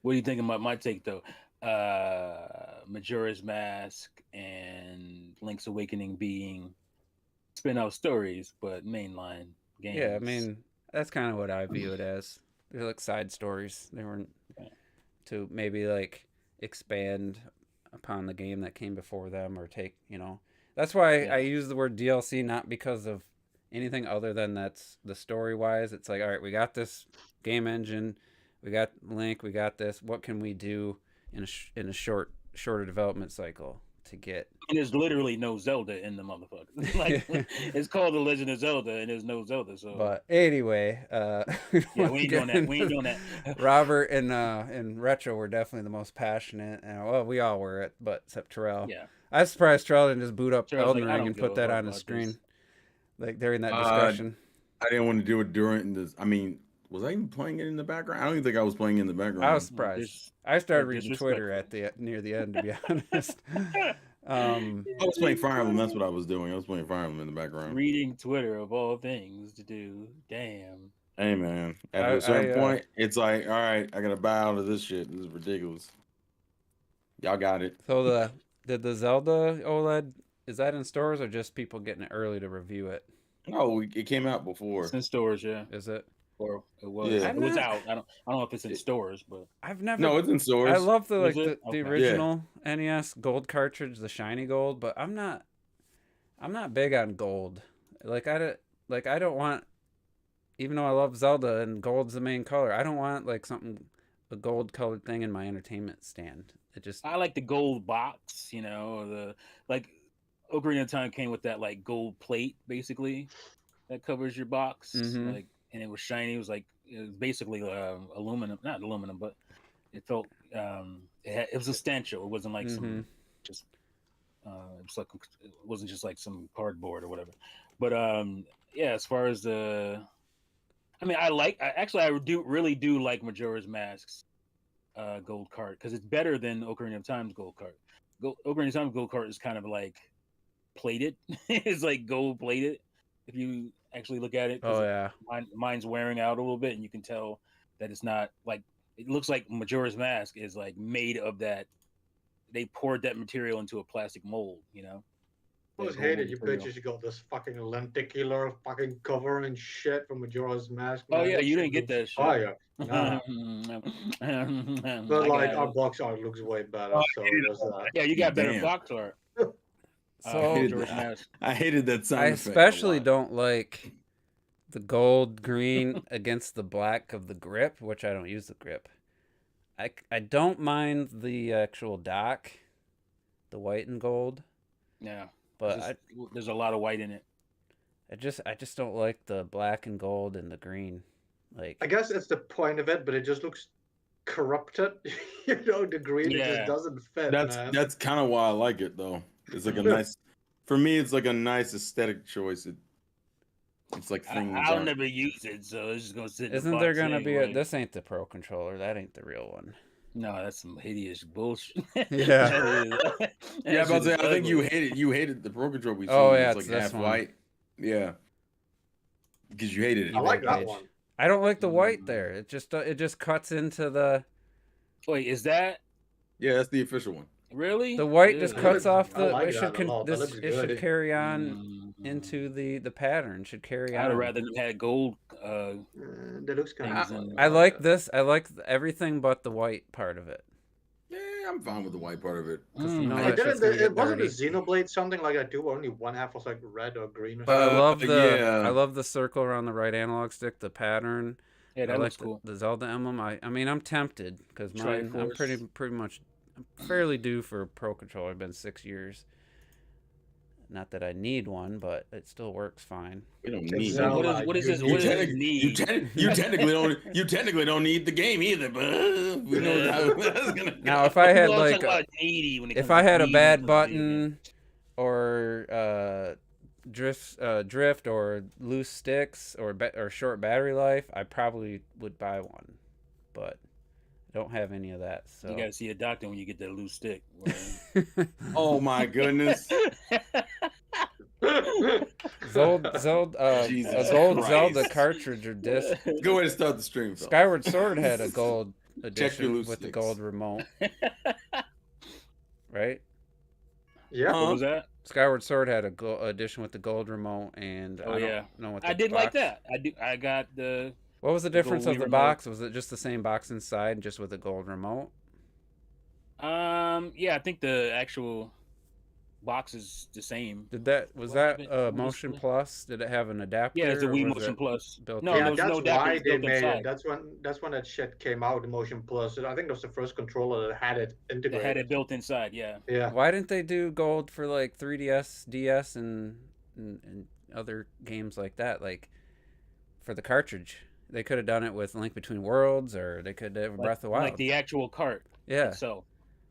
What do you think about my take though? Majora's Mask and Link's Awakening being spin-off stories, but mainline Yeah, I games. mean that's kind of what I view it as. They're like side stories. They weren't to maybe like expand upon the game that came before them or take, That's why I Yeah. use the word DLC, not because of anything other than that's the story wise. It's like, all right, we got this game engine, we got Link, we got this. What can we do in a shorter development cycle to get? And there's literally no Zelda in the motherfucker. Like it's called The Legend of Zelda, and there's no Zelda. So But anyway, we yeah, want we to ain't doing get that. We ain't into doing that. Robert and Retro were definitely the most passionate. And, well, we all were, but except Terrell. Yeah. I was surprised Terrell didn't just boot up Charles, Elden like, I Ring don't and give put a that fuck on his about this. screen, like during that Uh, discussion. I didn't want to do it during this. I mean, was I even playing it in the background? I don't even think I was playing it in the I was background. surprised. This I started that's reading Twitter disrespectful. at the near the end, to be honest. um, I was playing Fire Emblem. That's what I was doing. I was playing Fire Emblem in the background. Reading Twitter of all things to do. Damn. Hey man, at I, a I certain point, it's like, all right, I gotta bow out of this shit. This is ridiculous. Y'all got it. so did the Zelda OLED, is that in stores or just people getting it early to review it? No, it came out It's before. in stores, yeah. Is it? Or it was. Yeah. I've It was not. out. I don't know if it's in It- stores, but I've never. no, it's in I stores. love the is like it? the Okay. Yeah. original NES gold cartridge, the shiny gold, but I'm not big on gold. Like I don't want, even though I love Zelda and gold's the main color, I don't want like something, a gold colored thing in my entertainment stand. It just I like the gold box, or the like Ocarina of Time came with that like gold plate basically that covers your box, mm-hmm. like, and it was shiny. It was basically aluminum, not aluminum, but it felt it was substantial. It wasn't like Mm-hmm. some just it wasn't just like some cardboard or whatever. But yeah, as far as I mean, I do really do like Majora's Mask's gold card because it's better than Ocarina of Time's gold card. Ocarina of Time's gold card is kind of like plated. It's like gold plated if you actually look at it Oh because yeah. mine's wearing out a little bit, and you can tell that it's not like it looks like Majora's Mask is like made of that. They poured that material into a plastic mold, I that always gold hated you material. bitches. You got this fucking lenticular fucking cover and shit from Majora's Mask, Oh man. yeah, That you shit didn't get looks that shit. fire. Nah. But I like got our it. box art looks way Oh, better, so there's that. Yeah, you got better damn. box art. I So hated Majora's that. Mask. I hated that I sound effect a especially lot. don't like the gold green against the black of the grip, which I don't use the grip. I don't mind the actual dock, the white and gold, Yeah, it's but just there's a lot of white in it. I just don't like the black and gold and the green. I Like guess it's the point of it, but it just looks corrupted. The green, it just Yeah, doesn't fit, That's man. that's kind of why I like it though. It's like a nice, for me, it's like a nice aesthetic choice. It's like things I'll aren't. never use it, so it's just gonna sit in the isn't there box gonna be a, anyway. this ain't the pro controller, that ain't the real one. No, that's some hideous bullshit. Yeah. That is. Yeah, That but I shit say is I think you ugly. hated you hated the Pro Control we Oh seen. yeah, It's it's like this half one. white. Yeah, because you hated it. I like eBay that page. one. I don't like the white Mm. there. It just cuts into the Wait, is that Yeah, that's the official one. really? white just That Ew. cuts looks, off I the like it should that a lot. That looks it should good. carry on Mm. into the pattern, should carry I'd have on. rather them had gold. That looks kind of Things in. I like like this. I like everything but the white part of it. Yeah, I'm fine with the white part of it. Because you know Mm. It that shit's didn't. gonna It get wasn't the dirty. Xenoblade something like that too. Only one half was like red or green or But something. Yeah. I love the circle around the right analog stick, the pattern. Yeah, I that like looks cool. the Zelda emblem. I mean I'm tempted because mine I'm Triforce. pretty much I'm fairly due for a pro controller. It's been 6 years. Not that I need one, but it still works fine. We don't It's need So it. what Zelda. is what is this? You You, What does this technic- need? you technically don't need the game either, but we know how that's gonna Now, if go. I had People always like talk about needy when it if comes I to had a needing bad for the video game. button or drift or loose sticks or short battery life, I probably would buy one, but I don't have any of that. You So gotta see a doctor when you get that loose stick. Oh my goodness. a Jesus gold Christ. Zelda cartridge or disc. Go ahead and start the stream, fellas. Skyward Sword had a gold edition loose with the sticks. gold remote, right? Yeah. What was that? Skyward Sword had a edition with the gold remote, and Oh I yeah, don't know what I the did like box. that. I got the What was the the difference gold of the remote. box? Was it just the same box inside, just with a gold remote? Yeah, I think the actual box is the same. Was that What have it Motion display? Plus? Did it have an adapter? Yeah, it's the or Wii was Motion it Plus. built No, in? there Yeah, was no that's adapter. why It's they built made inside. it. That's when that shit came out, the Motion Plus. I think that was the first controller that had it They integrated. had it built inside. Yeah. Yeah. Why didn't they do gold for like 3DS, DS, and other games like that? Like for the cartridge, they could have done it with Link Between Worlds, or they could have Breath of the Wild. Like the actual cart Yeah, itself.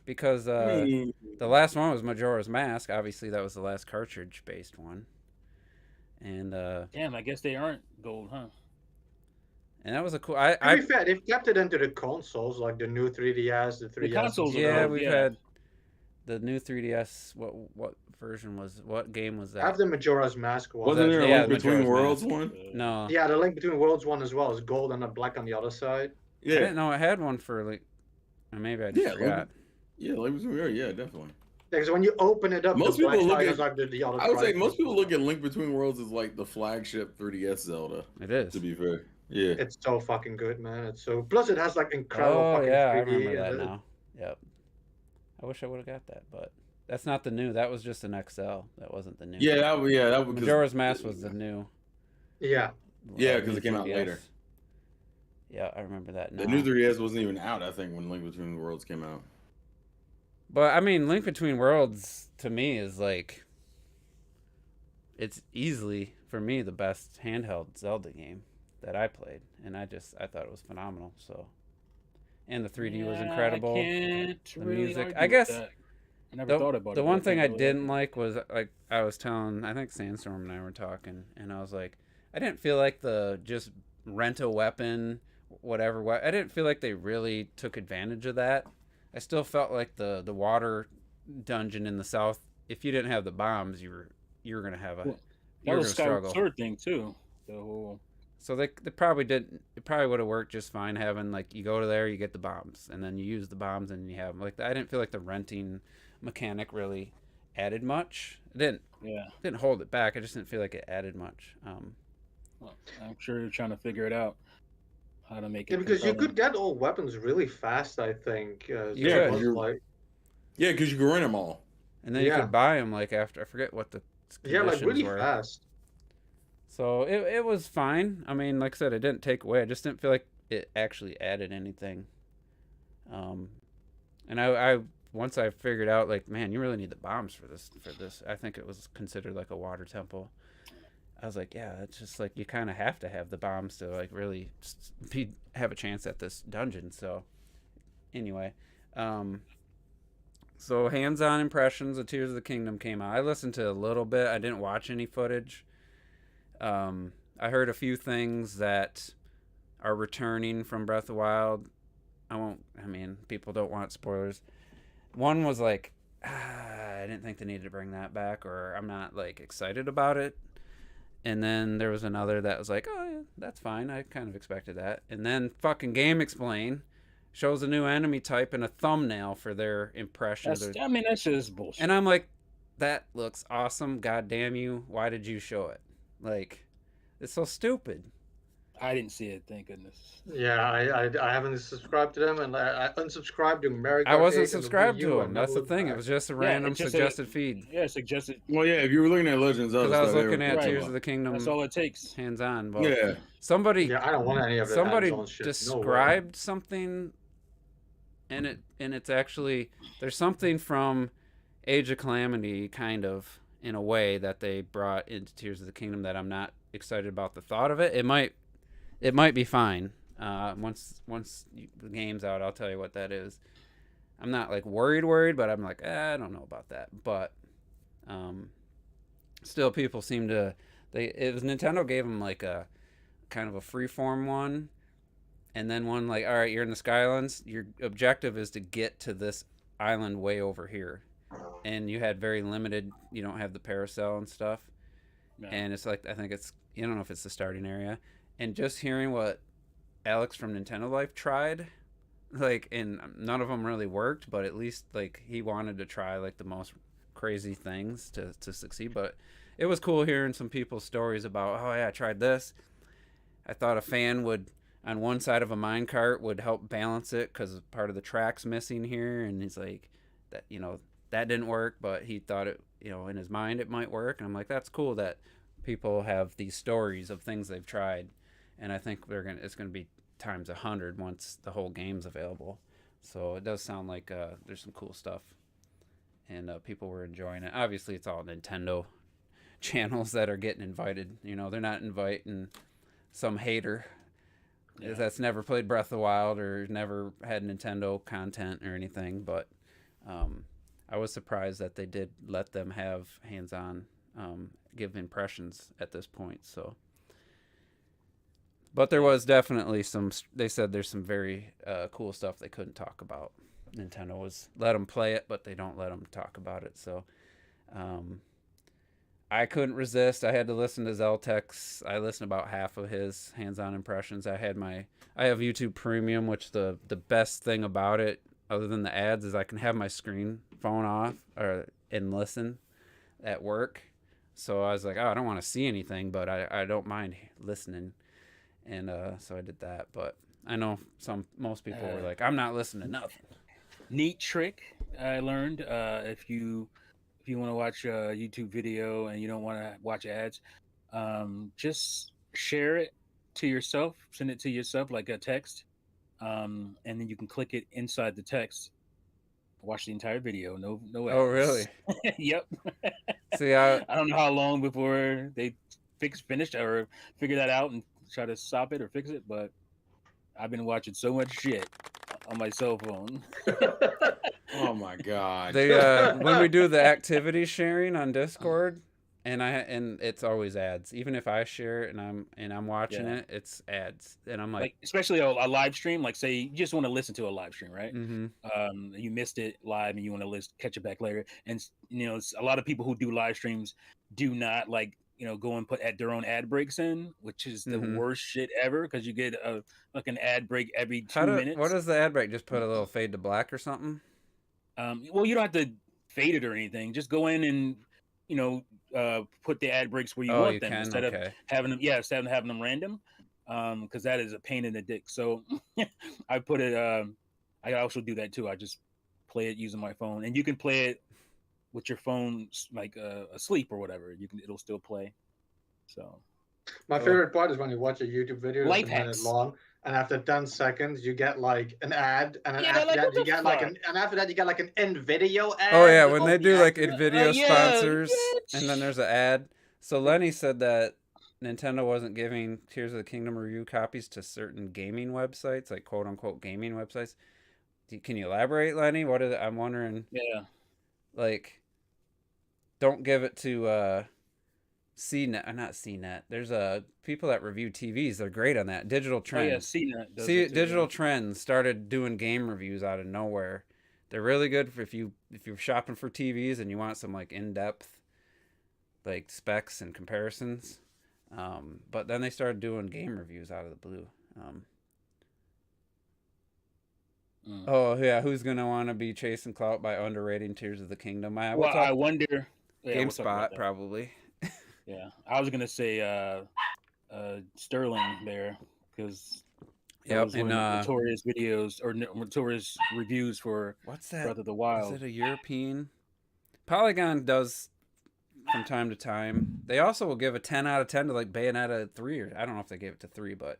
because I mean, the last one was Majora's Mask. Obviously, that was the last cartridge-based one, and Damn, I guess they aren't gold, huh? that was a cool. To be fair, they've kept it into the consoles, like the new 3DS, the 3DS. consoles are yeah, gold, we've yeah. had the new 3DS. What version was? What game was I have that? the Majora's Mask one. wasn't there a Yeah, Link the Between Majora's Worlds Mask. one? No, Yeah, the Link Between Worlds one as well is gold and a black on the other side. I Yeah, didn't know it had one for like. Maybe I just Yeah, forgot. Link Between Worlds. Yeah, definitely. Because when you open it up, Most the black people look side at- is like the other. I would say side. most people look at Link Between Worlds as like the flagship 3DS Zelda. It is. To be fair, yeah. It's so fucking good, man. It's so. Plus, it has like incredible Oh fucking yeah, I 3D. remember and that it- now. Yep. I wish I would have got that, but that's not the new. That was just an XL. That wasn't the new. That would. Majora's Mask was the new. Yeah. Yeah, new because it came out 3DS. later. Yeah, I remember that now. The new 3DS wasn't even out, I think, when Link Between Worlds came out. But I mean, Link Between Worlds to me is like, it's easily for me the best handheld Zelda game that I played, and I thought it was phenomenal. So, and the 3D was incredible. I can't The really music, argue I with guess. that. I never thought about it. The but one thing I can't really didn't argue. like was, like, I was telling, I think Sandstorm and I were talking, and I was like, I didn't feel like the just rent a weapon, whatever. I didn't feel like they really took advantage of that. I still felt like the water dungeon in the south. If you didn't have the bombs, you were gonna have a Well, you That were was gonna Skyward struggle. Sword thing too. The whole So they probably didn't. It probably would have worked just fine having, like, you go to there, you get the bombs, and then you use the bombs, and you have them. Like, I didn't feel like the renting mechanic really added much. It didn't hold it back. I just didn't feel like it added much. Well, I'm sure you're trying to figure it out how to make it. Yeah, because you compelling. could get all weapons really fast, I think. You Yeah, could. was you're- like, Yeah, because you can rent them all. And then you Yeah. could buy them, like, after, I forget what the yeah, like conditions really were. fast. So it was fine. I mean, like I said, it didn't take away. I just didn't feel like it actually added anything. And I once I figured out, like, man, you really need the bombs for this. I think it was considered like a water temple. I was like, yeah, it's just like you kind of have to have the bombs to, like, really have a chance at this dungeon. So anyway, so hands-on impressions of Tears of the Kingdom came out. I listened to a little bit. I didn't watch any footage. I heard a few things that are returning from Breath of the Wild. I mean, people don't want spoilers. One was like, I didn't think they needed to bring that back, or I'm not, like, excited about it. And then there was another that was like, oh yeah, that's fine. I kind of expected that. And then fucking Game Explain shows a new enemy type and a thumbnail for their impression. I mean, that's just bullshit. And I'm like, that looks awesome. God damn you. Why did you show it? Like, it's so stupid. I didn't see it. Thank goodness. Yeah, I haven't subscribed to them, and I unsubscribed to Mario Kart I wasn't 8 and the subscribed Wii to U, them. and That's the never thing. looked It was just a random it's just suggested feed. Yeah, suggested. Well, yeah, if you were looking at Legends of Because I was Zelda, looking at Right. Tears of the Kingdom That's all it takes. hands on. Well, Yeah. somebody back. Yeah, I don't want any of that. somebody hands-on shit. No way. described something, and it's actually, there's something from Age of Calamity, kind of, in a way, that they brought into Tears of the Kingdom that I'm not excited about the thought of it. It might be fine. Once the game's out, I'll tell you what that is. I'm not, like, worried, but I'm like, I don't know about that. But still, people seem to, Nintendo gave them, like, a kind of a freeform one, and then one like, all right, you're in the Skylands. Your objective is to get to this island way over here, and you had very limited. You don't have the parasail and stuff, No. and it's like, I think it's, you don't know if it's the starting area. And just hearing what Alex from Nintendo Life tried, like, and none of them really worked, but at least like he wanted to try like the most crazy things to succeed. But it was cool hearing some people's stories about, oh yeah, I tried this. I thought a fan would on one side of a minecart would help balance it because part of the track's missing here, and he's like, that that didn't work, but he thought it, in his mind it might work, and I'm like, that's cool that people have these stories of things they've tried, and I think it's gonna be times 100 once the whole game's available. So it does sound like there's some cool stuff, and people were enjoying it. Obviously, it's all Nintendo channels that are getting invited. They're not inviting some hater that's never played Breath of the Wild or never had Nintendo content or anything. But I was surprised that they did let them have hands-on, give impressions at this point. So, but there was definitely some. They said there's some very cool stuff they couldn't talk about. Nintendo was let them play it, but they don't let them talk about it. So, I couldn't resist. I had to listen to Zeltek's. I listened about half of his hands-on impressions. I have YouTube Premium, which the best thing about it, other than the ads, is I can have my phone off and listen at work. So I was like, oh, I don't want to see anything, but I don't mind listening, and so I did that. But I know most people were like, I'm not listening to nothing. Neat trick I learned. If you want to watch a YouTube video and you don't want to watch ads, just share it to yourself, send it to yourself like a text, and then you can click it inside the text. Watch the entire video. No ads. Oh, really? Yep. See, I don't know how long before they finished or figure that out and try to stop it or fix it, but I've been watching so much shit on my cell phone. Oh my god. They when we do the activity sharing on Discord, and it's always ads. Even if I share it and I'm watching it, it's ads, and I'm like especially a live stream. Like, say you just want to listen to a live stream, right? Mm-hmm. You missed it live and you want to catch it back later. And a lot of people who do live streams do not go and put their own ad breaks in, which is the worst shit ever, because you get an ad break every 2 minutes. What is the ad break? Just put a little fade to black or something? Well, you don't have to fade it or anything. Just go in and put the ad breaks where you want them instead of having them random, because that is a pain in the dick. So I put it. I also do that too. I just play it using my phone, and you can play it with your phone like asleep or whatever. It'll still play. So my favorite part is when you watch a YouTube video that's a minute long, and after 10 seconds you get like an ad, and then after that you get like an end video ad. Oh yeah, when they do like video sponsors, and then there's an ad. So Lenny said that Nintendo wasn't giving Tears of the Kingdom review copies to certain gaming websites, like quote unquote gaming websites. Can you elaborate, Lenny? I'm wondering. Yeah. Like, don't give it to CNET, not CNET. There's people that review TVs. They're great on that. Digital Trends. Oh, yeah, CNET does See, it too, Digital Trends started doing game reviews out of nowhere. They're really good if you're shopping for TVs and you want some like in-depth like specs and comparisons. But then they started doing game reviews out of the blue. Oh yeah, who's gonna want to be chasing clout by underrating Tears of the Kingdom? I wonder. GameSpot probably. Yeah, I was gonna say Sterling there, because notorious videos or notorious reviews for what's that? Breath of the Wild. Is it a European? Polygon does from time to time. They also will give a 10 out of 10 to like Bayonetta 3, or I don't know if they gave it to 3, but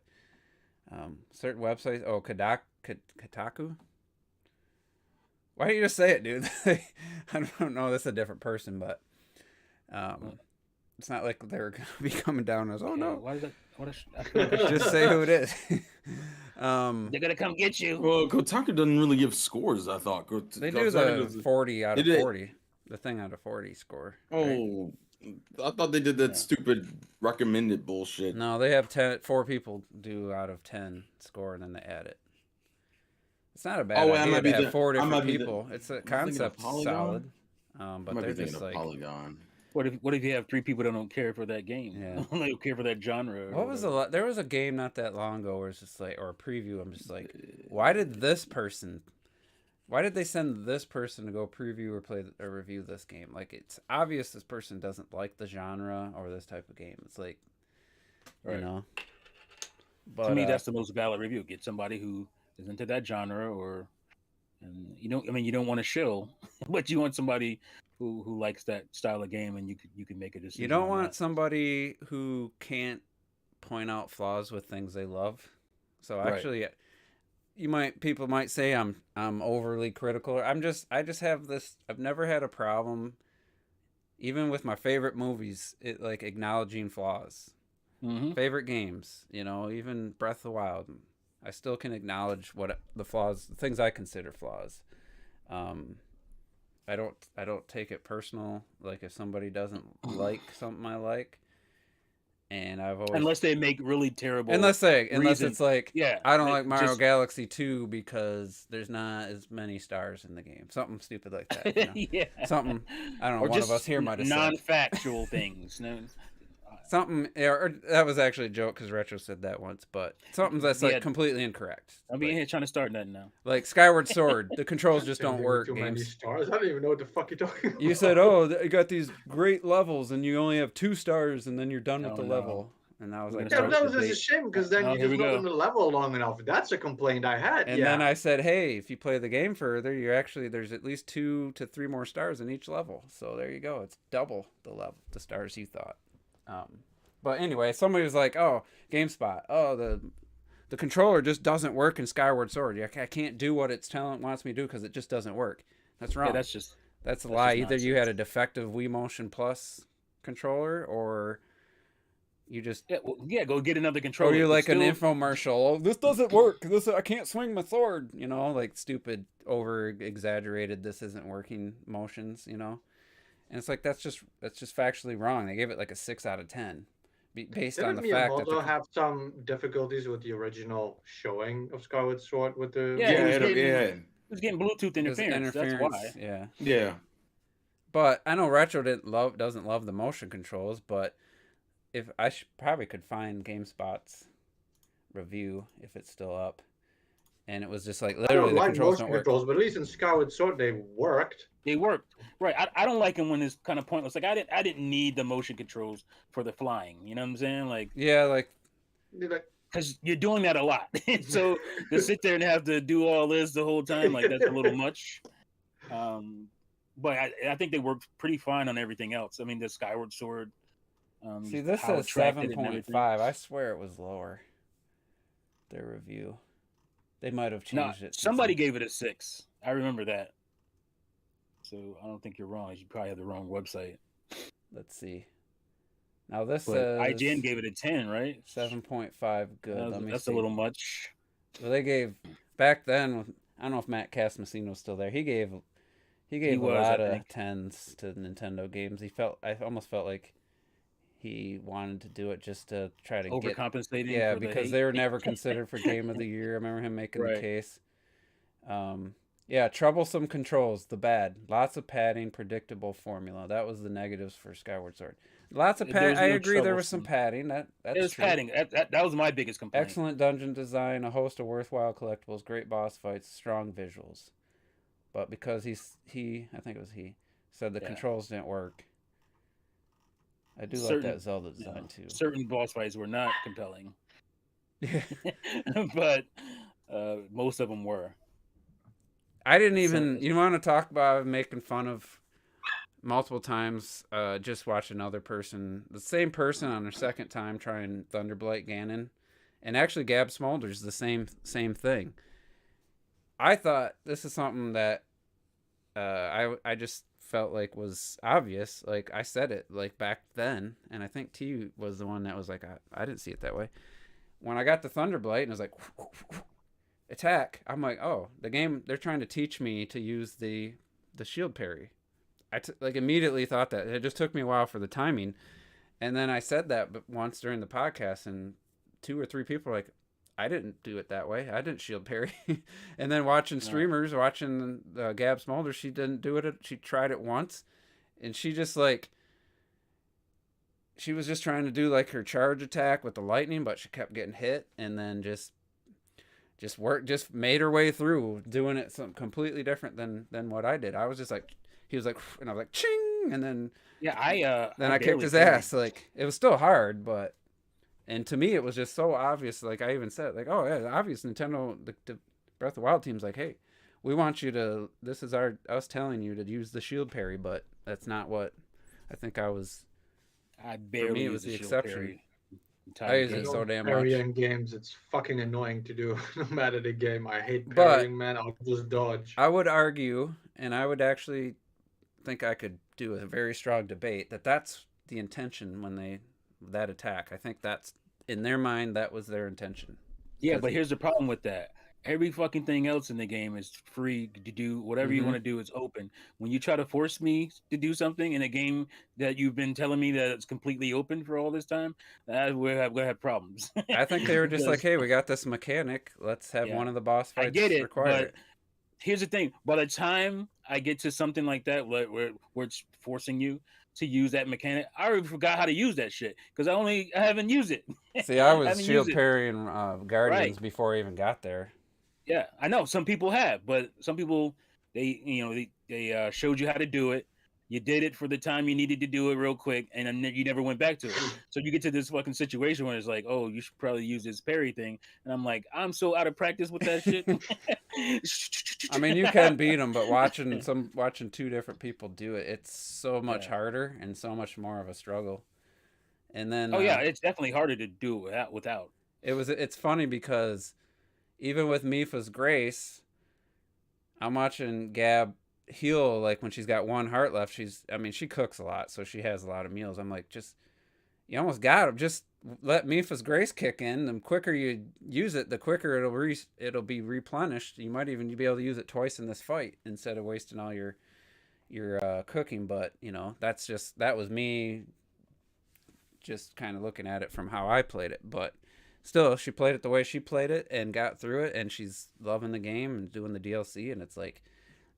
certain websites. Oh, Kotaku. Why don't you just say it, dude? I don't know. That's a different person, but it's not like they're gonna be coming down as, oh no. Why is that? Just say who it is. They're gonna come get you. Well, Kotaku doesn't really give scores. I thought they do the 40 out of 40. The thing out of 40 score. Oh, right? I thought they did that stupid recommended bullshit. No, they have 4 people do out of 10 score, and then they add it. It's not a bad idea to have 4 different people. It's a concept solid, but they're just like Polygon. What if you have 3 people that don't care for that game? Yeah. They don't care for that genre. What was there was a game not that long ago where it's just like, or a preview. I'm just like, why did they send this person to go preview or play or review this game? Like, it's obvious this person doesn't like the genre or this type of game. It's like, you know. But, to me, that's the most valid review. Get somebody who is into that genre, and you don't want to shill, but you want somebody who likes that style of game, and you can make a decision. You don't want somebody who can't point out flaws with things they love. So actually, people might say I'm overly critical. I just have this. I've never had a problem, even with my favorite movies, like acknowledging flaws. Mm-hmm. Favorite games, even Breath of the Wild, I still can acknowledge what the flaws, the things I consider flaws. I don't take it personal. Like if somebody doesn't like something I like, and I've always, unless they make really terrible, unless it's like, I don't like Mario just... Galaxy 2 because there's not as many stars in the game, something stupid like that. Yeah, something I don't know. Or one of us here might have said non-factual things. No. Something, or that was actually a joke because Retro said that once, but something that's like completely incorrect. I'm being here trying to start nothing now. Like Skyward Sword, the controls just don't work. Too many stars. I don't even know what the fuck you're talking about. You said, "Oh, you got these great levels, and you only have 2 stars, and then you're done with the level." And I was like, "Yeah, that was just a shame because then you just not in the level long enough." That's a complaint I had. And then I said, "Hey, if you play the game further, there's at least 2 to 3 more stars in each level. So there you go. It's double the stars you thought." But anyway, somebody was like, "Oh, GameSpot. Oh, the controller just doesn't work in Skyward Sword. I can't do what it's wants me to do because it just doesn't work." That's wrong. Yeah, that's a lie. Either you had a defective Wii Motion Plus controller, or you just go get another controller. Or you're like an infomercial. Oh, this doesn't work. I can't swing my sword. Like stupid, over exaggerated. This isn't working motions. And it's like that's just factually wrong. They gave it like a 6 out of 10. Based on the fact that Miyamoto have some difficulties with the original showing of Skyward Sword with the it was getting Bluetooth interference. That's why. Yeah. But I know Retro doesn't love the motion controls, but if I probably could find GameSpot's review if it's still up, and it was just like literally the controls don't work. But at least in Skyward Sword they worked. They worked, right? I don't like them when it's kind of pointless. Like I didn't need the motion controls for the flying. You know what I'm saying? Like because you're doing that a lot. So to sit there and have to do all this the whole time, like that's a little much. But I think they worked pretty fine on everything else. I mean, the Skyward Sword. See, this says 7.5. I swear it was lower. Their review. They might have changed it. Somebody gave it a 6. I remember that. So I don't think you're wrong. You probably have the wrong website. Let's see. Now this says IGN gave it a 10, right? 7.5. Good. That's a little much. Well, they gave back then. I don't know if Matt Casmassino was still there. He gave a lot of 10s to Nintendo games. I almost felt like he wanted to do it just to try to overcompensating. Yeah, because they were never considered for Game of the Year. I remember him making the case. Yeah, troublesome controls, the bad. Lots of padding, predictable formula. That was the negatives for Skyward Sword. Lots of padding. I agree there was some padding. That's it was true. Padding. That was my biggest complaint. Excellent dungeon design, a host of worthwhile collectibles, great boss fights, strong visuals. But because I think it was he, said the controls didn't work. I do like that Zelda design too. Certain boss fights were not compelling. But most of them were. I didn't even. You want to talk about making fun of multiple times? Just watch another person, the same person, on their second time trying Thunderblight Ganon, and actually Gab Smolders the same thing. I thought this is something that I just felt like was obvious. Like I said it like back then, and I think T was the one that was like, I didn't see it that way. When I got the Thunderblight and it was like attack, I'm like, oh, the game, they're trying to teach me to use the shield parry. I immediately thought that. It just took me a while for the timing, and then I said that once during the podcast, and 2 or 3 people were like, I didn't do it that way. I didn't shield parry. And then watching streamers, watching Gab Smolder, she didn't do it. She tried it once, and she just like she was just trying to do like her charge attack with the lightning, but she kept getting hit, and then just made her way through doing it something completely different than what I did. I was just like, he was like, and I was like, ching, and then I kicked his ass. Like, it was still hard, but, and to me it was just so obvious. Like, I even said, like, oh yeah, obvious. Nintendo, the Breath of the Wild team's like, hey, we want you to, this is us telling you to use the shield parry, but that's not what I think I was. I barely. For me, it was the exception. I use it so damn much. Parrying games, it's fucking annoying to do no matter the game. I hate parrying, man. I'll just dodge. I would argue, and I would actually think I could do a very strong debate that that's the intention when that attack. I think that's, in their mind, that was their intention. Yeah, but here's the problem with that. Every fucking thing else in the game is free to do. Whatever you want to do is open. When you try to force me to do something in a game that you've been telling me that it's completely open for all this time, we'll have problems. I think they were just like, hey, we got this mechanic. Let's have one of the boss fights. I get it, but here's the thing. By the time I get to something like that where it's forcing you to use that mechanic, I already forgot how to use that shit because I haven't used it. See, I was shield parrying Guardians before I even got there. Yeah, I know some people have, but some people they showed you how to do it. You did it for the time you needed to do it real quick, and then you never went back to it. So you get to this fucking situation where it's like, oh, you should probably use this parry thing, and I'm like, I'm so out of practice with that shit. I mean, you can beat them, but watching two different people do it, it's so much harder and so much more of a struggle. And then it's definitely harder to do it without. It's funny because even with Mipha's Grace, I'm watching Gab heal, like when she's got one heart left. She cooks a lot, so she has a lot of meals. I'm like, you almost got him. Just let Mipha's Grace kick in. The quicker you use it, the quicker it'll be replenished. You might even be able to use it twice in this fight instead of wasting all your cooking. But that was me just kind of looking at it from how I played it. But still, she played it the way she played it and got through it, and she's loving the game and doing the DLC, and it's like,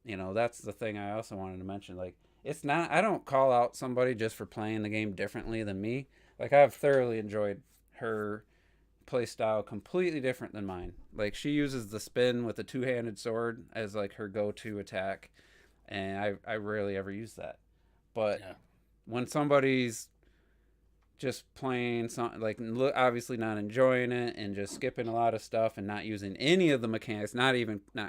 that's the thing I also wanted to mention. Like, it's not, I don't call out somebody just for playing the game differently than me. Like, I've thoroughly enjoyed her play style, completely different than mine. Like, she uses the spin with a two-handed sword as like her go-to attack, and I rarely ever use that. But when somebody's just playing something, like, obviously not enjoying it and just skipping a lot of stuff and not using any of the mechanics, not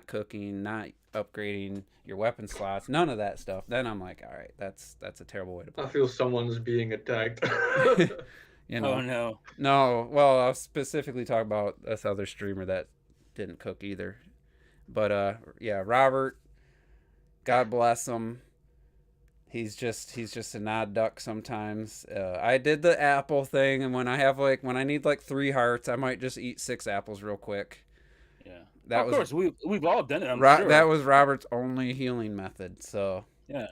cooking, not upgrading your weapon slots, none of that stuff, then I'm like, all right, that's a terrible way to play. I feel someone's being attacked. Oh no. Well, I'll specifically talk about this other streamer that didn't cook either. But Robert, God bless him. He's just an odd duck sometimes. I did the apple thing, and when I need 3 hearts, I might just eat 6 apples real quick. Yeah, of course we've all done it. I'm sure. That was Robert's only healing method. So yeah,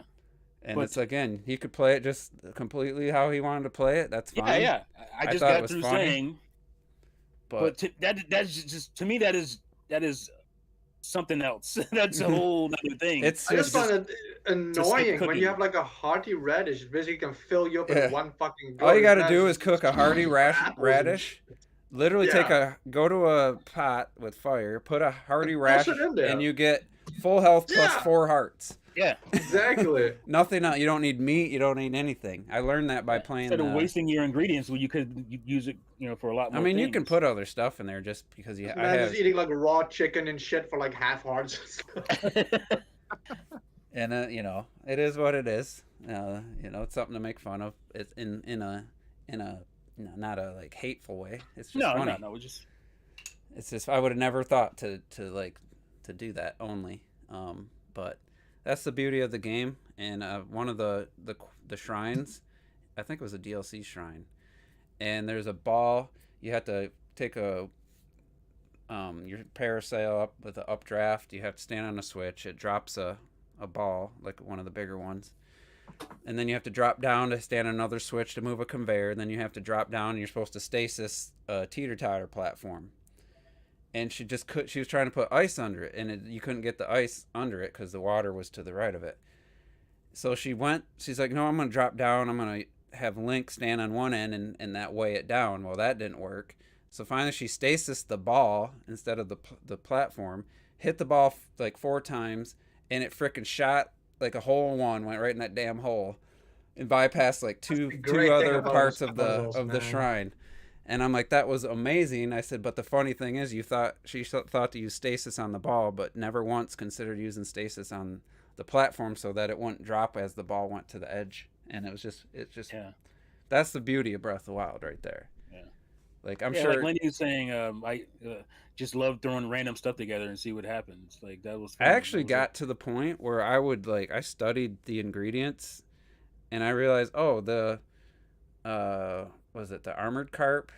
and it's again, he could play it just completely how he wanted to play it. That's fine. Yeah. I just got through saying, but that's just, to me, that is something else. That's a whole other thing. I just find it annoying when you have a hearty radish. It basically can fill you up in one fucking go. All you got to do is cook a hearty radish. Literally go to a pot with fire, put a hearty radish, and you get full health plus 4 hearts. Yeah, exactly. Nothing else. You don't need meat. You don't need anything. I learned that by playing. Instead of wasting your ingredients, you could use it, for a lot more. I mean, things. You can put other stuff in there just because you. Just eating raw chicken and shit for half hearts. And it is what it is. It's something to make fun of. It's in a not a hateful way. It's just funny. No. It's just I would have never thought to do that only. But that's the beauty of the game. And one of the shrines, I think it was a DLC shrine, and there's a ball. You have to take your parasail up with an updraft. You have to stand on a switch. It drops a ball, like one of the bigger ones. And then you have to drop down to stand on another switch to move a conveyor. And then you have to drop down, and you're supposed to stasis a teeter-totter platform. And she was trying to put ice under it, and you couldn't get the ice under it because the water was to the right of it. So she's like, no, I'm going to drop down. I'm going to have Link stand on one end and that weigh it down. Well, that didn't work. So finally she stasis the ball instead of the platform, hit the ball like 4 times, and it frickin' shot like a hole in one, went right in that damn hole, and bypassed like two other parts of the shrine. And I'm like, that was amazing. I said, but the funny thing is, she thought to use stasis on the ball, but never once considered using stasis on the platform so that it wouldn't drop as the ball went to the edge. And it's just that's the beauty of Breath of the Wild right there. Yeah. Like I'm sure. Like Lenny was saying, I just love throwing random stuff together and see what happens. Like that was. Fun. I actually got to the point where I studied the ingredients, and I realized, was it the armored carp?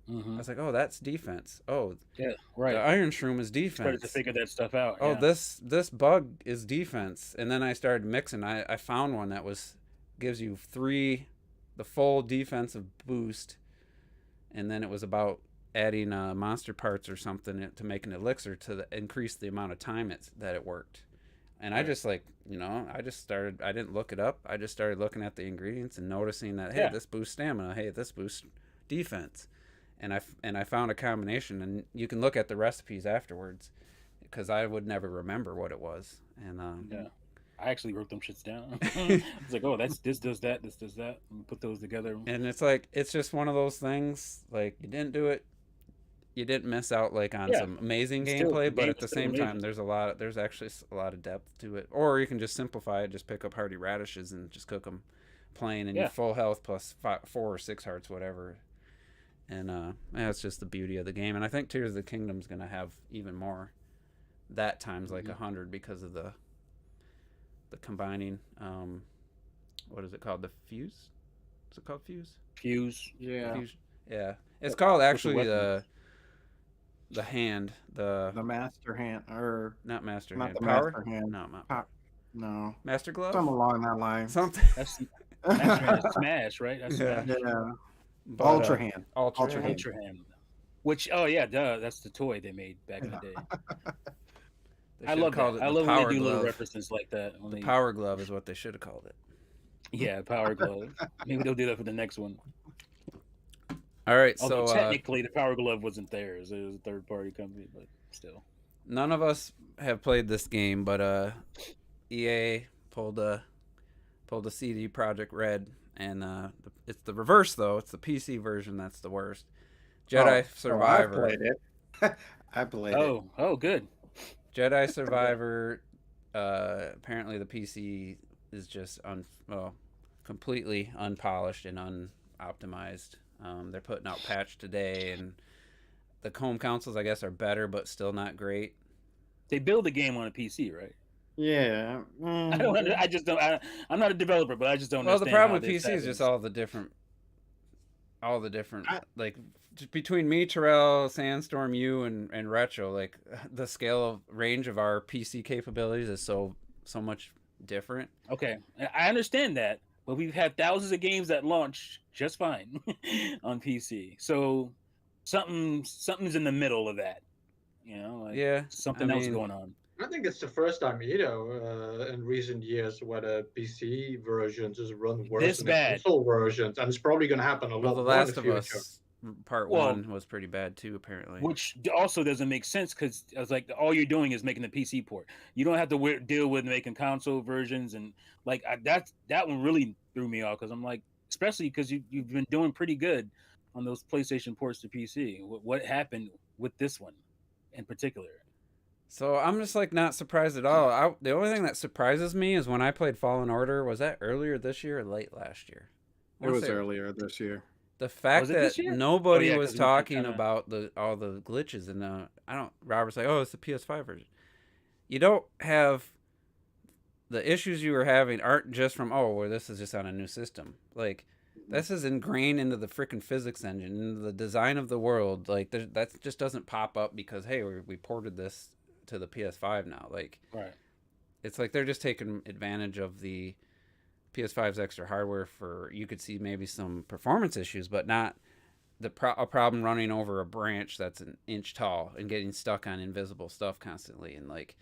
I was like, oh, that's defense. Oh, yeah, right. The iron shroom is defense. Started to figure that stuff out. Oh, this bug is defense, and then I started mixing. I found one that gives you 3, the full defensive boost, and then it was about adding monster parts or something to make an elixir to increase the amount of time that it worked. And I just I didn't look it up. I just started looking at the ingredients and noticing that, hey, this boosts stamina. Hey, this boosts defense. And I found a combination, and you can look at the recipes afterwards, because I would never remember what it was. And I actually wrote them shits down. It's like, oh, this does that, this does that, and put those together. And it's like, it's just one of those things. Like, you didn't miss out like on some amazing gameplay, but at the same time, there's actually a lot of depth to it. Or you can just simplify it, just pick up hardy radishes and just cook them plain, and you're full health plus 4 or 6 hearts, whatever. And it's just the beauty of the game. And I think Tears of the Kingdom's gonna have even more that times like 100 because of the combining. What is it called? The fuse? Is it called fuse? Fuse. Yeah. Fuse. Yeah. It's called actually the hand. The master hand, or not master not hand. the Power? master hand. No, no. Master glove. Something along that line. Something. That's Smash, right? That's Smash. Yeah. But, Ultra hand. Ultra hand. Which, that's the toy they made back in the day. I love that. I love when they do little references like that. The Power Glove is what they should have called it. Yeah, Power Glove. Maybe they'll do that for the next one. All right, although technically the Power Glove wasn't theirs. It was a third-party company, but still. None of us have played this game, but EA pulled a CD Projekt Red, and it's the reverse though. It's the PC version that's the worst. Jedi Survivor. I played it. I played it. Oh, good. Jedi Survivor. Apparently, the PC is just completely unpolished and unoptimized. They're putting out patch today, and the home consoles, I guess, are better, but still not great. They build the game on a PC, right? Yeah. I don't. I just don't. I'm not a developer, but I just don't. Well, the problem with PC is just all the different, like between me, Terrell, Sandstorm, you, and Retro. Like the scale of range of our PC capabilities is so much different. Okay, I understand that, but we've had thousands of games that launch just fine on PC. So something's in the middle of that. Something else going on. I think it's the first time, in recent years where the PC versions just run worse than the console versions, and it's probably going to happen a lot more in the future. The Last of Us Part 1 was pretty bad too, apparently. Which also doesn't make sense, because I was like, all you're doing is making the PC port. You don't have to deal with making console versions, and like that one really threw me off, because I'm like, especially because you've been doing pretty good on those PlayStation ports to PC. What happened with this one in particular? So I'm just like not surprised at all. The only thing that surprises me is when I played Fallen Order. Was that earlier this year or late last year? It was earlier this year. The fact that nobody was talking about all the glitches, and Robert's like, oh, it's the PS5 version. You don't have the issues you were having aren't just from this is just on a new system. Like this is ingrained into the freaking physics engine, into the design of the world. Like that just doesn't pop up because hey, we ported this to the PS5 now. Like, right. It's like they're just taking advantage of the PS5's extra hardware for, you could see maybe some performance issues, but not a problem running over a branch that's an inch tall and getting stuck on invisible stuff constantly, and like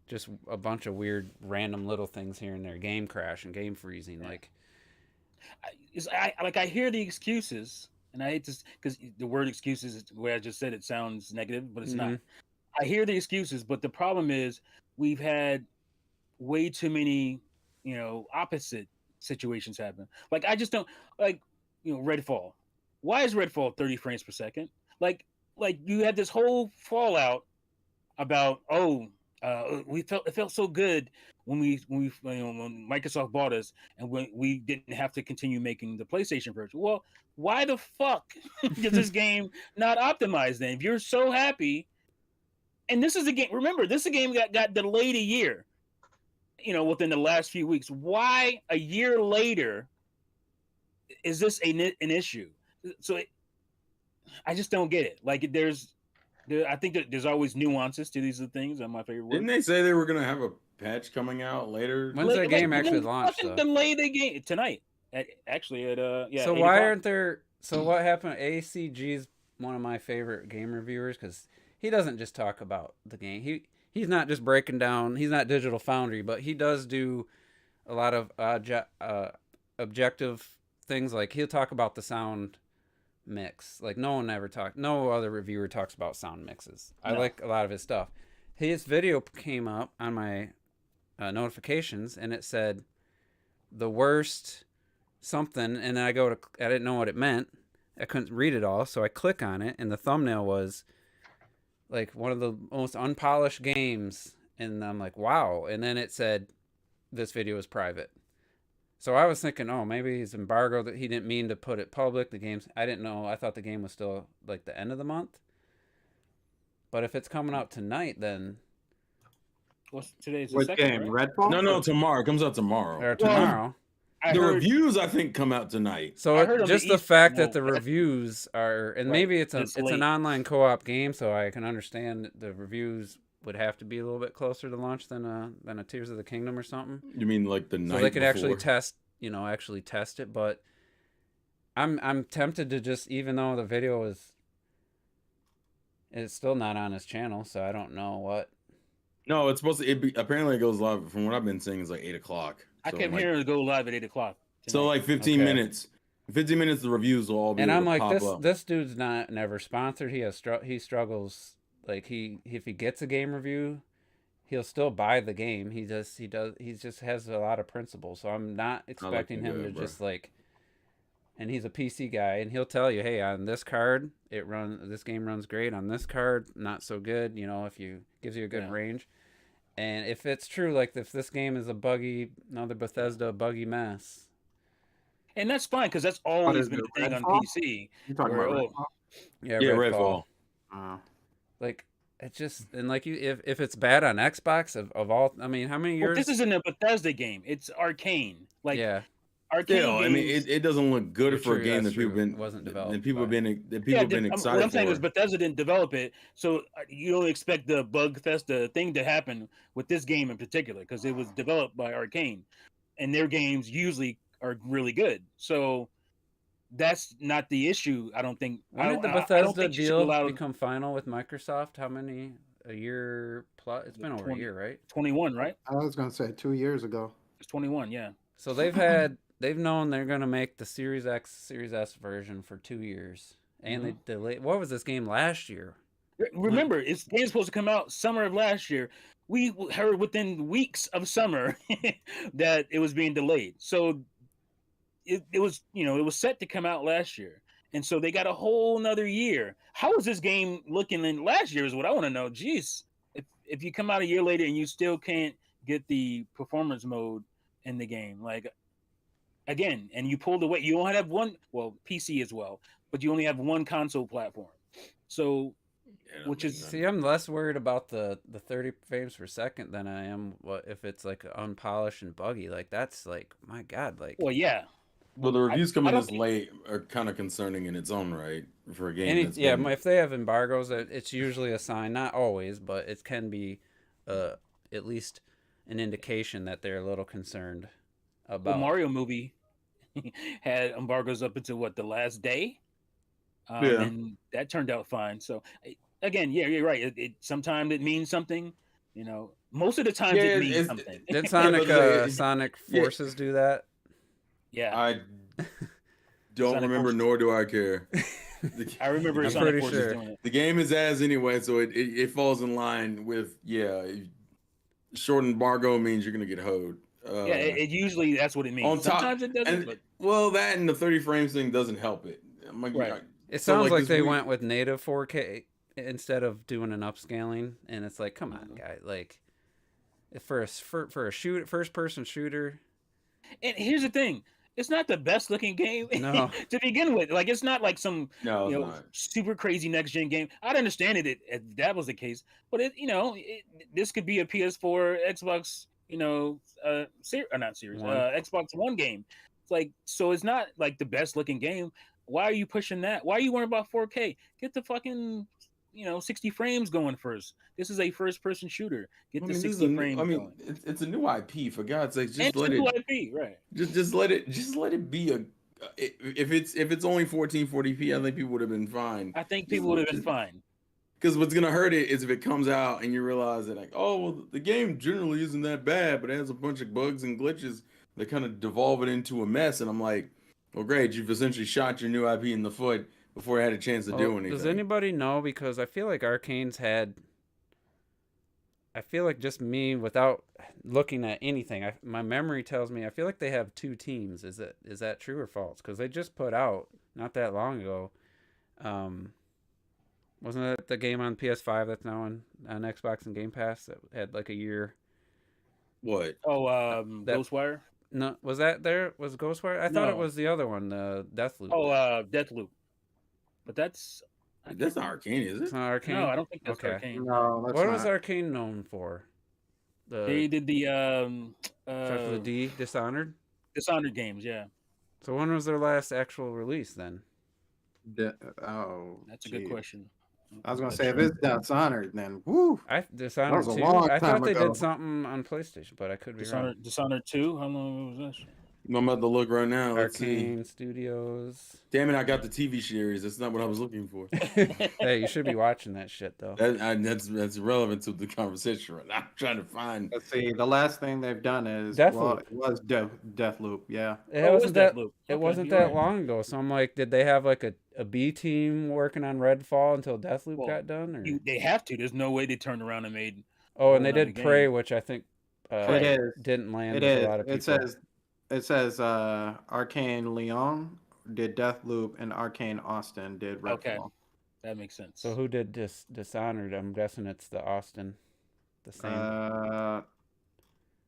just a bunch of weird random little things here and there, game crash and game freezing. Yeah. Like I hear the excuses, and I hate this because the word excuses, the way I just said it, sounds negative, but it's not. I hear the excuses, but the problem is we've had way too many, opposite situations happen. Like I just don't like, Redfall. Why is Redfall 30 frames per second? Like you had this whole fallout about it felt so good when Microsoft bought us and when we didn't have to continue making the PlayStation version. Well, why the fuck is this game not optimized then? If you're so happy, and this is a game. Remember, this is a game that got delayed a year. Within the last few weeks. Why a year later is this an issue? So I just don't get it. Like I think that there's always nuances to these things. Are my favorite word. Didn't they say they were gonna have a patch coming out later? When's that game actually launched? Delay the game tonight. Actually, So why aren't there? So what happened? ACG's one of my favorite game reviewers because he doesn't just talk about the game. He's not just breaking down. He's not Digital Foundry, but he does do a lot of objective things. Like he'll talk about the sound mix. Like no other reviewer talks about sound mixes. No. I like a lot of his stuff. His video came up on my notifications, and it said the worst something, and then I didn't know what it meant. I couldn't read it all, so I click on it, and the thumbnail was like one of the most unpolished games, and I'm like, wow. And then it said this video is private. So I was thinking, oh, maybe he's embargoed, that he didn't mean to put it public. I didn't know. I thought the game was still like the end of the month. But if it's coming out tonight, then today's what game? Right? Redfall? No, tomorrow. It comes out tomorrow. Or tomorrow. Reviews, I think, come out tonight. So just the fact that the reviews are, and maybe it's an online co-op game, so I can understand the reviews would have to be a little bit closer to launch than a Tears of the Kingdom or something. You mean like the night? So they could before? actually test it. But I'm tempted to just, even though the video it's still not on his channel, so I don't know what. No, it's supposed to. Apparently, it goes live. From what I've been seeing, it's like 8 o'clock. I kept hearing it go live at 8 o'clock. So like 15 minutes. 15 minutes, the reviews will all be. And I'm like, up. this dude's never sponsored. He struggles. Like if he gets a game review, he'll still buy the game. He just has a lot of principles. So I'm not expecting him to just like. And he's a PC guy, and he'll tell you, hey, on this card, this game runs great. On this card, not so good. If gives you a good range. And if it's true, like if this game is another Bethesda buggy mess. And that's fine, because that's always been the thing on PC. You talking about Redfall? Yeah, Redfall. Like it's just, and like if it's bad on Xbox of all, I mean, how many years? This isn't a Bethesda game. It's Arcane. Like yeah. Arcane I mean, it doesn't look good for a game that people wasn't developed. And people have been excited. What I'm saying is Bethesda didn't develop it, so you don't expect the Bethesda thing to happen with this game in particular, because it was developed by Arcane, and their games usually are really good. So that's not the issue. I don't think. When did the Bethesda deal become final with Microsoft? How many? A year plus? It's been over a year, right? 21, right? I was gonna say 2 years ago. It's 21, yeah. So they've known they're gonna make the Series X, Series S version for 2 years, and they delayed. What was this game last year? Remember, it's game supposed to come out summer of last year. We heard within weeks of summer that it was being delayed. So it was it was set to come out last year, and so they got a whole nother year. How is this game looking in last year? Is what I want to know. Jeez, if you come out a year later and you still can't get the performance mode in the game, like. Again, and you pulled away. You only have one, PC as well, but you only have one console platform. So, see, I'm less worried about the 30 frames per second than I am if it's like unpolished and buggy. Like that's like, my God, like. Well, yeah. Well, the reviews coming this late are kind of concerning in its own right for a game. If they have embargoes, it's usually a sign. Not always, but it can be at least an indication that they're a little concerned. The Mario movie had embargoes up until the last day, and that turned out fine. So again, yeah, you're right. Sometimes it means something, Most of the time it means something. Did Sonic Forces do that? Yeah, I Don't Sonic remember, Forces. nor do I care. I remember I'm Sonic pretty Forces sure. doing it. The game is ass anyway, so it falls in line with short embargo means you're gonna get hoed. Yeah, it usually that's what it means. On top, Sometimes it doesn't, and but well, that and the 30 frames thing doesn't help it. I'm like, Right. It so, sounds like this they week- went with native 4K instead of doing an upscaling, and it's like, come on, guy, like for a first person shooter. And here's the thing. It's not the best looking game No. to begin with. Like it's not like some No, it's you know not. super crazy next gen game. I'd understand it if that was the case, but this could be a PS4, Xbox, not series, One. Xbox One game. It's like so it's not like the best looking game. Why are you pushing that? Why are you worrying about 4K? Get the fucking 60 frames going first. This is a first person shooter. Get the 60 frames going. It's a new IP, for God's sake. Just let it. IP, right? Just let it be a. If it's only 1440p, I think people would have been fine. I think people would have been fine. Because what's gonna hurt it is if it comes out and you realize that like, oh well, the game generally isn't that bad, but it has a bunch of bugs and glitches that kind of devolve it into a mess. And I'm like, well, great, you've essentially shot your new IP in the foot before it had a chance to do anything. Does anybody know? Because I feel like Arcane's had. I feel like just me without looking at anything. My memory tells me I feel like they have 2 teams. Is that true or false? Because they just put out not that long ago. Wasn't that the game on PS5 that's now on Xbox and Game Pass that had like a year? What? Oh, Ghostwire. No, was that there? Was Ghostwire? I thought it was the other one, Deathloop. Oh, Deathloop. But that's not Arcane, is it? It's not Arcane. No, I don't think that's Arcane. No, that's what not. was Arcane known for? They did the starts with a D, Dishonored. Dishonored games, yeah. So when was their last actual release then? That's a good question. I was gonna say if it's Dishonored, then woo. Dishonored That was a 2. long I thought time they ago. did something on PlayStation, but I could be wrong. Dishonored 2. How long was that? I'm about to look right now. Let's Arcane see. Studios. Damn it! I got the TV series. That's not what I was looking for. Hey, you should be watching that shit though. That's irrelevant to the conversation right now. I'm trying to find. Let's see. The last thing they've done is Deathloop. it was Deathloop. Yeah. It wasn't that. Deathloop. It Okay, wasn't you're that right. long ago. So I'm like, did they have like a B team working on Redfall until Deathloop Well, got done? Or? They have to. There's no way they turned around and made. Oh, and they another did game. Prey, which I think It is. didn't land It with is. a lot of people. It says Arcane Lyon did Deathloop and Arcane Austin did Redfall. Okay. That makes sense. So who did Dishonored? I'm guessing it's the Austin, the same.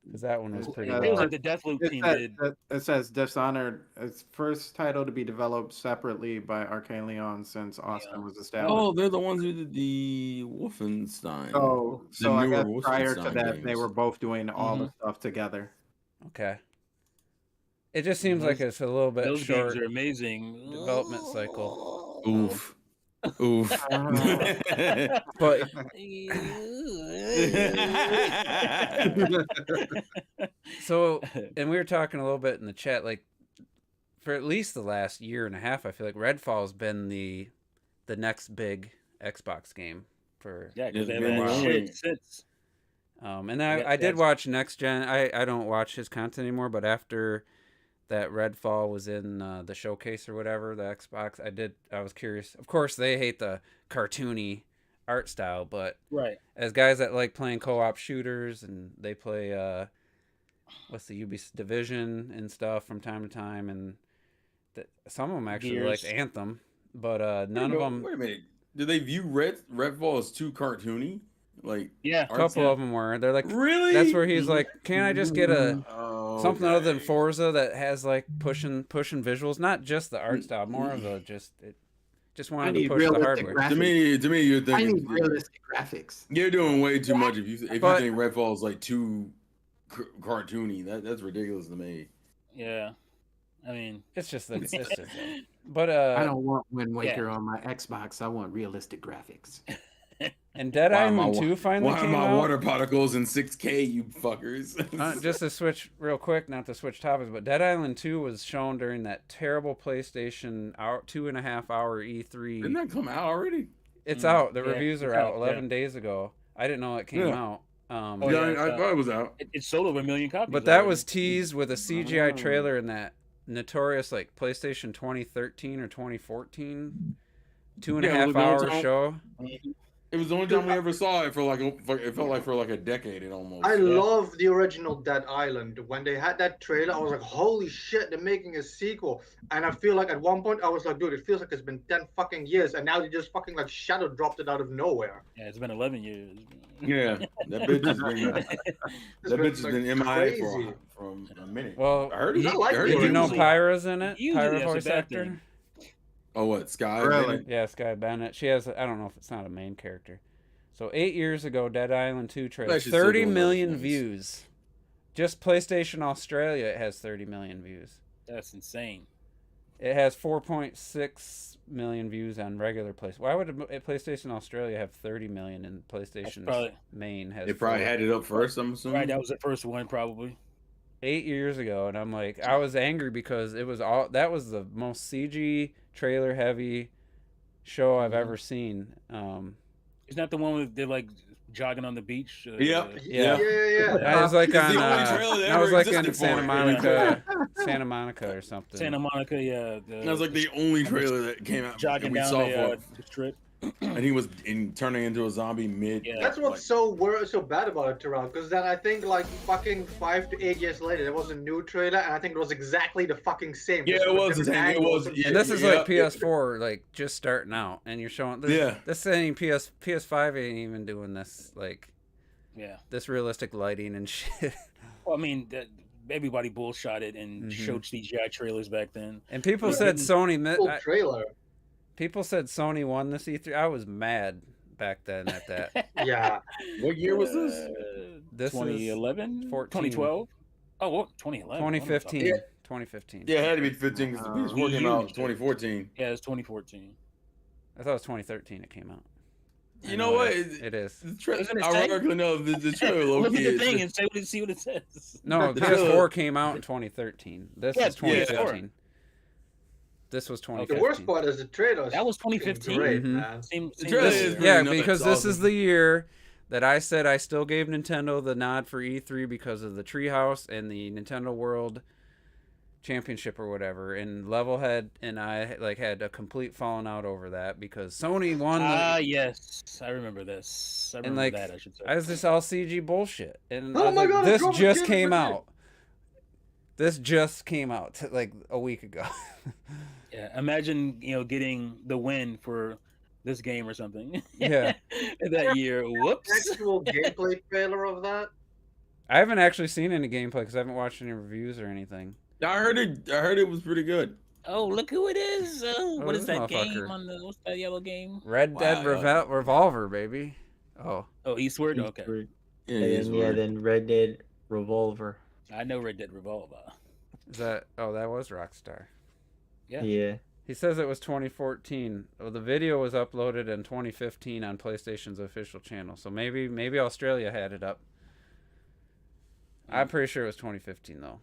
Because that one was pretty. It feels like the Deathloop team did. It says Dishonored. It's first title to be developed separately by Arcane Lyon since Austin was established. Oh, they're the ones who did the Wolfenstein. So I newer guess prior to Wolfenstein that, games. they were both doing all the stuff together. Okay. It just seems like it's a little bit Those short games are amazing. development cycle. Oof. Oof. But so, and we were talking a little bit in the chat, like for at least the last year and a half, I feel like Redfall has been the next big Xbox game for because they've been had long. shit since. and I did watch Next Gen. I don't watch his content anymore, but after that Redfall was in the showcase or whatever, the Xbox, I was curious. Of course, they hate the cartoony art style, but Right. as guys that like playing co-op shooters and they play what's the Ubisoft Division and stuff from time to time, and some of them actually Gears. like Anthem, but none of them. Wait a minute. Do they view Redfall as too cartoony? Like, Yeah. A couple of them were. They're like, really? that's where he's like, can't I just get a something other than okay. Forza that has like pushing visuals, not just the art style, more of a just wanted to push the hardware. To me, you're I thinking need realistic graphics. you're doing way too much if you think Redfall is like too cartoony. That's ridiculous to me. Yeah. I mean, It's just but I don't want Wind Waker on my Xbox. I want realistic graphics. and Dead Why am Island I- 2 finally Why are came my out. water particles in 6K, you fuckers? Just to switch real quick, not to switch topics, but Dead Island 2 was shown during that terrible PlayStation 2.5 hour E3. Didn't that come out already? It's out. The Yeah, reviews it's are out out, 11 days ago. I didn't know it came Yeah. out. Oh, yeah, yeah, I thought it was out. it sold over 1 million copies. But that already. was teased with a CGI trailer in that notorious like PlayStation 2013 or 2014 2.5 hour show. It was the only time we ever saw it for like it felt like for like a decade. It almost. I love the original Dead Island. When they had that trailer, I was like, "Holy shit! They're making a sequel." And I feel like at one point I was like, "Dude, it feels like it's been 10 fucking years," and now they just fucking like shadow dropped it out of nowhere. Yeah, it's been 11 years. Yeah, that bitch has been MIA for a minute. Well, I heard did you know Pyra's in it? Pyra voice actor. Oh, what, Sky? Really? Yeah, Sky Bennett. She has, I don't know if it's not a main character. So 8 years ago, Dead Island 2 trailer, 30 million views. Just PlayStation Australia, it has 30 million views. That's insane. It has 4.6 million views on regular PlayStation. Why would PlayStation Australia have 30 million and PlayStation main has? They probably had it up first, I'm assuming. Right, that was the first one, probably. 8 years ago, and I'm like, I was angry because it was all that was the most CG trailer heavy show I've ever seen. Isn't that the one where they're like jogging on the beach? Yeah. I was like on. I was like in Santa Monica or something. Santa Monica, yeah. That was like the only trailer that came out. Jogging down the strip. And he was turning into a zombie mid. Yeah. That's what's so bad about it, Terrell. Because then I think like fucking 5 to 8 years later, there was a new trailer, and I think it was exactly the fucking same. Yeah, it was the same. It was. And this is like PS4, like just starting out, and you're showing. This ain't PS5 ain't even doing this like. Yeah. This realistic lighting and shit. Well, I mean, everybody bullshot it and showed CGI trailers back then. And people said Sony trailer. People said Sony won this E3. I was mad back then at that. Yeah. What year was this? This 2011? 2012? Oh, what? 2011. 2015. 2015. Yeah, it had to be 15 because the PS4 came out in 2014. Yeah, it's 2014. I thought it was 2013 it came out. You know what? It is. Ironically, no, the trailer look at the thing and see what it says. No, the PS4 came out in 2013. This is 2015. This was 2015. The worst part is the trailer. That was 2015. Great, man. Because this is the year that I said I still gave Nintendo the nod for E3 because of the Treehouse and the Nintendo World Championship or whatever. And Levelhead and I like had a complete falling out over that because Sony won. Yes, I remember this. I remember that. I should say. I was just all CG bullshit, and God, this just came out. This just came out like a week ago. Yeah, imagine getting the win for this game or something. Yeah, that year. Whoops. Actual gameplay trailer of that. I haven't actually seen any gameplay because I haven't watched any reviews or anything. I heard it was pretty good. Oh, look who it is! What is that game on the? What's that yellow game? Red Dead Revolver, baby. Oh, Eastward. Okay. Yeah, then Red Dead Revolver. I know Red Dead Revolver. Is that? Oh, that was Rockstar. Yeah. He says it was 2014. Well, the video was uploaded in 2015 on PlayStation's official channel. So maybe Australia had it up. I'm pretty sure it was 2015 though.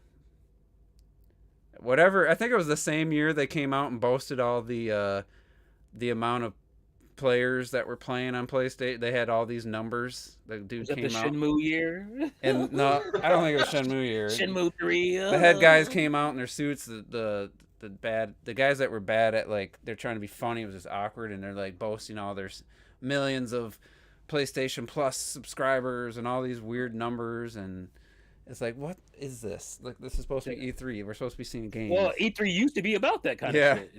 Whatever. I think it was the same year they came out and boasted all the amount of players that were playing on PlayStation. They had all these numbers. The dude came out. Shenmue year? And no, I don't think it was Shenmue year. Shenmue 3. The head guys came out in their suits. The guys that were bad at like they're trying to be funny. It was just awkward, and they're like boasting all there's millions of PlayStation Plus subscribers and all these weird numbers, and it's like, what is this? Like, this is supposed to be E3. We're supposed to be seeing games. Well, E3 used to be about that kind of shit.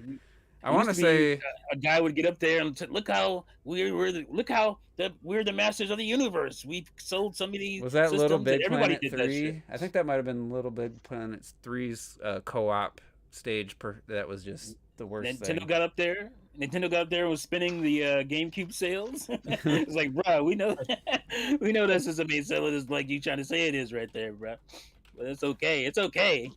I want to say a guy would get up there and say, "Look how we're the masters of the universe. We've sold so many." Was that Little Big Planet 3? That shit. I think that might have been Little Big Planet 3's co-op stage. That was just the worst. Nintendo got up there and was spinning the GameCube sales. It's like, bro, we know this is a main seller. It's like you trying to say it is right there, bro. But it's okay. It's okay.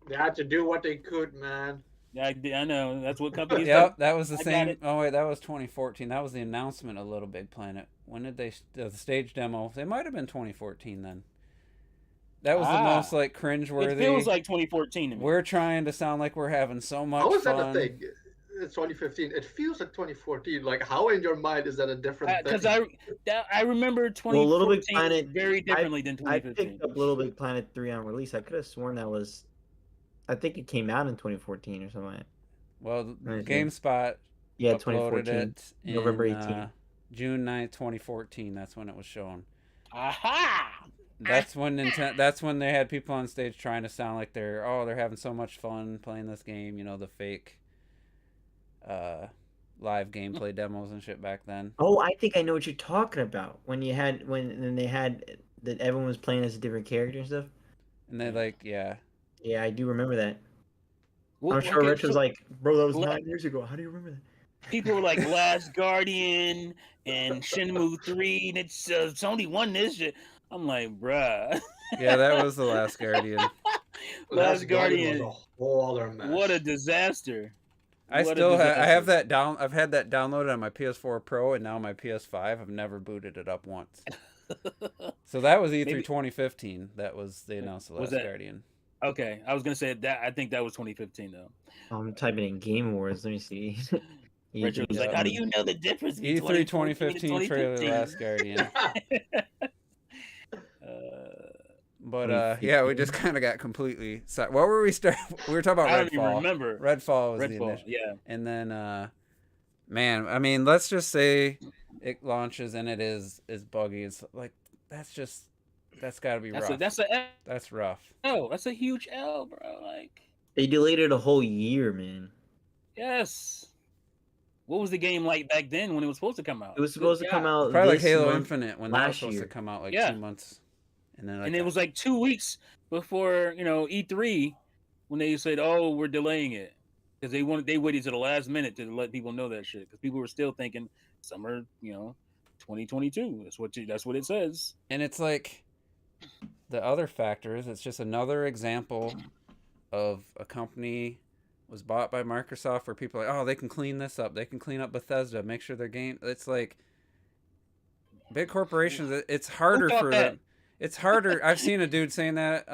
They had to do what they could, man. I know. That's what companies do. Yep, that was the same. Oh, wait, that was 2014. That was the announcement of Little Big Planet. When did the stage demo? They might have been 2014 then. That was the most, like, cringeworthy. It feels like 2014 to me. We're trying to sound like we're having so much fun. How is that a thing? It's 2015. It feels like 2014. Like, how in your mind is that a different thing? Because I remember 2014 Little Big Planet, very differently than 2015. I picked up Little Big Planet 3 on release. I could have sworn that was I think it came out in 2014 or something. Well, Let me see. GameSpot Yeah, uploaded 2014, it November in 18th. June 9th, 2014. That's when it was shown. Aha! That's when That's when they had people on stage trying to sound like they're having so much fun playing this game. You know, the fake live gameplay demos and shit back then. Oh, I think I know what you're talking about. When they had that everyone was playing as a different character and stuff. And they yeah. Yeah, I do remember that. Well, I'm sure okay, Rich was so like, "Bro, that was la- 9 years ago. How do you remember that?" people were like Last Guardian and Shenmue 3, and it's only one this shit. I'm like, bruh. Yeah, that was The Last Guardian. Last Guardian was a whole other mess. What a disaster. I have that down. I've had that downloaded on my PS4 Pro and now my PS5. I've never booted it up once. So that was E3 2015. That was they announced The Last Guardian. Okay, I was gonna say that. I think that was 2015 though. I'm typing in Game Awards. Let me see. Richard was like, "How do you know the difference between E3 2015 trailer The Last Guardian?" But yeah, we just kind of got completely. What were we start? We were talking about Redfall. I don't even remember. Redfall was the initial. Yeah. And then, man, I mean, let's just say it launches and it is buggy. It's like that's got to be rough. That's rough. Oh, that's a huge L, bro. Like they delayed it a whole year, man. Yes. What was the game like back then when it was supposed to come out? It was supposed to come out probably like Halo Infinite when that was supposed to come out like 2 months. And then it was like 2 weeks before, E3 when they said, "Oh, we're delaying it." Because they waited to the last minute to let people know that shit. Because people were still thinking summer, 2022. That's what it says. And it's like the other factor is it's just another example of a company was bought by Microsoft where people are like, oh, they can clean this up. They can clean up Bethesda, make sure their game. It's like big corporations. It's harder for them. It's harder. I've seen a dude saying that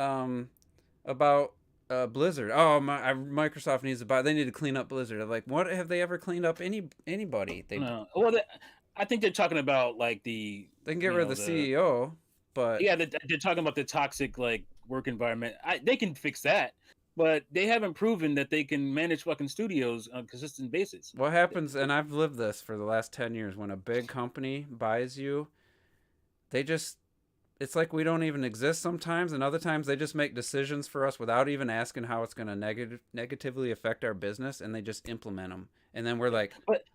about Blizzard. Oh, Microsoft needs to buy. They need to clean up Blizzard. I'm like, what have they ever cleaned up? Anybody? No. Well, I think they're talking about like they can get rid of the CEO, but yeah, they're talking about the toxic like work environment. They can fix that, but they haven't proven that they can manage fucking studios on a consistent basis. What happens? And I've lived this for the last 10 years. When a big company buys you, it's like we don't even exist sometimes, and other times they just make decisions for us without even asking how it's going to negatively affect our business, and they just implement them. And then we're like,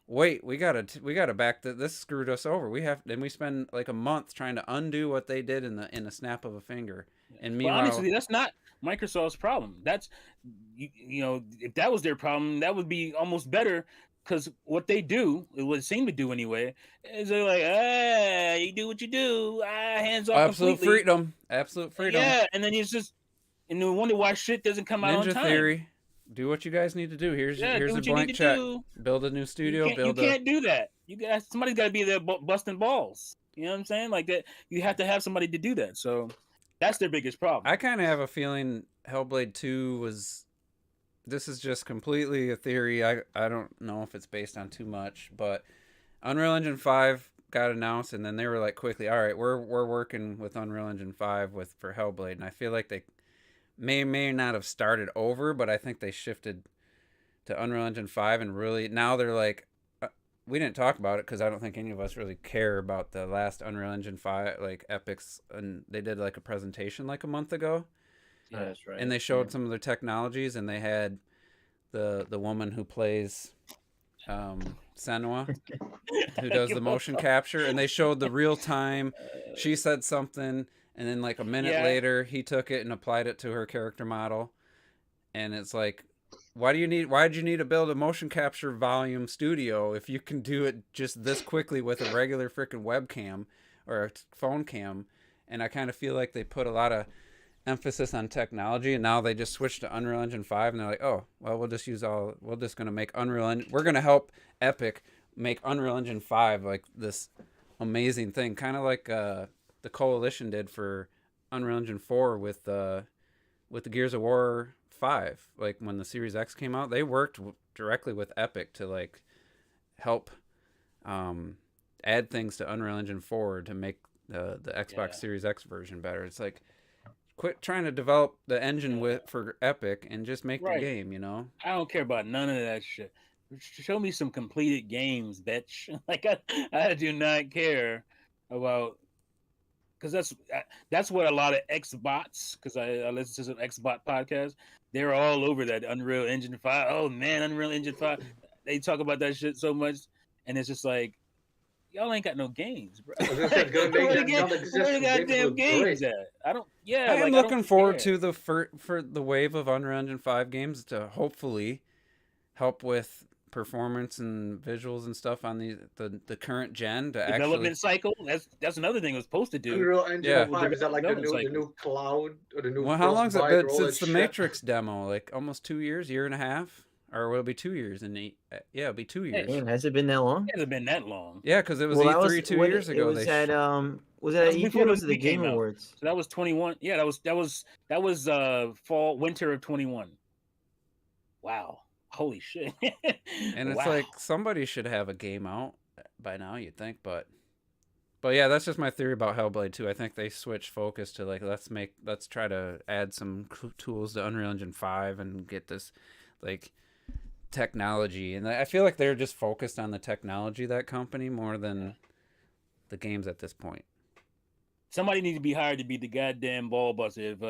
wait, we gotta back this screwed us over. We spend like a month trying to undo what they did in a snap of a finger. And meanwhile, honestly, that's not Microsoft's problem. That's if that was their problem, that would be almost better. Because what they do, it would seem to do anyway, is they're like, you do what you do, hands off completely. Absolute freedom. Yeah, and then and you wonder why shit doesn't come out on time. Ninja Theory, do what you guys need to do. Here's a blank check. Build a new studio. You can't do that. Somebody's got to be there busting balls. You know what I'm saying? Like that, you have to have somebody to do that. So that's their biggest problem. I kind of have a feeling Hellblade 2 was. This is just completely a theory. I don't know if it's based on too much, but Unreal Engine 5 got announced, and then they were like quickly, all right, we're working with Unreal Engine 5 for Hellblade, and I feel like they may not have started over, but I think they shifted to Unreal Engine 5, and really now they're like, we didn't talk about it because I don't think any of us really care about the last Unreal Engine 5 like epics, and they did like a presentation like a month ago. Yeah, that's right. And they showed some of their technologies, and they had the woman who plays Senua, who does the motion capture, and they showed the real time. She said something, and then like a minute later, he took it and applied it to her character model. And it's like, why'd you need to build a motion capture volume studio if you can do it just this quickly with a regular freaking webcam or a phone cam? And I kind of feel like they put a lot of emphasis on technology, and now they just switched to Unreal Engine 5, and they're like, oh, well, we're just going to make Unreal Engine, we're going to help Epic make Unreal Engine 5 like this amazing thing, kind of like the Coalition did for Unreal Engine 4 with the Gears of War 5. Like when the Series X came out, they worked directly with Epic to like help add things to Unreal Engine 4 to make the Xbox Series X version better. It's like quit trying to develop the engine for Epic and just make the Right. game. You know. I don't care about none of that shit. Show me some completed games, bitch. Like I do not care about, because that's what a lot of Xbots, because I listen to some Xbot podcasts. They're all over that Unreal Engine 5. Oh man, Unreal Engine 5. They talk about that shit so much, and it's just like, y'all ain't got no games, bro. I was gonna say, it's gonna make Where that the non-existent game goddamn look games great. at? I don't. Yeah, I am like I looking don't forward care. to the for the wave of Unreal Engine 5 games to hopefully help with performance and visuals and stuff on the current gen to Development cycle. That's another thing it was supposed to do. Unreal Engine Yeah. 5, is that like the Development new cloud or the new Well, how long's it Frostbite been or all that since the shit? Matrix demo? Like almost 2 years, year and a half, or will it be 2 years? Yeah, it'll be 2 years. Damn, has it been that long? It hasn't been that long. Yeah, because it was Well, E3 that was 2 when years it ago. was at was it That at was E3 before or the was it the movie came Game out. Awards? So that was 21. Yeah, that was fall winter of 21. Wow. Holy shit. And it's wow. like somebody should have a game out by now, you'd think, but yeah, that's just my theory about Hellblade 2. I think they switched focus to like let's try to add some tools to Unreal Engine 5 and get this like technology, and I feel like they're just focused on the technology, that company, more than the games at this point. Somebody needs to be hired to be the goddamn ball buster. If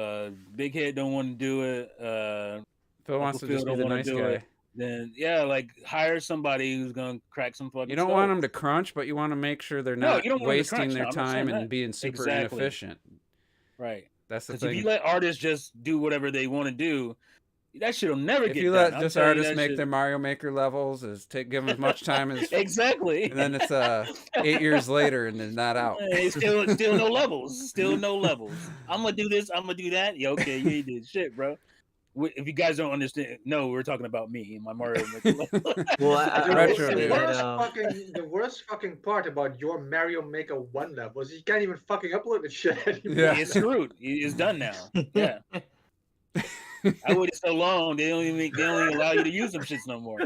Big Head don't want to do it, Phil wants to just be the nice guy. Then yeah, like hire somebody who's gonna crack some fucking. You don't want them to crunch, but you want to make sure they're not you don't want 'em to wasting crunch. their No, I'm not time saying and that. being super Exactly. inefficient. Right. That's the Because thing. if you let artists just do whatever they want to do, that shit'll never If get you done. let just artists make their Mario Maker levels, give them as much time as exactly, and then it's 8 years later and they're not out. Still no levels. Still no levels. I'm gonna do this. I'm gonna do that. Yeah, okay, you ain't did shit, bro. If you guys don't understand, no, we're talking about me and my Mario Maker. Well, I Retro would say dude. that, The worst fucking part about your Mario Maker 1 level is you can't even fucking upload the shit anymore. Yeah. It's screwed. It's done now. Yeah. I waited so long. They don't even allow you to use them shits no more.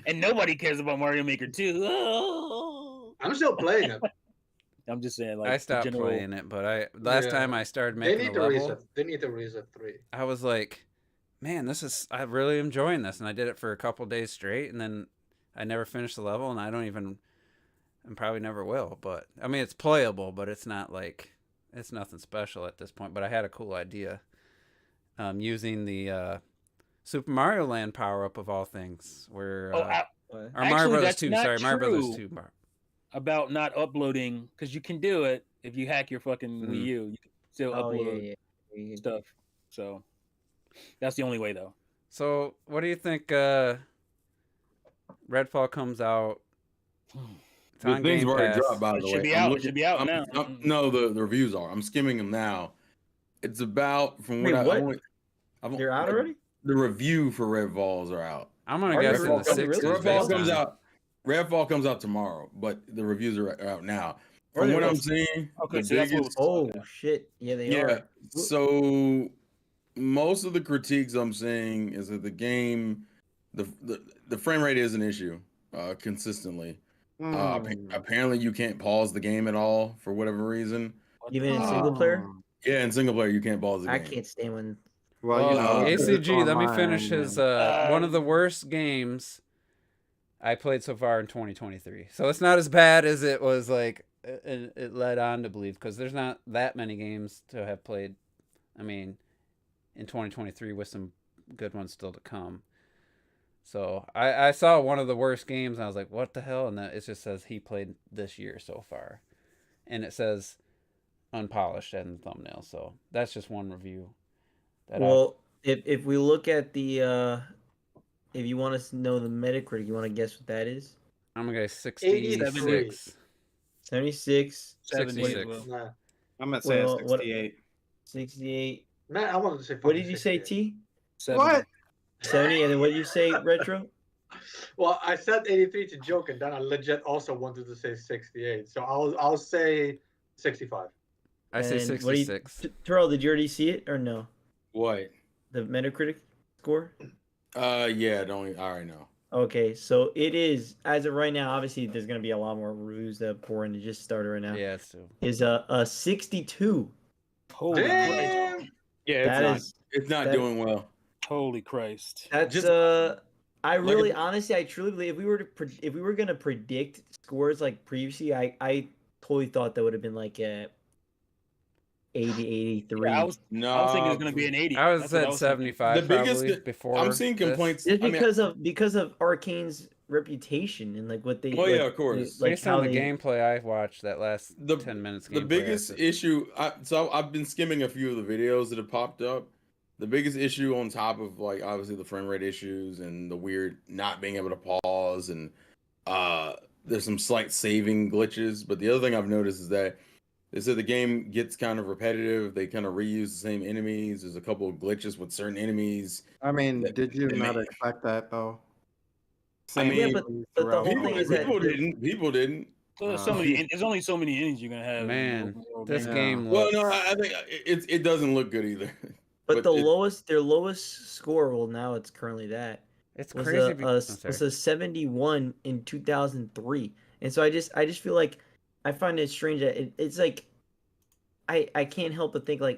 And nobody cares about Mario Maker 2. Oh. I'm still playing it. I'm just saying, like, I stopped playing it, but last time I started They making need a to level, reset. They need to reset 3. I was like, man, I'm really enjoying this, and I did it for a couple days straight, and then I never finished the level, and and probably never will. But I mean, it's playable, but it's not like it's nothing special at this point. But I had a cool idea, using the Super Mario Land power up of all things, where or Mario Brothers 2. Sorry, Mario Brothers 2. About not uploading, because you can do it if you hack your fucking Wii U. You can still upload stuff. So that's the only way, though. So what do you think? Redfall comes out. It's the things were already dropped, by the way. It should be out now. No, the reviews are. I'm skimming them now. It's about from what they're out already. The review for Redfalls are out. I'm gonna guess in the 60s. Redfall comes out tomorrow, but the reviews are out now. From what I'm seeing, shit, yeah, they are. So most of the critiques I'm seeing is that the game, the frame rate is an issue consistently. Apparently, you can't pause the game at all for whatever reason. Even in single player. Yeah, in single player you can't pause the game. I can't stand when. Well, ACG, let me finish his one of the worst games I played so far in 2023. So it's not as bad as it was like it led on to believe, because there's not that many games to have played. I mean, in 2023 with some good ones still to come. So I saw one of the worst games and I was like, what the hell? And it just says he played this year so far. And it says unpolished in the thumbnail. So that's just one review. If we look at the if you want to know the Metacritic, you want to guess what that is? I'm gonna guess 66. 76. 76. I'm gonna say 68. 68. Man, I wanted to say. What did you say, T? 70. What? 70, and then what did you say, Retro? Well, I said 83 to joke, and then I legit also wanted to say 68. So I'll say 65. I say 66. Terrell, did you already see it or no? What? The Metacritic score? Yeah, I already know. Okay, so it is, as of right now, obviously there's going to be a lot more reviews that pour in. It just started right now. Yeah, it's true. Is a 62. Holy Christ! Damn. Yeah, it's That not. is It's not that- doing well. Holy Christ! that's Just- I really a- honestly I truly believe if we were gonna predict scores like previously, I totally thought that would have been like a 80, 83. Yeah, I was thinking it was gonna be an 80. I was That's what at was thinking. 75 The biggest probably th- before. I'm seeing this. complaints. Just I mean, because of Arcane's reputation and like what they. Oh, yeah, like, of course. Like Based how on the they, gameplay I watched, that last The- 10 minutes. the gameplay, biggest I said- issue. So I've been skimming a few of the videos that have popped up. The biggest issue on top of like obviously the frame rate issues and the weird not being able to pause and there's some slight saving glitches. But the other thing I've noticed is that they said the game gets kind of repetitive. They kind of reuse the same enemies. There's a couple of glitches with certain enemies. I mean, did you It not may- expect that though? I mean, Yeah, but the throughout whole People, thing is that people the- didn't. People didn't. So there's there's only so many innings you're gonna have. in Man, the open world this game. game Well, looks. no, I think it doesn't look good either. But the it- their lowest score, well, now it's currently that It's was crazy. was a 71 in 2003, and so I just feel like I find it strange that it's like I can't help but think like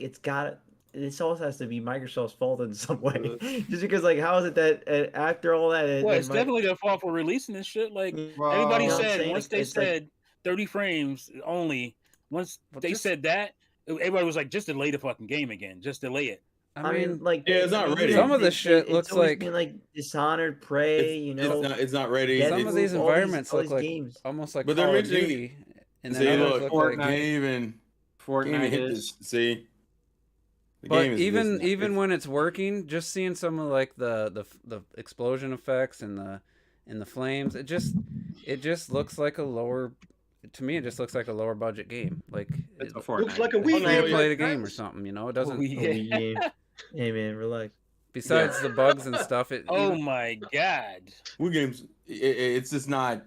this also has to be Microsoft's fault in some way, just because like how is it that after all that, Well, it's definitely their fault for releasing this shit. Like Well, everybody you know what I'm said, saying? once they It's like- said 30 frames only, once Well, they just- said that, everybody was like, just delay the fucking game again. Just delay it. I mean, like Yeah, it's not ready. Some of this shit it's looks always like- been like Dishonored, Prey, you know. it's not ready. Deathloop, some of It's- these all environments all look these like games. almost like But they're Call of mentioning- Duty, and then See, others look, look Fortnite. like. can't even Fortnite hit is. this. See, the But game is even this- even it's- when it's working, just seeing some of like the explosion effects and the flames, it just looks like a lower. To me, it just looks like a lower budget game. Like It's it, a Fortnite. Looks like a Oh, Wii no, free to game. play the like game or that. something. You know, it doesn't. Oh, yeah. Hey man, relax. Besides the bugs and stuff, it. Oh my god. Wii games. It's just not.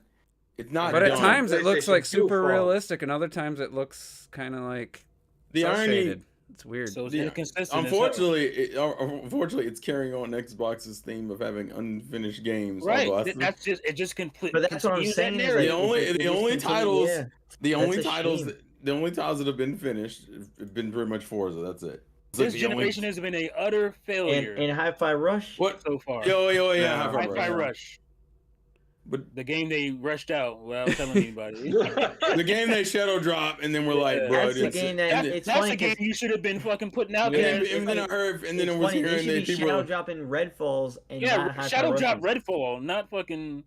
It's not. But at done. times it looks like PlayStation 2 super fault. realistic, and other times it looks kind of like the irony. cel-shaded. It's weird. So it's Yeah. inconsistent. as hell. Unfortunately, it's carrying on Xbox's theme of having unfinished games. Right. although I That's just it. Just complete. But that's what I'm continues saying. that Is like, narrative. The only- it's like the they just only continue- titles- yeah. The only That's a titles, shame. the only titles that have been finished have been pretty much Forza. That's it. It's like This the only- generation has been a utter And failure Hi-Fi Rush. What? so far. Yeah, Yeah, Hi-Fi Hi-Fi Rush. Rush, But the game they rushed out without telling anybody. the game they shadow drop, and then we're like, Yeah. bro, That's the it's- game that and it's That's funny the game 'cause you should have been fucking putting out then, there. and then I heard, and then it's it was funny, they hearing should that be people. shadow dropping Redfalls and not Yeah, Hi-Fi Shadow Drop Rushes. Redfall, not fucking.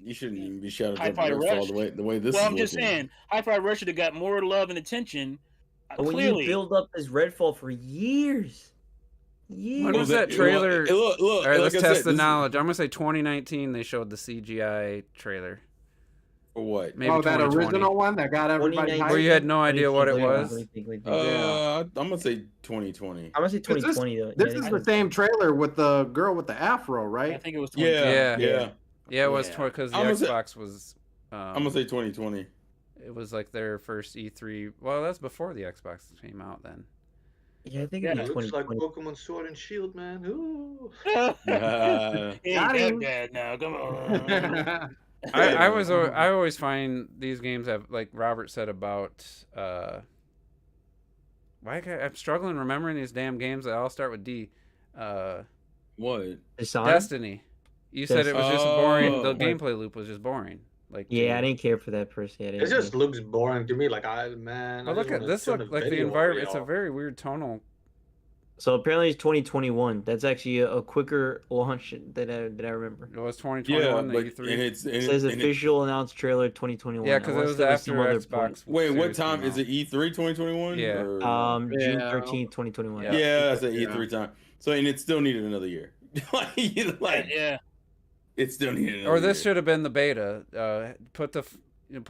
You shouldn't even be shadow Hi-Fi dropping Redfall Rush. the way this Well, is I'm just looking. saying, Hi-Fi Rush should have got more love and attention. But when Clearly, you build up this Redfall for years, When was years. that trailer? Look, All right, like let's I test said, the this- knowledge. I'm gonna say 2019. They showed the CGI trailer. For what? Maybe Oh, that 2020. original one that got everybody 2019. hyped? Where you had no Let me idea what think, it let me was. think, let me think. I'm gonna say 2020. I'm gonna say This is- 2020 though. This Yeah, is they the got- same trailer with the girl with the afro, I right? think it was. Yeah, 2020. yeah. Yeah, it was Yeah. because the I'm gonna say- Xbox was. I'm gonna say 2020. It was like their first E3. Well, that's before the Xbox came out. Then Yeah, I think Yeah, it'd it be Looks like 2020. Pokemon Sword and Shield, man. Ooh. It ain't Got that him. bad now. Come on. I always find these games have, like Robert said about. I'm struggling remembering these damn games that all start with D. What? Dishonored? Destiny. You said it was just boring. The Oh. gameplay loop was just boring. Like Yeah, I didn't care for that per se. I It didn't just really- looks boring to me. Like man. But I look just at wanna this. turn Look the like the video environment. way It's a off. very weird tonal. So apparently it's 2021. That's actually a quicker launch that I remember. It was Yeah, 2021. but the E3. and it's It says official announced trailer 2021. Yeah, because it unless was there after some other Xbox. point. wait, what Series time came is out. it? E3 2021? Yeah. Or- June Yeah. 13th, 2021. Yeah. yeah, that's an Yeah. E3 time. So and it still needed another year. like Yeah. it still needed another Or this year. should have been the beta. Put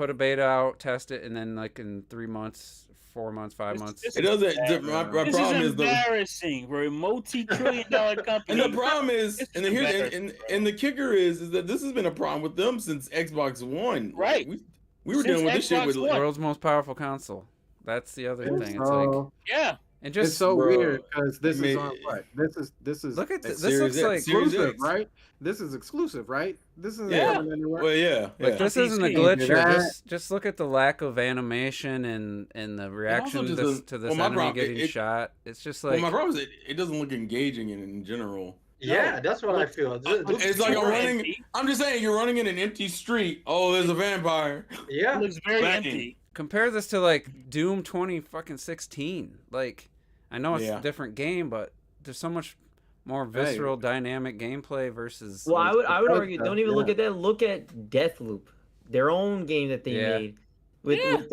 a beta out, test it, and then like in 3 months, 4 months, 5 This- months. this It doesn't. bad, My This problem is is the embarrassing for a multi-trillion-dollar company. and the problem is It's and the, here's, embarrassing, and the kicker is that this has been a problem with them since Xbox One. Right. We were Since dealing with this shit Xbox with One. World's most powerful console. That's the other thing. It's like So, Yeah. And just It's so Bro, weird because this I mean, is on what? This is look at That's this. Looks Series X. like Series exclusive, X. right? This is exclusive, right? This isn't Yeah. coming anywhere. Well, yeah. like yeah. this On isn't a PC. glitch Either here. that- Just look at the lack of animation and the reaction just to doesn't- this well, my enemy problem- getting shot. It's just Well, like my problem is it doesn't look engaging in general. Yeah, that's what I Look, feel. It's like super I'm running. empty. I'm just saying, you're running in an empty street. Oh, there's a vampire. Yeah. It looks very Bang. empty. compare this to like Doom 2016. Like I know it's Yeah. a different game, but there's so much more visceral, dynamic gameplay versus. Well, I would argue. stuff, Don't even look yeah. at that. Look at Deathloop, their own game that they Yeah. made with Yeah. with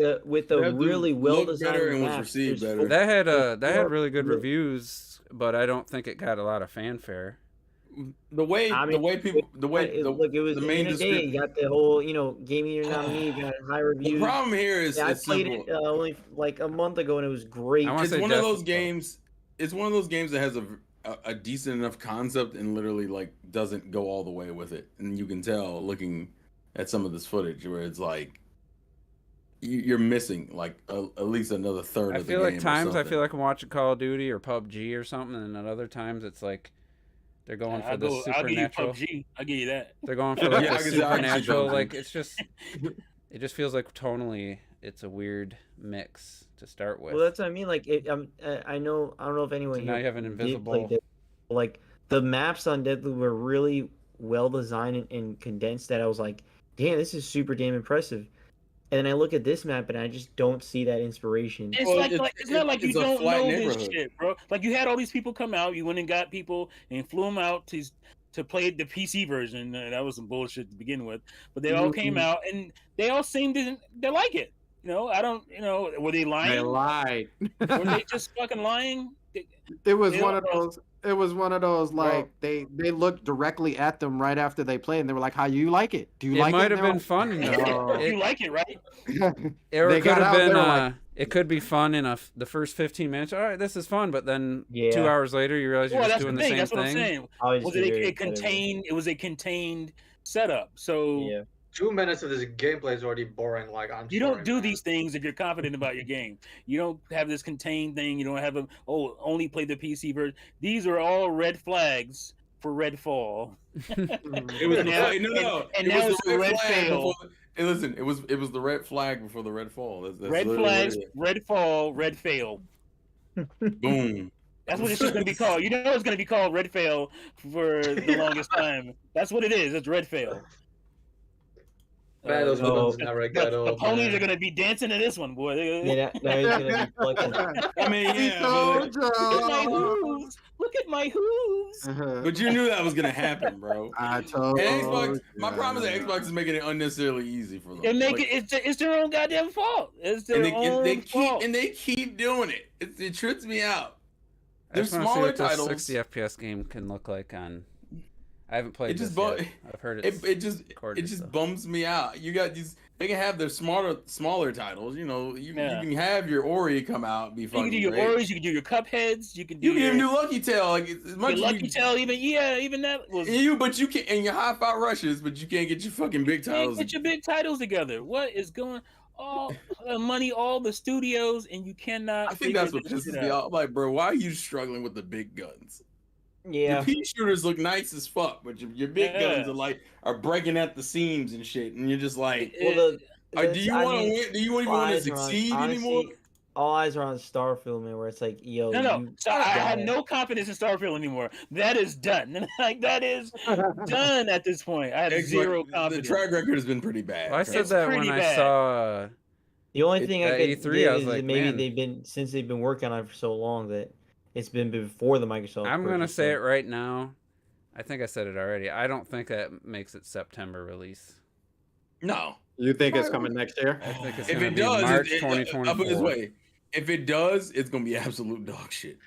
They the have to really well look designed better and was maps. received There's better. that had Well, really good look- reviews, but I don't think it got a lot of fanfare. The way I the mean, way people the way the, look, it was the the main main day. You got the whole, Game of the Year nominee, you got high the reviews. problem here is Yeah, I it's played simple. it only like a month ago, and it was great. I wanna It's say one of Death- those games. It's one of those games that has a decent enough concept and literally like doesn't go all the way with it, and you can tell looking at some of this footage where it's like you're missing like at least another third I of the feel game. like or times I something. feel like I'm watching Call of Duty or PUBG or something, and at other times it's like they're going for the I'll give you supernatural. PUBG. I'll give you that. They're going for like Yeah, I the can see- I can see supernatural. PUBG. Like it's just, it just feels like tonally it's a weird mix to start with. Well, that's what I mean. Like, I don't know if anyone So now here you have an did play invisible. Deathloop. Like the maps on Deathloop were really well designed and condensed. That I was like, damn, this is super damn impressive. And then I look at this map and I just don't see that inspiration. It's Well, it's not like you it's a don't flat know this neighborhood. shit, bro. Like you had all these people come out, you went and got people and flew them out to play the PC version. That was some bullshit to begin with, but they all came out and they all seemed to like it. I don't. Were they They lying? lied. Were they just fucking lying? It was They one don't of know. those. It was one of those like they looked directly at them right after they played, and they were like, "How you like it? Do you It like it?" might have And been fun enough. No. You like it, right? Or They it could got have out, they been. were like- It could be fun in the first 15 minutes. All right, this is fun, but then Yeah. 2 hours later you realize you're Well, just that's the doing the thing. same That's what I'm thing. saying. I was Was just it very a repetitive. contained? It was a contained setup. So Yeah. 2 minutes of this gameplay is already boring. Like I'm. you sorry, don't do man. these things if you're confident about your game. You don't have this contained thing. You don't have only play the PC version. These are all red flags for Redfall. It was And now- no. and it now was it's the a red red flag fail. before. Hey, listen, it was the red flag before the red fall. That's Red literally what flags, it is. Redfall, Red Fail. Boom. That's what it's going to be called. You know it's going to be called Red Fail for the longest time. That's what it is. It's Red Fail. Man, those No. weapons never get The old. ponies man. are going to be dancing to this one, boy. Yeah, now he's gonna be fucking. I mean, We yeah, told Look at my y'all. hooves. Look at my hooves. but you knew that was gonna happen, bro. I told. And Xbox, my problem is that y'all. Xbox is making it unnecessarily easy for them. They make Like, it's their own goddamn fault. It's their own fault. they keep doing it. It trips me out. I There's just want to see smaller what this titles. 60 FPS game can look like on. I haven't played It just this bu- yet. I've heard it's It just recorded, so. bums me out. You got these. They can have their smaller titles. You Yeah. can have your Ori come out and be You fucking can do your great. Oris, you can do your Cupheads, you can do You can your, even do Lucky Tail. Like as much your as Lucky Tail. Even that was. but you can and your high five rushes, but you can't get your fucking big Can't titles. get your big titles together. What is going? All the money, all the studios, and you cannot. I think that's what figure this pisses shit me out. off. Like, bro, why are you struggling with the big guns? Yeah. Your pea shooters look nice as fuck, but your big Yeah. guns are breaking at the seams and shit, and you're just like, Well, do you want to win? Do you even want to succeed anymore? All eyes are on Starfield, man. Where it's like, yo, No. you So I have gotta- no confidence in Starfield anymore. That is done. Like that is done at this point. I have Xbox- zero The confidence. track record has been pretty bad. Well, I said It's that when pretty I bad. saw. The only thing I At could E3, give I was is like, that maybe man. they've been working on it for so long that it's been before the Microsoft. I'm gonna purchase, say it so- right now. I think I said it already. I don't think that makes it September release. No. You think it's coming next year? I think it's If gonna it be does, March I'll put it this 2024. way: if it does, it's gonna be absolute dog shit.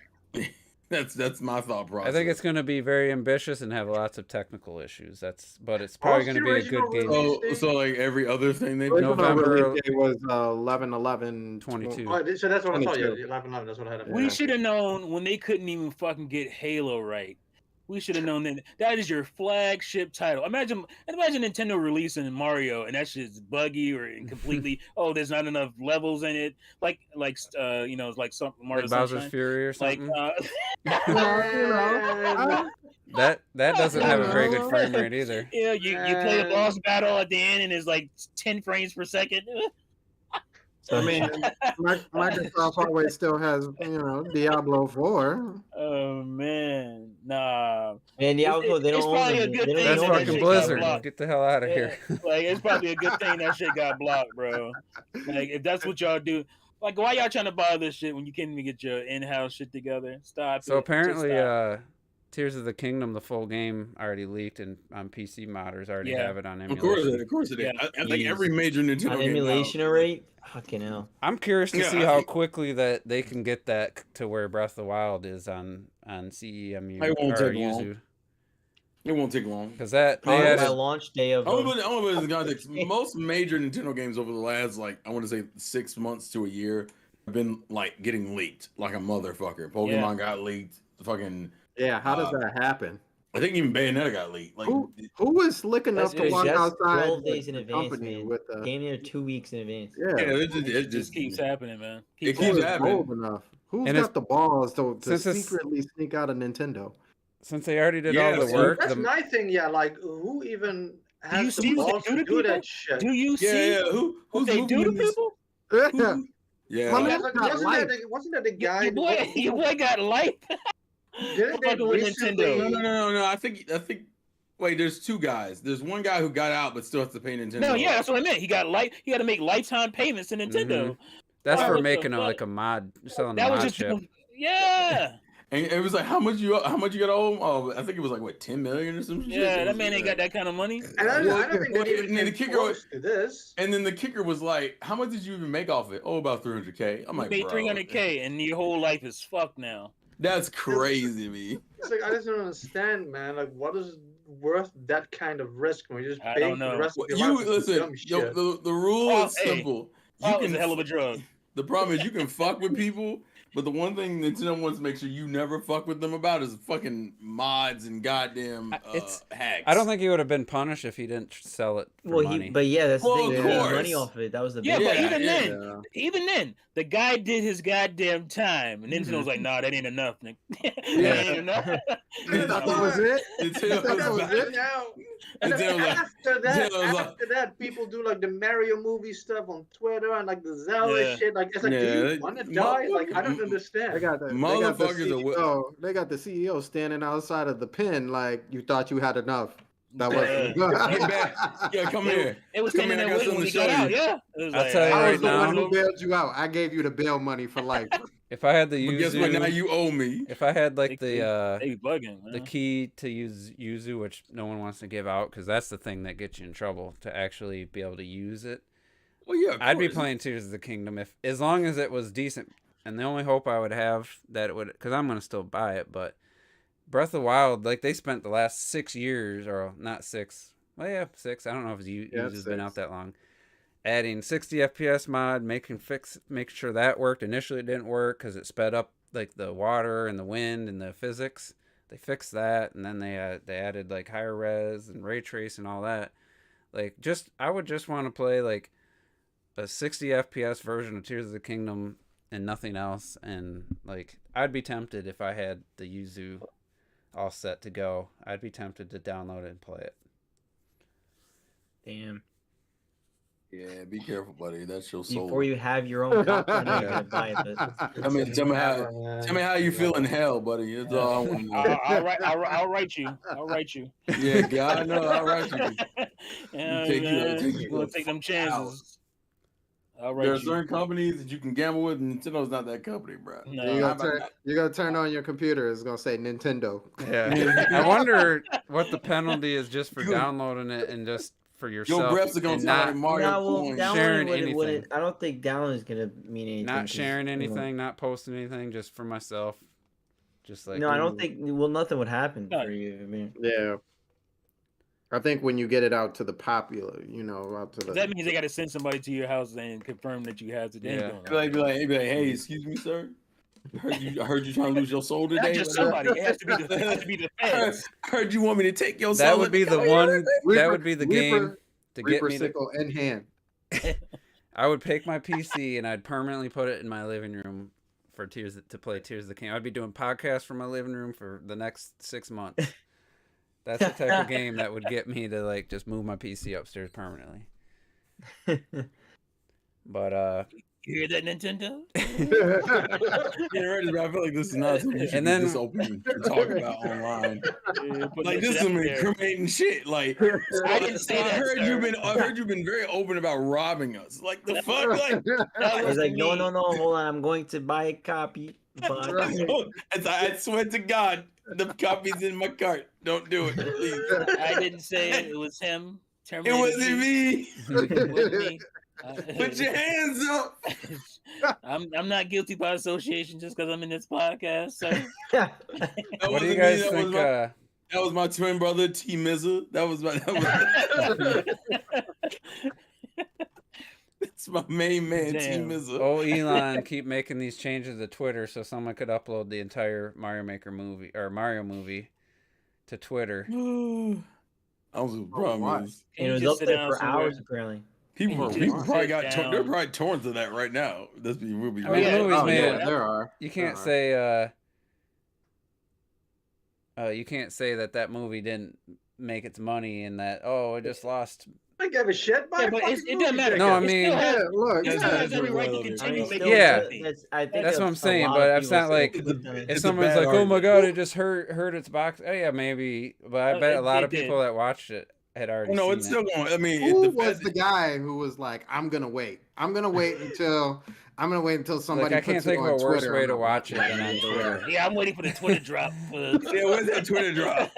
that's my thought process. I think it's gonna be very ambitious and have lots of technical issues. But it's probably gonna be a good original game. release? so like every other thing they do. Original November release date was 11/11/22. 22. Oh, so that's what I thought. Yeah, 22. 11. That's what I had. We should have known when they couldn't even fucking get Halo right. We should have known that. That is your flagship title. Imagine Nintendo releasing Mario and that shit's buggy or completely. Oh, there's not enough levels in it. Like it's like some Mario Like Bowser's Sunshine. Fury or Like something. Man. That doesn't have a very good know. frame rate either. yeah, you play the boss battle at the end and it's like 10 frames per second. I mean, Microsoft always still has, Diablo 4. Oh man, nah. Man, Diablo, they don't It's own probably a them. good They don't thing That's own that them. fucking shit got Blizzard. blocked. Get the hell out of here. Like it's probably a good thing that shit got blocked, bro. Like if that's what y'all do, like why y'all trying to buy this shit when you can't even get your in-house shit together? Stop. So it. apparently, Just stop. Tears of the Kingdom, the full game, already leaked, and on PC modders already Yeah. have it on Of course, emulation. of course it is. Yeah. I think every major Nintendo On game emulation now, rate? Fucking hell. I'm curious to Yeah, see I how think- quickly that they can get that to where Breath of the Wild is on CEMU It won't or take long. Yuzu, It won't take long. because that they Probably by added. launch day of. I want to put this in context. Most major Nintendo games over the last, I want to say 6 months to a year have been, getting leaked like a motherfucker. Pokemon got leaked. Fucking, Yeah, how does that happen? I think even Bayonetta got leaked. Who was slick enough to That's walk just outside 12 the- days in the advance, company man. with Came there 2 weeks in advance. yeah, it just keeps happening, man. It who keeps was happening. bold enough? Who's And got it's- the balls to since it's- secretly sneak out a Nintendo? Since they already did Yeah, all the so work, That's the, my thing, yeah. Like, who even you has see the what they balls do to to do people? that shit? Do you Yeah, see yeah. what Who's they do to moving this? people? Yeah, Yeah. My Yeah, man like, got wasn't life. that the guy? Your boy got life. Didn't they Fucking with recently? Nintendo. No. I think. Wait, there's two guys. There's one guy who got out but still has to pay Nintendo. No, yeah, that's what I meant. He got He had to make lifetime payments to Nintendo. that's Oh, for what the making fuck? like a mod, selling That a was mod just chip. yeah. And it was like, how much you got to owe him? Oh, I think it was like what, 10 million or some shit. Yeah, It that was man ain't got that kind of money. And I don't think Well, they even and then the came kicker close to this. And then the kicker was like, how much did you even make off it? Oh, about 300K. I'm You like, made bro, 300K and your whole life is fucked now. that's crazy to me. It's like I just don't understand, man. Like, what is worth that kind of risk when you just I pay don't for the know. rest of your You life for listen, dumb shit? the rule Oh, is hey, simple. That was a hell of a drug. The problem is you can fuck with people, but the one thing Nintendo wants to make sure you never fuck with them about is fucking mods and goddamn hacks. I don't think he would have been punished if he didn't sell it for money. But yeah, that's the Well, thing. of He made course. money off of it. That was the Yeah, big but thing. even then, the guy did his goddamn time, and Nintendo was like, "Nah, that ain't enough, nigga. that ain't enough." You thought that was it? Nintendo That was was back. it? Now, and Nintendo then was like- after that, Nintendo was like- after that, people do like the Mario movie stuff on Twitter and like the Zelda Yeah. shit. Like, it's like, Yeah, do they- you want to die? Like, I don't They understand. got the Motherfuckers are CEO. They got the CEO standing outside of the pen like you thought you had enough. That Yeah. Get back. Yeah, come here. It was Come standing here, I there got waiting when he something to got show out. you. Yeah, it was I'll like, tell you I right was the now- one who bailed you out. I gave you the bail money for life. If I had the But guess what? Now Yuzu, you owe me. if I had like the They be bugging, man. the key to use Yuzu, which no one wants to give out because that's the thing that gets you in trouble to actually be able to use it. Well, yeah, of I'd be course. playing Tears of the Kingdom if, as long as it was decent. And the only hope I would have that it would, because I'm gonna still buy it, but Breath of the Wild, like they spent the last 6 years, or not 6, well yeah, 6. I don't know if Yuzu's been out 6. that long. Adding 60 FPS mod, making sure that worked. Initially, it didn't work because it sped up like the water and the wind and the physics. They fixed that, and then they added like higher res and ray trace and all that. Like, I would just want to play like a 60 FPS version of Tears of the Kingdom and nothing else. And like, I'd be tempted if I had the Yuzu all set to go. I'd be tempted to download it and play it. Damn. Yeah, be careful, buddy. That's your soul. Before you have your own copy, I know you're gonna buy it. But Tell me how you feel in hell, buddy. That's all I want to know. I'll write you. I'll write you. Yeah, God, I know. I'll write you. Yeah, Take you- man, take you you gonna the take them fuck chances. I'll There are write you. certain companies that you can gamble with, and Nintendo's not that company, bro. No. You're gonna turn on your computer. It's gonna say Nintendo. Yeah. I wonder what the penalty is just for downloading it and just for yourself. Your breaths are gonna and sound like not, Mario no, well, coins. sharing downloading wouldn't. anything. I don't think downloading is gonna mean anything. not 'cause, sharing you know, anything, not posting anything, just for myself. Just like No, I don't think. Well, nothing would happen No. for you. I mean, Yeah. I think when you get it out to the popular, out to the. That means they got to send somebody to your house and confirm that you have the game Yeah. going on. Be like, hey, excuse me, sir. I heard you trying to lose your soul today. Not just somebody. It has to be the feds. I heard you want me to take your soul. That would be the one. That would be the game to get Reaper me to. sickle in hand. I would take my PC and I'd permanently put it in my living room for to play Tears of the King. I'd be doing podcasts from my living room for the next 6 months. That's the type of game that would get me to like just move my PC upstairs permanently. But You hear that, Nintendo? Yeah, right, but I feel like this is not something you should And be then- this open to talk about online. Like this is some incriminating shit. Like I didn't say that, I heard sir. I heard you've been very open about robbing us. Like the fuck, like He's like, no, hold on, I'm going to buy a copy. But I swear to God, the copy's in my cart. Don't do it, please. I didn't say it was him. It wasn't me. It wasn't me. Put your hands up. I'm not guilty by association just because I'm in this podcast. So That what do wasn't you me, guys that think? was that was my twin brother T Mizza. That's my main man T Damn. Mizza. Oh, Elon, keep making these changes to Twitter so someone could upload the entire Mario movie to Twitter. I was the problem why? is it was just up sit there down for somewhere? hours apparently. people Can you just probably sit got down? there are probably torrents of that right now. That's be really I mean, the movie's made it. There are. You can't There say you can't say that movie didn't make its money and that it just lost. I don't give a shit. Yeah, but it doesn't matter. No, I It mean- still has- Yeah, look. it still has every right to I mean, continue still- making Yeah. movies. I think That's what I'm a saying, lot but of it's not people like- say It's a- that. If It's a someone's bad like, "Oh my argument. god, it just hurt its box," oh yeah, maybe, but I bet a lot of it did. people that watched it had already No, seen it's it. still going. I mean, Who the was fact the guy who was like, I'm gonna wait until somebody Like, I can't puts think it of on a worse Twitter. way I'm to not watch it watching than on Twitter. Yeah, I'm waiting for the Twitter drop. yeah, where's that Twitter drop?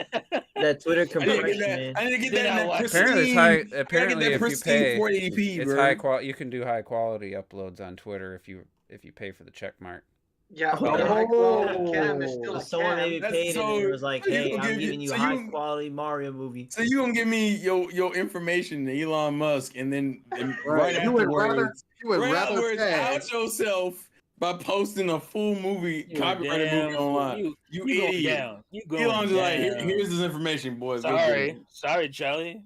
That Twitter I need to compression, get that. man. I need to get Then that in I'll that watch it. pristine. Apparently, it's I high. gotta get Apparently, that if you pristine pay, 480p, it's bro. high quality. You can do high quality uploads on Twitter if you pay for the check mark. Yeah, Oh, but the high quality cam is still a Someone cam. maybe That's paid it and so- it was like, so you hey, gonna I'm give giving it- you so a you- high quality Mario movie. So you gonna give me your information to Elon Musk, and then right You would rather afterwards, pay. out yourself by posting a full movie, You copyrighted damn movie fool. online. You going idiot. down. You going Elon's down. like, here's this information, boys. Go get it." Sorry, Charlie.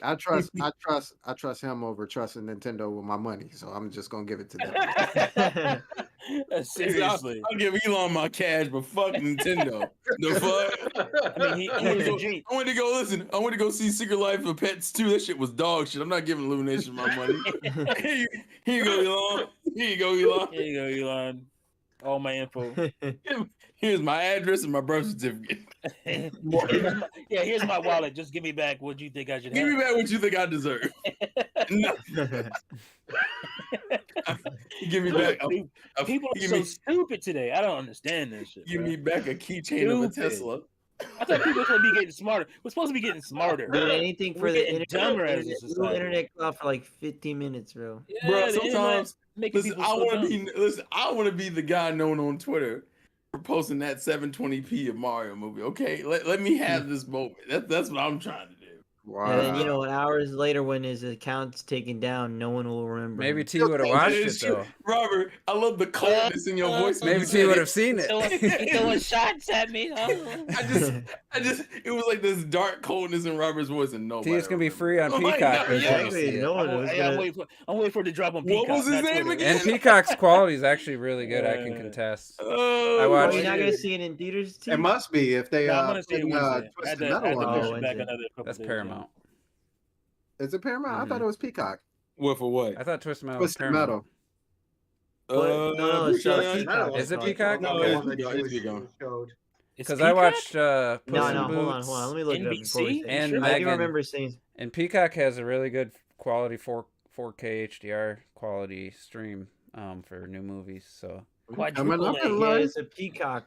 I trust him over trusting Nintendo with my money, so I'm just gonna give it to them. Seriously. I'll give Elon my cash, but fuck Nintendo. The fuck? I mean, he was a G. I went to go listen. I went to go see Secret Life of Pets 2. That shit was dog shit. I'm not giving Illumination my money. Here you go, Elon. Here you go, Elon. Here you go, Elon. All my info. Here's my address and my birth certificate. Here's my wallet. Just give me back what you think I should Give have. me back what you think I deserve. No. Give me back. People are give so me- stupid today. I don't understand this shit. Give bro. me back a keychain of a Stupid. Tesla. I thought people were supposed to be getting smarter. We're supposed to be getting smarter. Doing anything for We're the getting internet. dumber as a New society. internet cloud for like 15 minutes, bro. Yeah, Bro, the internet sometimes making listen, people I so want dumb. to be I want to be the guy known on Twitter for posting that 720p of Mario movie. Okay, let me have this moment. That's what I'm trying to do. Wow. And then, hours later when his account's taken down, no one will remember. Maybe him. T would have watched it It's true. though. Robert, I love the coldness in your voice. when Maybe you T said would it. have seen it. He's throwing shots at me. Oh. I just, it was like this dark coldness in Robert's voice, and nobody. T, it's gonna be remembered. free on Oh my Peacock. God, if you yeah. wanna see it. No one was I'm gonna- waiting for it to drop on What Peacock. was his not name Twitter. again? And Peacock's quality is actually really good. I can contest. Oh, I Oh, watched- you're not gonna see it in theaters, T? It must be if they No, I'm gonna see it put, Wednesday. I had Twisted to Metal on push Oh, it back Wednesday. another couple That's days, Paramount. Is it Paramount? I thought it was Peacock. What for what? I thought Twisted Metal was Twisted Paramount. Metal. No, it's Peacock. Is it Peacock? No, Okay. the one that Yeah, you it's Peacock. showed. It's Because I Peacock? watched Puss No, in hold on, Boots, Let me look it up before we NBC? say. and Sure. I do Megan. remember seeing. And Peacock has a really good quality 4K HDR quality stream for new movies. So Quadruple up A. in Yeah, line. it's a peacock.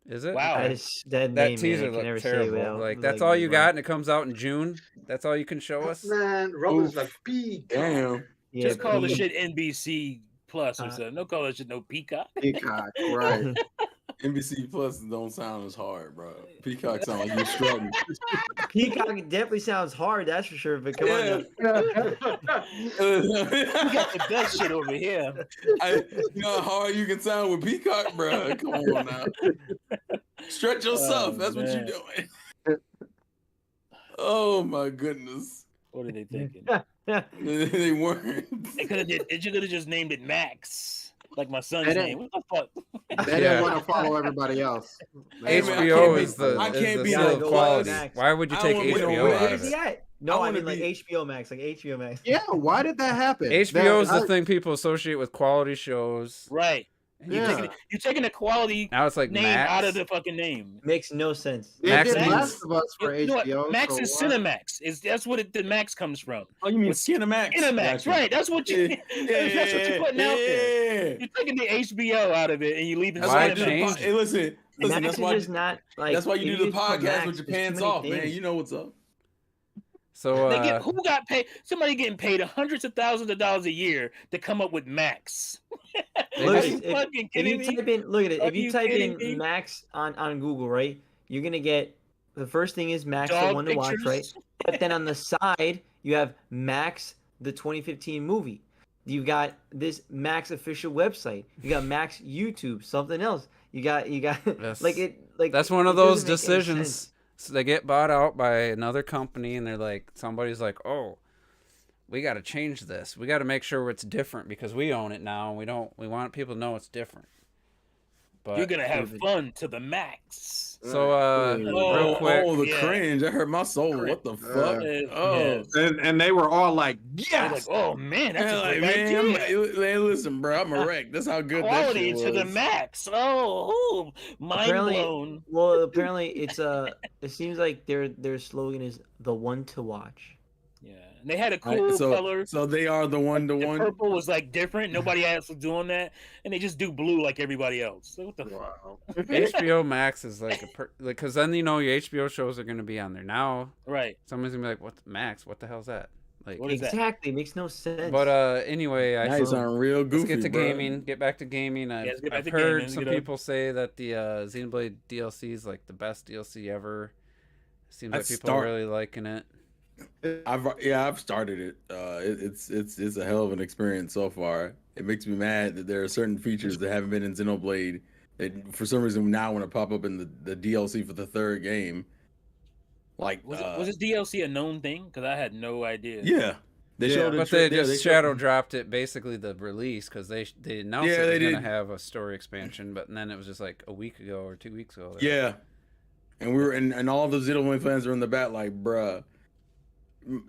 is it? Wow. That That name, teaser man, I can never looked say terrible. without, Like that's all you right. got, and it comes out in June. That's all you can show us. Man, Robert's Oof. like peak. Damn. Yeah, Just call the Peacock. shit NBC Plus or something. Don't call that shit no Peacock. Peacock, right? NBC Plus don't sound as hard, bro. Peacock sound like you're struggling. Peacock definitely sounds hard, that's for sure. But come on now. We got the best shit over here. You know how hard you can sound with Peacock, bro. Come on now. Stretch yourself. That's what you're doing. Oh my goodness. What are they thinking? They weren't. They could have just named it Max, like my son's name. What the fuck? They didn't want to follow everybody else. Hey, man, HBO is the be seal of go quality. Max. Why would you I take don't wanna be HBO no out Max. of it? No, I wanna mean like be- HBO Max, like HBO Max. Yeah, why did that happen? HBO is the That- thing people associate with quality shows. Right. Yeah. You're taking the quality Now it's like name Max. out of the fucking name. Makes no sense. They Max did means- Last of Us for You know what? HBO. Max so is why- Cinemax. That's what the Max comes from. Oh, you mean With Skinemax? Cinemax, Gotcha. right? That's what you. That's what you're putting out there. Yeah. You're taking the HBO out of it and you leave the That's Why why I do the change Hey, listen. Max That's is why. just not like. That's why you if do the just put podcast Max, with your there's too pants many off, man. things. You know what's up. So who got paid? Somebody getting paid hundreds of thousands of dollars a year to come up with Max. Look, Are you if- fucking If kidding you me? type in, look at it. Are If you you type kidding in me? Max on Google, right, you're gonna get the first thing is Max the Dog one to watch, right? pictures? But then on the side you have Max the 2015 movie. You got this Max official website. You got Max YouTube, something else. You got That's- that's one of it those doesn't make any sense. decisions. So they get bought out by another company, and they're like, somebody's like, "Oh, we got to change this. We got to make sure it's different because we own it now. And we want people to know it's different." But You're gonna have fun to the max. so Oh, real quick, the yeah. cringe. That hurt my soul. Cringe. What the fuck? Oh. And they were all like, They're yes. like, oh man, that's Yeah, a like, great man, idea. man, listen, bro, I'm a wreck. That's how good Quality that shit to the was. max. Oh, mind Apparently- blown. Well, apparently it's it seems like their slogan is the one to watch. Yeah, and they had a Right, cool color. so they are the one to The one. purple was like different. Nobody else was doing that, and they just do blue like everybody else. So what the fuck? Wow. HBO Max is like because then your HBO shows are gonna be on there. Now Right. somebody's gonna be like, "What Max? What the hell's that?" Like, What is that? Exactly, makes no sense. but anyway, Now you saw- sound real goofy. let's get to bro. gaming. Get back to gaming. let's get back I've to heard gaming. some Get up. people say that the Xenoblade DLC is like the best DLC ever. Seems like I'd people start- are really liking it. I've started it. It's a hell of an experience so far. It makes me mad that there are certain features that haven't been in Xenoblade that for some reason now want to pop up in the DLC for the third game. Like Was this DLC a known thing? Because I had no idea. yeah, they Yeah, showed it. But they yeah, just showed- shadow dropped it basically the release because they announced Yeah, it was they gonna did. have a story expansion, but then it was just like a week ago or 2 weeks ago. Yeah, and we were and all the Xenoblade fans were in the back like, bruh.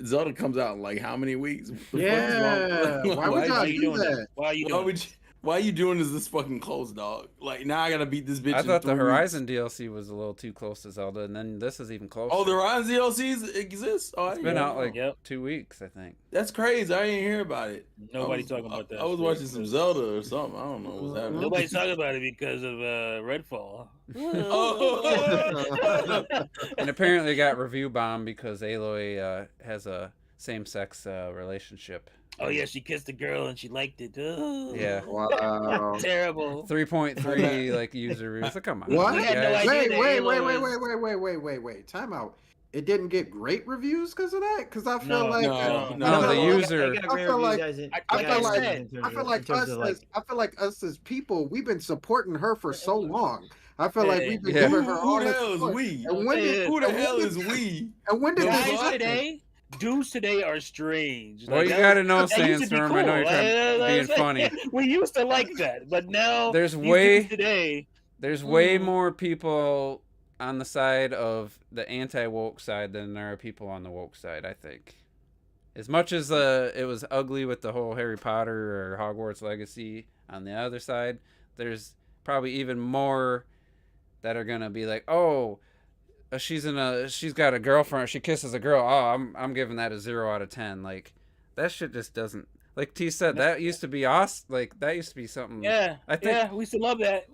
Zelda comes out in like how many weeks? What the fuck is Yeah. wrong? Why would Why are y'all you do doing that? that? Why are you Why doing would that? you, why are you doing this fucking close, dog? Like now I gotta beat this bitch. I in thought the 3 weeks. Horizon DLC was a little too close to Zelda, and then this is even closer. Oh, the Horizon DLCs exist. Oh, I It's didn't been know. out like Yep. 2 weeks, I think. That's crazy. I didn't hear about it. Nobody I was- talking about that. I was shit. watching some Zelda or something. I don't know what's happening. Nobody's talking about it because of Redfall. Oh. And apparently it got review bombed because Aloy has a same-sex relationship. Oh yeah, she kissed a girl and she liked it. Oh, Yeah. Wow. terrible. 3.3 like user reviews. So come on. What? We had no guys. idea that Wait. Time out. It didn't get great reviews because of that? Because I feel No, like No, the user- They got I great feel reviews like- as in- I like feel I like- said, in terms I feel of- like in terms us of, like, as I feel like us as people, we've been supporting her for so long. I feel like we've been Yeah. giving her all Who the this hell is support. we? And when did Who the and when hell did- is we? And when did The this fuck? Guys happen? today, dudes today are strange. Well, you that gotta was- know, that used to be Sandstorm. I know you're trying Like, being funny. We used to like that, but now There's these way- dudes today. There's way more people on the side of the anti-woke side than there are people on the woke side, I think. As much as it was ugly with the whole Harry Potter or Hogwarts Legacy on the other side, there's probably even more that are gonna be like, oh, she's got a girlfriend, she kisses a girl, oh, I'm giving that a 0 out of 10. Like that shit just doesn't. Like T said, that used to be awesome. Like that used to be something. Yeah, I think- yeah, we used to love that.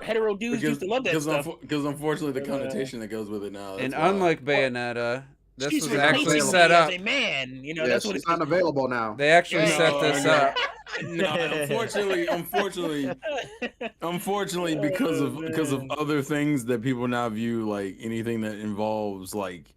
hetero dudes used to love that stuff. Because unfortunately the connotation that goes with it now. And that's why. unlike Bayonetta, this she's was replacing actually me set up. as a man. You know, Yeah, that's what she's it's unavailable now. They actually Yeah. set this up. No, unfortunately, because of man. other things that people now view, like anything that involves like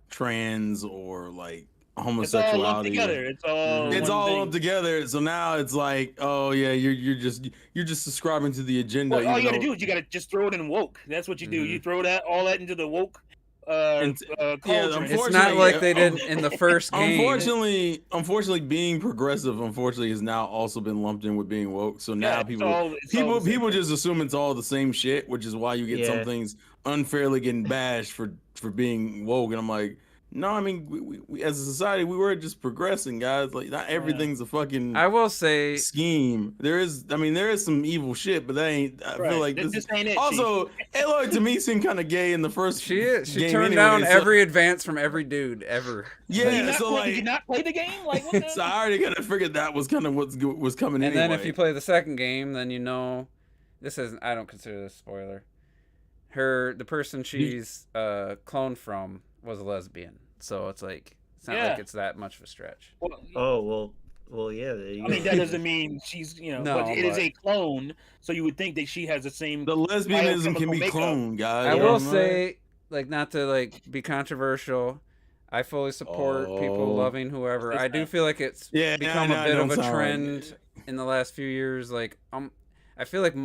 trans or like It's all lumped homosexuality. together. It's all It's one all thing. lumped together. So now it's like, oh yeah, you're just subscribing to the agenda. Well, all you even gotta though- do is you gotta just throw it in woke. That's what you do. You Mhm. throw all that into the woke And- culture. unfortunately- It's not like they did in the first game. Unfortunately, being progressive, has now also been lumped in with being woke. So now Yeah, it's all the same people thing. just assume it's all the same shit, which is why you get some Yeah. things unfairly getting bashed for being woke. And I'm like, no, I mean, we as a society, we were just progressing, guys. Like, not everything's a fucking I will say, scheme. There is some evil shit, but that ain't. I Right. feel like This ain't it. Also, Aloy to me seemed kind of gay in the first. she game turned anyway, down so- every advance from every dude ever. Yeah, Did you not so play, like, did you not play the game? Like, what the? so I already kind of figured that was kind of what was coming And anyway. then if you play the second game, then you know, this isn't. I don't consider this a spoiler. The person she's cloned from was a lesbian, so it's like it's not Yeah. like it's that much of a stretch. Oh well, yeah. There you I mean, go. that doesn't mean she's, No, but it is but- a clone, so you would think that she has the same. the lesbianism can be biochemical cloned, guys. I you will know? say, like, not to like be controversial, I fully support people Oh. loving whoever. I do feel like it's Yeah, become I a bit know of it a sound like trend it. in the last few years. Like, I feel like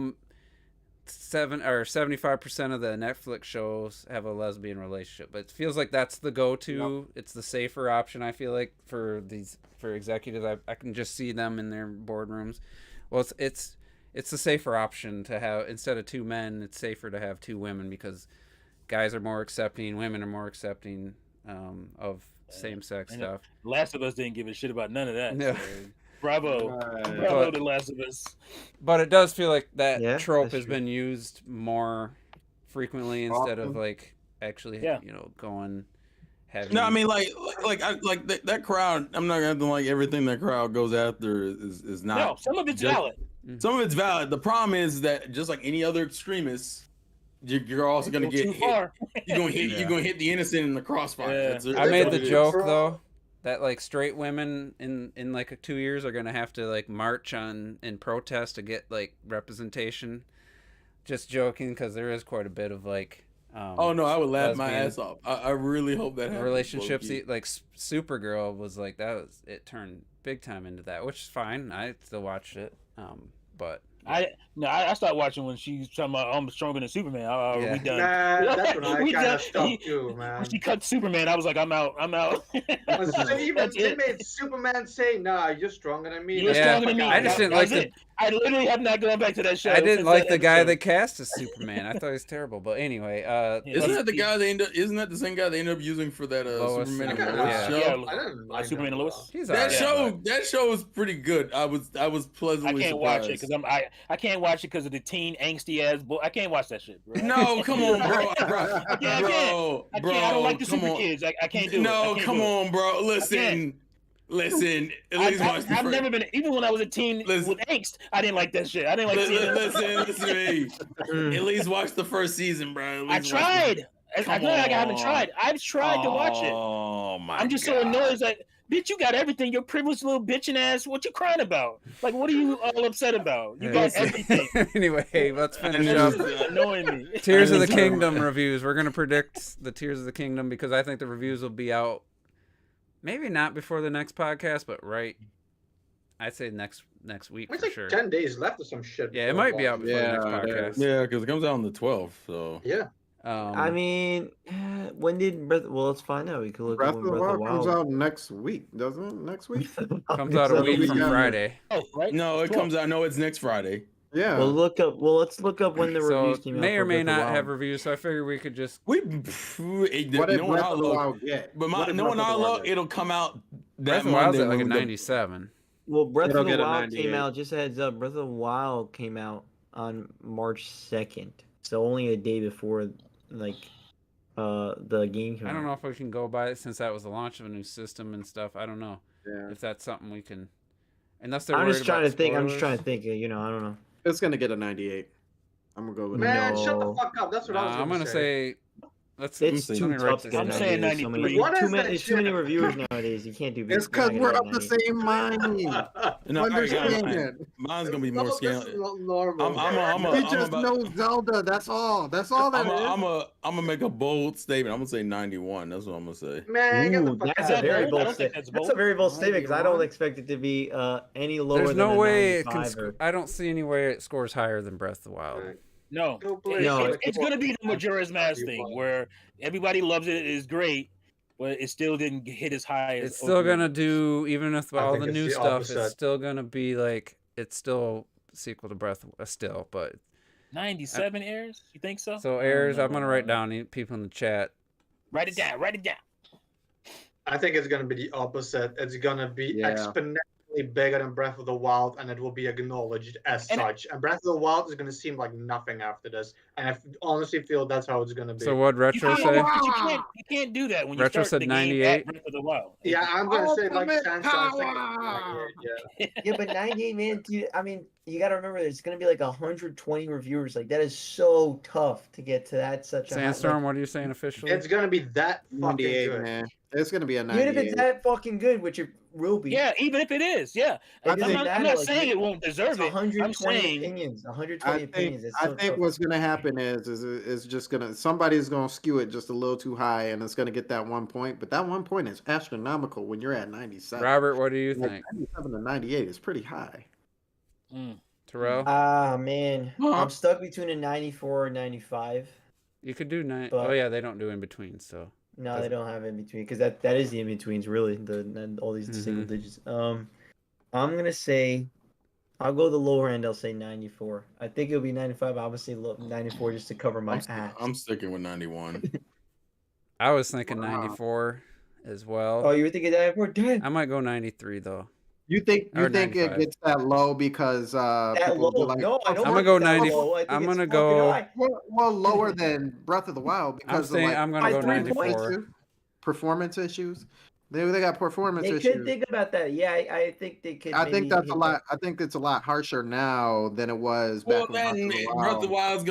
75% of the Netflix shows have a lesbian relationship, but it feels like that's the go-to. It's the safer option. I feel like for executives, I can just see them in their boardrooms. Well, it's the safer option to have, instead of two men, it's safer to have two women because guys are more accepting, women are more accepting of same-sex I know. stuff. Last of Us didn't give a shit about none of that. No. So, bravo, Right. bravo But- to Last of Us. But it does feel like that Yeah, trope that's has true. been used more frequently instead of Often. like actually, Yeah. going heavy. No, I mean that crowd. I'm not gonna like everything that crowd goes after is not. No, some of it's just- valid. Some of it's valid. The problem is that just like any other extremist, you're also gonna Go get too hit. far. You're gonna hit. Yeah. You're gonna hit the innocent in the crossfire. Yeah. That's- I made that's the what it joke is. though that like straight women in like 2 years are gonna have to like march in protest to get like representation. Just joking, because there is quite a bit of like. Oh no, I would laugh my lesbian ass off. I really hope that happens. relationships. low-key. Like Supergirl was like it turned big time into that, which is fine. I still watched it, but I stopped watching when she's talking about I'm stronger than Superman. Yeah. We done. Nah, that's when I We kind done. of stopped too, man. When she cut Superman, I was like, I'm out. And even That's they it. made Superman say, "Nah, you're stronger than me." You're Yeah, stronger than me. I just didn't That was like it. I literally have not gone back to that show. I didn't since like that the guy episode. they cast as Superman. I thought he was terrible. But anyway, Isn't that the guy they end up? Isn't that the same guy they end up using for that Lois Superman and and Lois, Lois yeah. show? Yeah, I didn't like Superman and that. Lois. he's That alright. show was pretty good. I was I pleasantly can't watch it surprised. because I can't watch it because of the teen angsty ass. I can't watch that shit, bro. No, come on, bro, I can't. I don't like the come super on. kids. I can't do it. I No, can't come do it. on, bro. Listen. At least watch the I've first. never been, even when I was a teen Listen. with angst, I didn't like that shit. I didn't like seeing it. Listen to me. At least watch the first season, bro. At I least watch tried. I Come feel like I haven't on. tried. I've tried to watch it. Oh my! I'm just so annoyed. It's like, bitch, you got everything. You're privileged little bitching ass. What you crying about? Like, what are you all upset about? You got everything. Anyway, let's finish I up. know. It's annoying me. Tears of the I know. Kingdom reviews. We're gonna predict the Tears of the Kingdom because I think the reviews will be out. Maybe not before the next podcast, but I'd say next week It's for like sure. 10 days left or some shit. Yeah, it before might be out Bond. before the next Yeah, podcast. Yeah, because it comes out on the 12th. So Yeah. I mean, when did Breath? Well, let's find out. We could look Breath at of when the Breath of Wild the comes Wild out next week, doesn't it? Next week? comes out a So week we from got- Friday. Oh, right? no, it comes out. No, it's next Friday. Yeah. Well, let's look up when the So reviews came out. may for or may Breath of the not have Wild. reviews. So I figured we could just. We what did knowing Breath of the our luck, Wild get? but What did knowing Breath of our the Wild luck, get? it'll come out Breath that of the Wild's Monday. at like a when we 97. Well, Breath It'll of the get a Wild came 98. out. Just a heads up, Breath of the Wild came out on March 2nd, so only a day before like the game came out. I don't know if we can go by it since that was the launch of a new system and stuff. I don't know Yeah. if that's something we can. Unless they're. I'm worried just trying about to think. I'm just spoilers. trying to think. You know, I don't know. It's gonna get a 98. I'm gonna go with Man, No. shut the fuck up. That's what I was I'm gonna gonna say. say Let's It's saying- too let me write tough to this get I'm down. saying 98. So 93. What is that there's too many shit? reviewers nowadays. You can't do. It's because we're of the same mind. No, all right, guys, Understand. mine's gonna be more This scale. is not normal. We just know Zelda. That's all. That's all that is. I'm gonna make a bold statement. I'm gonna say 91. That's what I'm gonna say. Man, get the Ooh, fuck that's out a of very here. bold I don't think statement. that's That's a bold. very bold statement because I don't 91? expect it to be any lower There's than no a way it 95 can. or... I don't see any way it scores higher than Breath of the Wild. No, Go play No, it's going to be the Majora's Mask thing 91. where everybody loves it, it's great, but it still didn't hit as high as. It's still gonna Ocarina. do, even with I all think the it's new the stuff. opposite. It's still gonna be like it's still a sequel to Breath. Still, but 97 airs. You think so? so I don't airs. know I'm gonna about write that. down people in the chat. Write it down. Write it down. I think it's gonna be the opposite. It's gonna be Yeah. exponentially bigger than Breath of the Wild, and it will be acknowledged as And- such. And Breath of the Wild is gonna seem like nothing after this. And I honestly feel that's how it's gonna be. So what You Retro can't, say? but you can't do that when you Retro start said the game 98. at Breath of the Wild. Yeah, I'm gonna say like Ultimate Sansa. power! Yeah, but 98, man, dude, I mean, you got to remember there's going to be like 120 reviewers. Like, that is so tough to get to that such a high... Sandstorm, what are you saying officially? It's gonna be that fucking 98, good. man. It's gonna be a Even 98. if it's that fucking good, which it will be. Yeah, even if it is, yeah. It I'm doesn't not, matter, I'm not like, saying you- it won't It's deserve it. I'm 120 saying opinions. 120 I think opinions. It's I so think tough. what's gonna happen is just gonna somebody's gonna skew it just a little too high, and it's gonna get that 1 point. But that 1 point is astronomical when you're at 97. Robert, what do you Like, think? 97 to 98 is pretty high. Terrell, Ah, man. Huh? I'm stuck between a 94 and 95. you could do 9. but- Oh yeah, they don't do in between. So No, they Doesn't- don't have in between because that is the in betweens really. All these single Mhm. digits. I'm gonna say, I'll go the lower end. I'll say 94. I think it'll be 95. Obviously, 94 just to cover my ass. I'm sticking with 91. I was thinking Wow. 94 as Oh, well. you were thinking 94? Damn. I might go 93 though. You think Or it 95. gets that low because That people be low? like, No, I don't. I'm gonna think go it's that 90 low. I think I'm it's gonna fucking go- high. well, lower than Breath of the Wild because saying of like I'm gonna go 94. performance issues. They got performance They issues. could think about that. Yeah, I think they could. I maybe think that's hit a lot. I think it's a lot harsher now than it was Well, back when then Breath of the Wild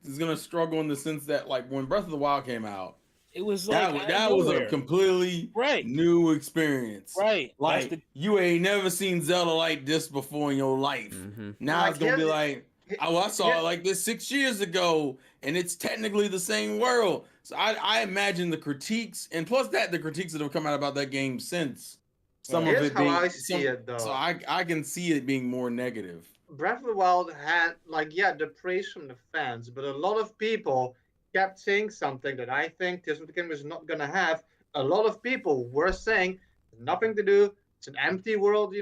is gonna struggle in the sense that like when Breath of the Wild came out, it was like that was a completely right, new experience. right. Like That's you ain't never seen Zelda like this before in your life. Mm-hmm. Now Like, it's gonna be yeah, like, oh, I saw yeah. it like this 6 years ago, and it's technically the same world. So I imagine the critiques, and plus that the critiques that have come out about that game since some of Here's it how being. I see it, though. So I can see it being more negative. Breath of the Wild had the praise from the fans, but a lot of people kept saying something that I think Tears of the Kingdom is not gonna have. A lot of people were saying nothing to do. It's an empty world,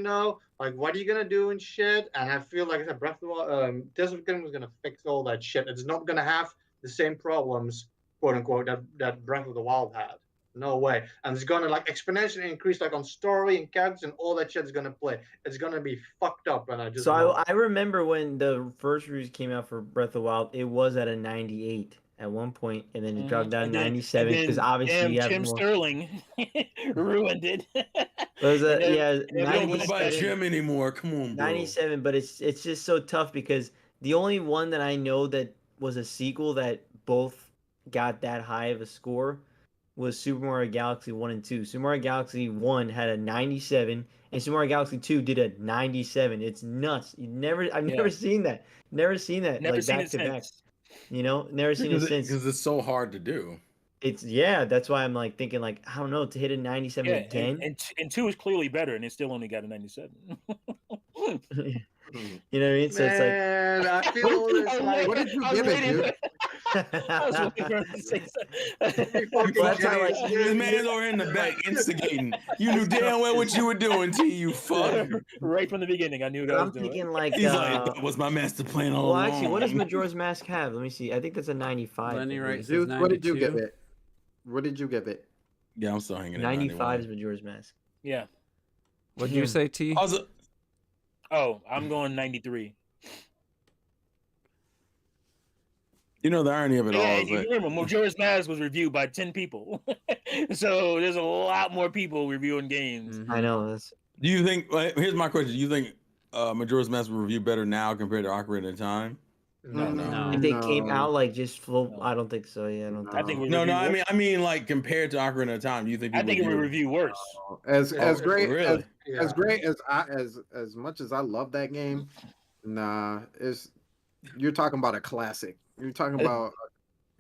Like, what are you gonna do and shit? And I feel like I said, Breath of the Wild, Tears of the Kingdom is gonna fix all that shit. It's not gonna have the same problems, quote unquote, that Breath of the Wild had. No way. And it's gonna exponentially increase on story and characters and all that shit is gonna play. It's gonna be fucked up, and I just So know it. I remember when the first reviews came out for Breath of the Wild, it was at a 98 at one point, and then it dropped down to 97 because obviously you have Tim more. Sterling ruined it. It was a, And then- yeah, and then I don't go by 97, Jim anymore. Come on, bro. 97, but it's just so tough because the only one that I know that was a sequel that both got that high of a score was Super Mario Galaxy 1 and 2. Super Mario Galaxy 1 had a 97 and Super Mario Galaxy 2 did a 97. It's nuts. I've never seen that. Never seen that Never seen back it to back. since. Never seen it since. Because it's so hard to do. That's why I'm thinking I don't know, to hit a 97 Yeah, again. and 2 is clearly better, and it still only got a 97. You know what I mean? So Man, I feel this What did you give it, dude? I was waiting for him to say something. Well, that's how, This man's over in the back instigating. You knew damn well what you were doing, T. You fuck. Right from the beginning, I knew what I I'm was doing. thinking He's like, that was my master plan all well, along. actually, what does Majora's Mask have? Let me see. I think that's a 95. Lenny I writes believe. says What did you give 92. it? What did you give it? Yeah, I'm still hanging at 95 is 91. Majora's Mask. Yeah. What did you say, T? Also, Oh, I'm going 93. you know the irony of it all Yeah, is you like, remember, Majora's Mask was reviewed by 10 people. So there's a lot more people reviewing games. Mhm. I know. That's do you think? Here's my question: do you think Majora's Mask will review better now compared to Ocarina of Time? No. If they came out like just full, No. I don't think so. Yeah, I don't think. I think we No, review no. worse. I mean, like compared to Ocarina of Time, do you think I people think it would would review worse. As Oh, great really? as great as much as I love that game, nah, you're talking about a classic. You're talking about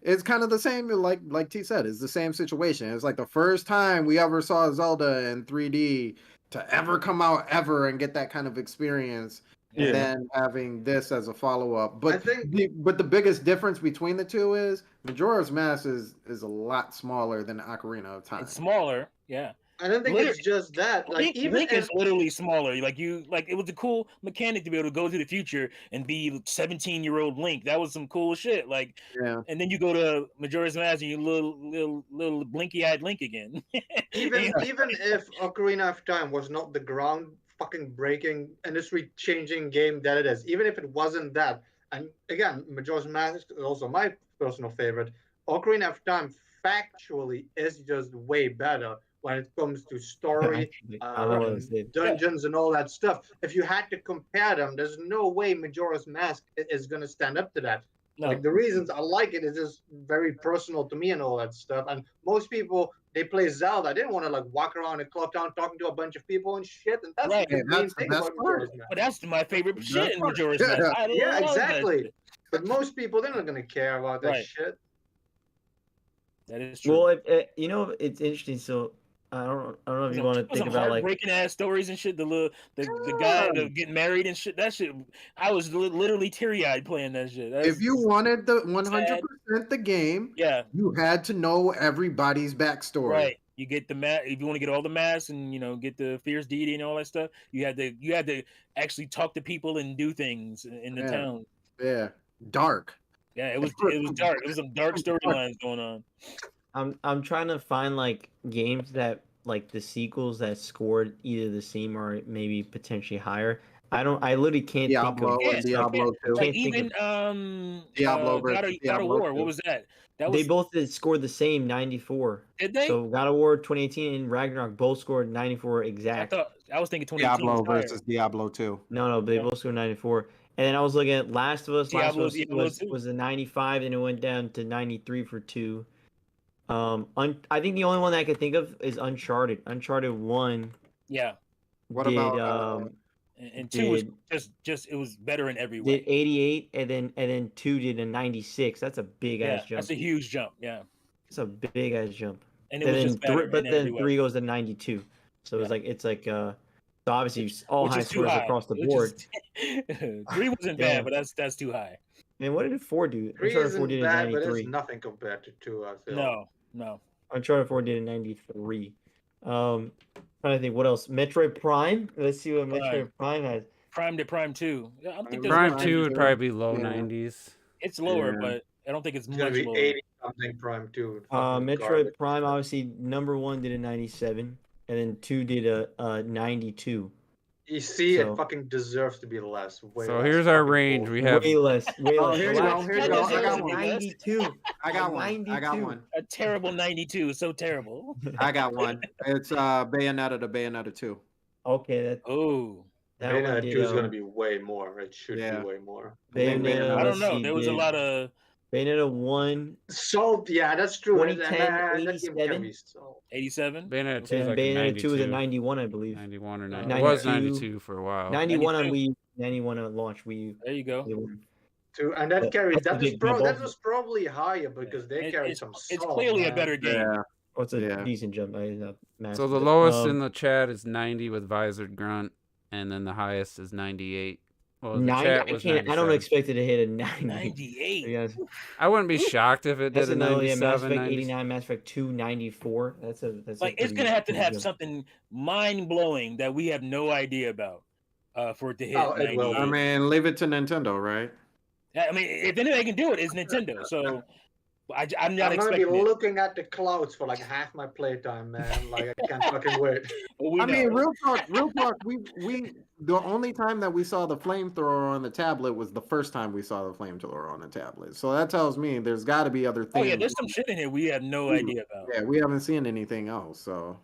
it's kind of the same like T said, it's the same situation. It's like the first time we ever saw Zelda in 3D to ever come out ever and get that kind of experience. Yeah. And then having this as a follow-up. But I think- the biggest difference between the two is Majora's Mask is a lot smaller than Ocarina of Time. It's smaller, yeah. I don't think it's just that. Like Link is literally smaller. Like it was a cool mechanic to be able to go to the future and be 17-year-old Link. That was some cool shit. Like, Yeah. and then you go to Majora's Mask and you little blinky-eyed Link again. even if Ocarina of Time was not the ground fucking breaking, industry changing game that it is, even if it wasn't that, and again, Majora's Mask is also my personal favorite. Ocarina of Time factually is just way better when it comes to story, dungeons, and all that stuff. If you had to compare them, there's no way Majora's Mask is going to stand up to that. No. Like, the reasons I like it is just very personal to me and all that stuff. And most people, they play Zelda. I didn't want to like walk around in Clock Town talking to a bunch of people and shit. And that's Right. the main That's the thing best about part. Majora's Mask. But that's my favorite That's shit in part. Majora's Mask. I Yeah, love that exactly. shit. But most people, they're not going to care about that Right. shit. That is true. Well, you know, it's interesting. So I don't know if you want to think about like heartbreaking ass stories and shit. The guy getting married and shit. That shit. I was literally teary eyed playing that shit. If you wanted the 100% the game, yeah, you had to know everybody's backstory. right. You get the mask if you want to get all the masks and get the fierce deity and all that stuff. You had to actually talk to people and do things in the town. Yeah, dark. Yeah, it was dark. It was some dark storylines going on. I'm trying to find like games that like the sequels that scored either the same or maybe potentially higher. I literally can't Diablo think of and Diablo 2. Like Can't think even Diablo God of Diablo War. 2. What was that? They both scored the same 94. Did they? So God of War 2018 and Ragnarok both scored 94 exact. I was thinking 2018 Diablo was higher. versus Diablo 2. No, they both scored 94. And then I was looking at Last of Us. Last of Us Diablo was a 95, and it went down to 93 for 2. I think the only one that I could think of is Uncharted. Uncharted 1. Yeah. What did, about and 2 was just it was better in every way. Did 88, and then 2 did a 96. That's a big ass jump. That's a huge jump. Yeah. It's a big ass jump. And it was just better. But then every 3 way. goes to 92. So it's like so obviously all Which high is too scores high. across the board. 3 wasn't bad, but that's too high. Man, what did 4 do? 3 Uncharted 4 isn't did a bad, but 93. it's nothing compared to 2, I feel. No. Uncharted 4 did a 93. Trying to think what else. Metroid Prime. Let's see what Metroid Prime has. Prime to Prime 2. Yeah, I think Prime 2 would probably be low Yeah. 90s. It's lower, Yeah. but I don't think it's It's much going to be lower. 80 something Prime 2. Metroid Prime, obviously, number 1 did a 97, and then 2 did a 92. You see, So- it fucking deserves to be less. So here's our range. We have Way less. Way Oh, less. here you go. Relax. Here you go. I got one. 92. I got one. I got 92. one. A terrible 92. So terrible. I got one. It's Bayonetta to Bayonetta 2. Okay, that Oh. that one Bayonetta did. 2 is going to be way more. It should Yeah. be way more. Bayonetta. I don't let's know. see, There was a did lot of Bayonetta 1, So, yeah, that's true. 2010, that game can 87. be sold. 87. Bayonetta 2 is and like a Bayonetta 2 was a 92. 91, I believe. 91 or No, 90. It was 92. 92 for a while. 91 on 92. Wii, 91 on launch Wii U. There you go. Too, and that But carried. that's a big jump That off. was probably higher because they carried It's some. it's salt, clearly a man. better game. Yeah. Oh, it's a Yeah. decent jump. Not massive. So the lowest in the chat is 90 with Visored Grunt, and then the highest is 98. Well, the 90, chat I was can't. I don't 97. expect it to hit a 90. 98. Yes. I wouldn't be shocked if it That's did a another Mass 97, Effect 90. 89, Mass Effect 2, 94. That's Like it's gonna have to have something mind blowing that we have no idea about for it to hit. Oh, it will. 98. I mean, leave it to Nintendo, right? I mean, if anybody can do it, it's Nintendo. So I'm not I'm gonna be expecting it. looking at the clouds for like half my playtime, man. Like I can't fucking wait. But we I mean, know. real talk. We the only time that we saw the flamethrower on the tablet was the first time we saw the flamethrower on the tablet. So that tells me there's got to be other Oh things. yeah, there's some shit in here we have no idea about. Yeah, we haven't seen anything else. So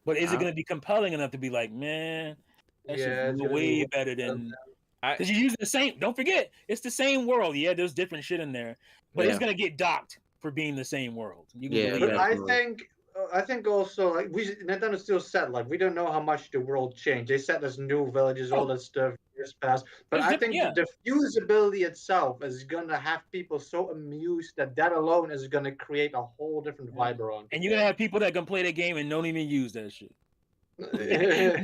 But is it gonna be compelling enough to be like, man, that Yeah, shit's it's gonna way be better than Because you use the same. Don't forget, it's the same world. Yeah, there's different shit in there, but it's gonna get docked for being the same world. You can believe But that. I think also like Nintendo still said like we don't know how much the world changed. They said there's new villages, all that stuff years past. But I think the usability itself is gonna have people so amused that alone is gonna create a whole different vibe around. And you're gonna have people that can play the game and don't even use that shit.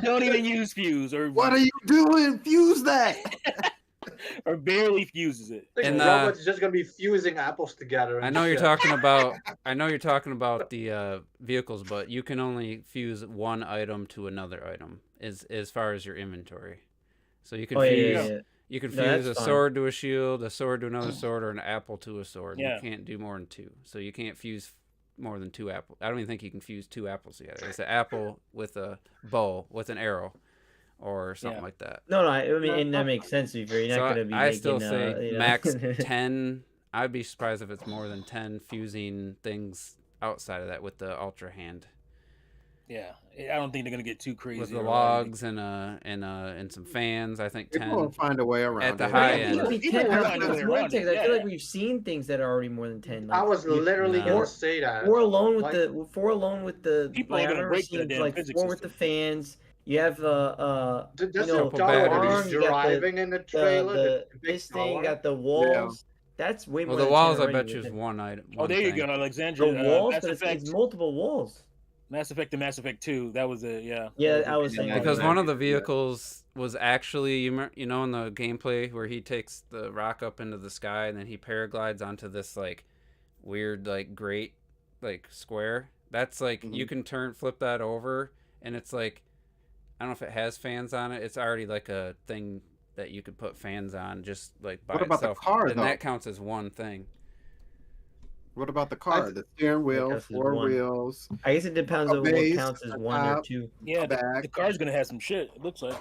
Don't even use Fuse or what are you doing? Fuse that. or barely fuses it. And robots just gonna be fusing apples together. I know you're talking about. I know you're talking about the vehicles, but you can only fuse one item to another item, as far as your inventory. So you can fuse. You can fuse a sword to a shield, a sword to another sword, or an apple to a sword. You can't do more than 2. So you can't fuse more than 2 apples. I don't even think you can fuse 2 apples together. It's an apple with a bow with an arrow, or something like that. No, I mean, and that makes sense. You're not going to be. I still say max 10. I'd be surprised if it's more than 10 fusing things outside of that with the Ultra Hand. Yeah, I don't think they're gonna get too crazy with the logs and some fans. I think 10. People will find a way around at the high end. I feel like we've seen things that are already more than 10. Like, I was literally gonna say that. 4 alone with the people are gonna break the damn physics 4 with the fans. You have driving in the trailer. This thing got the walls. Yeah. That's way more. Well, the walls, I bet you, is one item. Oh, there you go, Alexandra. The walls, but it's multiple walls. Mass Effect and Mass Effect 2. That was it. Yeah. Yeah, I was saying because one of the vehicles was actually you know in the gameplay where he takes the rock up into the sky and then he paraglides onto this like weird like grate like square. That's like you can flip that over and it's like I don't know if it has fans on it. It's already like a thing that you could put fans on just like by itself. What about the car, and that counts as one thing. What about the car? The steering wheel, 4 wheels. I guess it depends on what counts as 1 or 2. Yeah, the car's gonna have some shit. It looks like.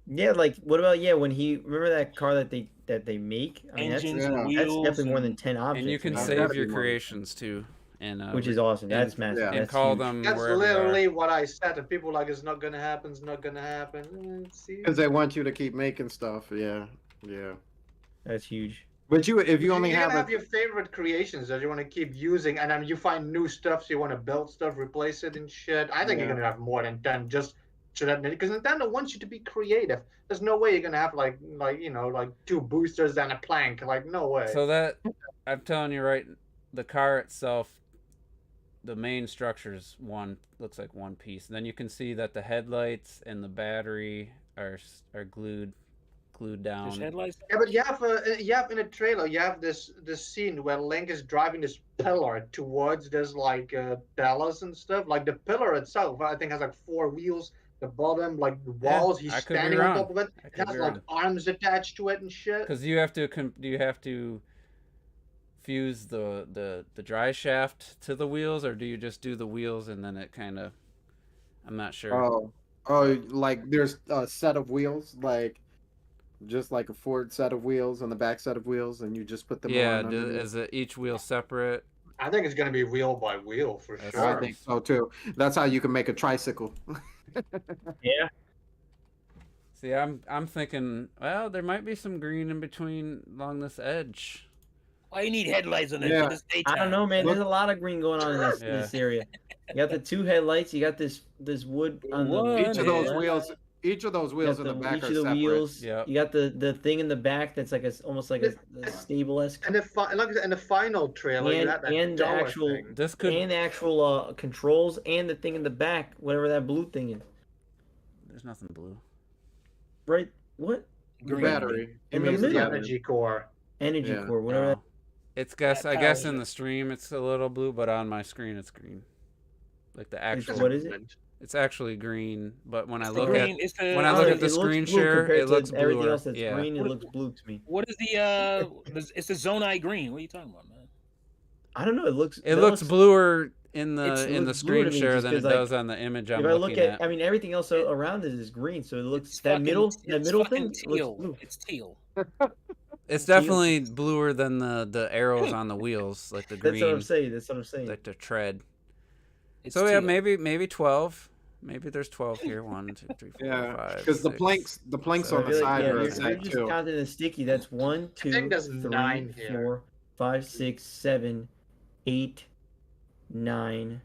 Yeah, like what about when he remember that car that they make? I mean, engines that's definitely more than 10 objects. And you can save your creations too, and which is awesome. That's massive. And that's call huge. them. That's literally what I said. And people like it's not gonna happen. It's not gonna happen. Because they want you to keep making stuff. Yeah. That's huge. But if you only have your favorite creations that you want to keep using, and then you find new stuff, so you want to build stuff, replace it and shit. I think you're gonna have more than 10 just so that because Nintendo wants you to be creative. There's no way you're gonna have like 2 boosters and a plank. Like no way. So that I'm telling you right, the car itself, the main structure looks like one piece. And then you can see that the headlights and the battery are glued down. There's headlights? Yeah, but you have in a trailer you have this scene where Link is driving this pillar towards this like palace and stuff. Like the pillar itself, I think has like 4 wheels. The bottom, like the walls, he's standing on top of it. It has like arms attached to it and shit. Because you have to fuse the dry shaft to the wheels, or do you just do the wheels and then it kind of? I'm not sure. Oh, like there's a set of wheels, like just like a forward set of wheels and the back set of wheels, and you just put them on. Yeah, is it each wheel separate? I think it's gonna be wheel by wheel for sure. I think so too. That's how you can make a tricycle. Yeah. See, I'm thinking, well, there might be some green in between along this edge. Why you need headlights on it for this daytime? I don't know, man. There's a lot of green going on in this area. You got the 2 headlights. You got this wood on the each of those wheels. Each of those wheels in the back are separate. Wheels. Yep. You got the thing in the back that's like almost like a stable-esque. And the final trailer, you had that and the actual thing. And the actual controls and the thing in the back, whatever that blue thing is. There's nothing blue. Right? What? The battery. In the middle. Energy core. Energy core. Whatever. No. It's I guess in the stream it's a little blue, but on my screen it's green. Like the actual. What is it? It's actually green, but when I look green. at the screen share, it looks blue. Everything else that's green, it looks blue to me. What is the it's the Zonai green? What are you talking about, man? I don't know. It looks bluer in the screen share than it does on the image I'm looking at. I mean, everything else around it is green, so it looks middle thing. Teal. It's teal. It's definitely bluer than the arrows on the wheels, like the green. That's what I'm saying. Like the tread. It's so teal. yeah, maybe 12, Maybe there's 12 here. 1, 2, 3, 4, Yeah, 5, because the 6. planks So on I the feel like, side yeah, are you're set just too. counting the sticky. That's 1, I 2, think there's 3, 9 here. 4, 5, 6, 7, 8, 9.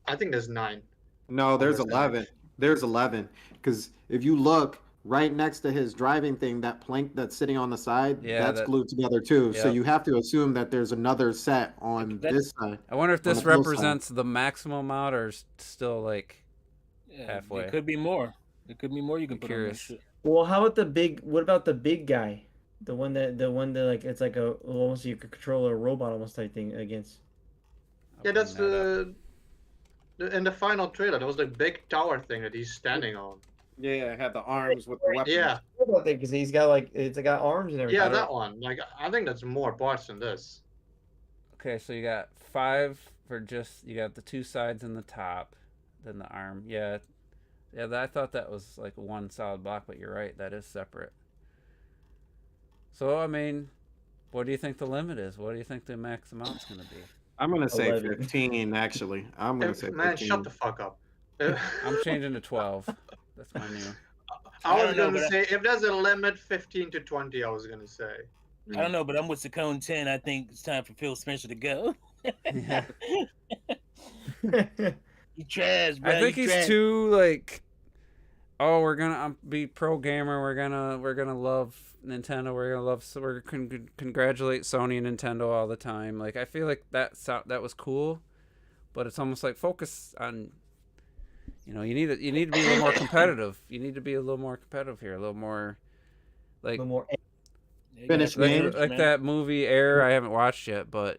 I think there's 9. No, there's Almost 11. There's 11. Because if you look right next to his driving thing, that plank that's sitting on the side, Yeah, that's that- glued together too. So Yep. you have to assume that there's another set on this side. I wonder if On this the close represents the maximum amount or still like Yeah, halfway. It could be more. It could be more. You can I'm put on this curious. shit. Well, how about the big? What about the big guy? The one that like it's like a almost you could control a robot almost type thing against. I'll Yeah, bring that's that up. in the final trailer. There was the big tower thing that he's standing on. Yeah, have the arms with the weapons. Yeah, What about that? Because he's got like it's got arms and everything. yeah, that one. Like, I think that's more parts than this. Okay, so you got 5 for just you got the 2 sides and the top, then the arm. Yeah, I thought that was like one solid block, but you're right, that is separate. So I mean, what do you think the limit is? What do you think the max amount's gonna be? I'm gonna say 11. 15. Actually, I'm gonna say 15. Man, shut the fuck up. I'm changing to 12. That's my new. I was don't know, gonna but say if there's a limit, 15 to 20. I was gonna say. I don't know, but I'm with Sakone 10. I think it's time for Phil Spencer to go. Yeah. You trash, bro. I think you he's trash. too like. Oh, we're gonna be pro gamer. We're gonna love Nintendo. We're gonna love. So we're gonna congratulate Sony and Nintendo all the time. Like I feel like that was cool, but it's almost like focus on. You need to be a little more competitive. You need to be a little more competitive here. A little more, a like little more. Yeah, you Finish gotta game. finish, like man. that movie Air. I haven't watched yet, but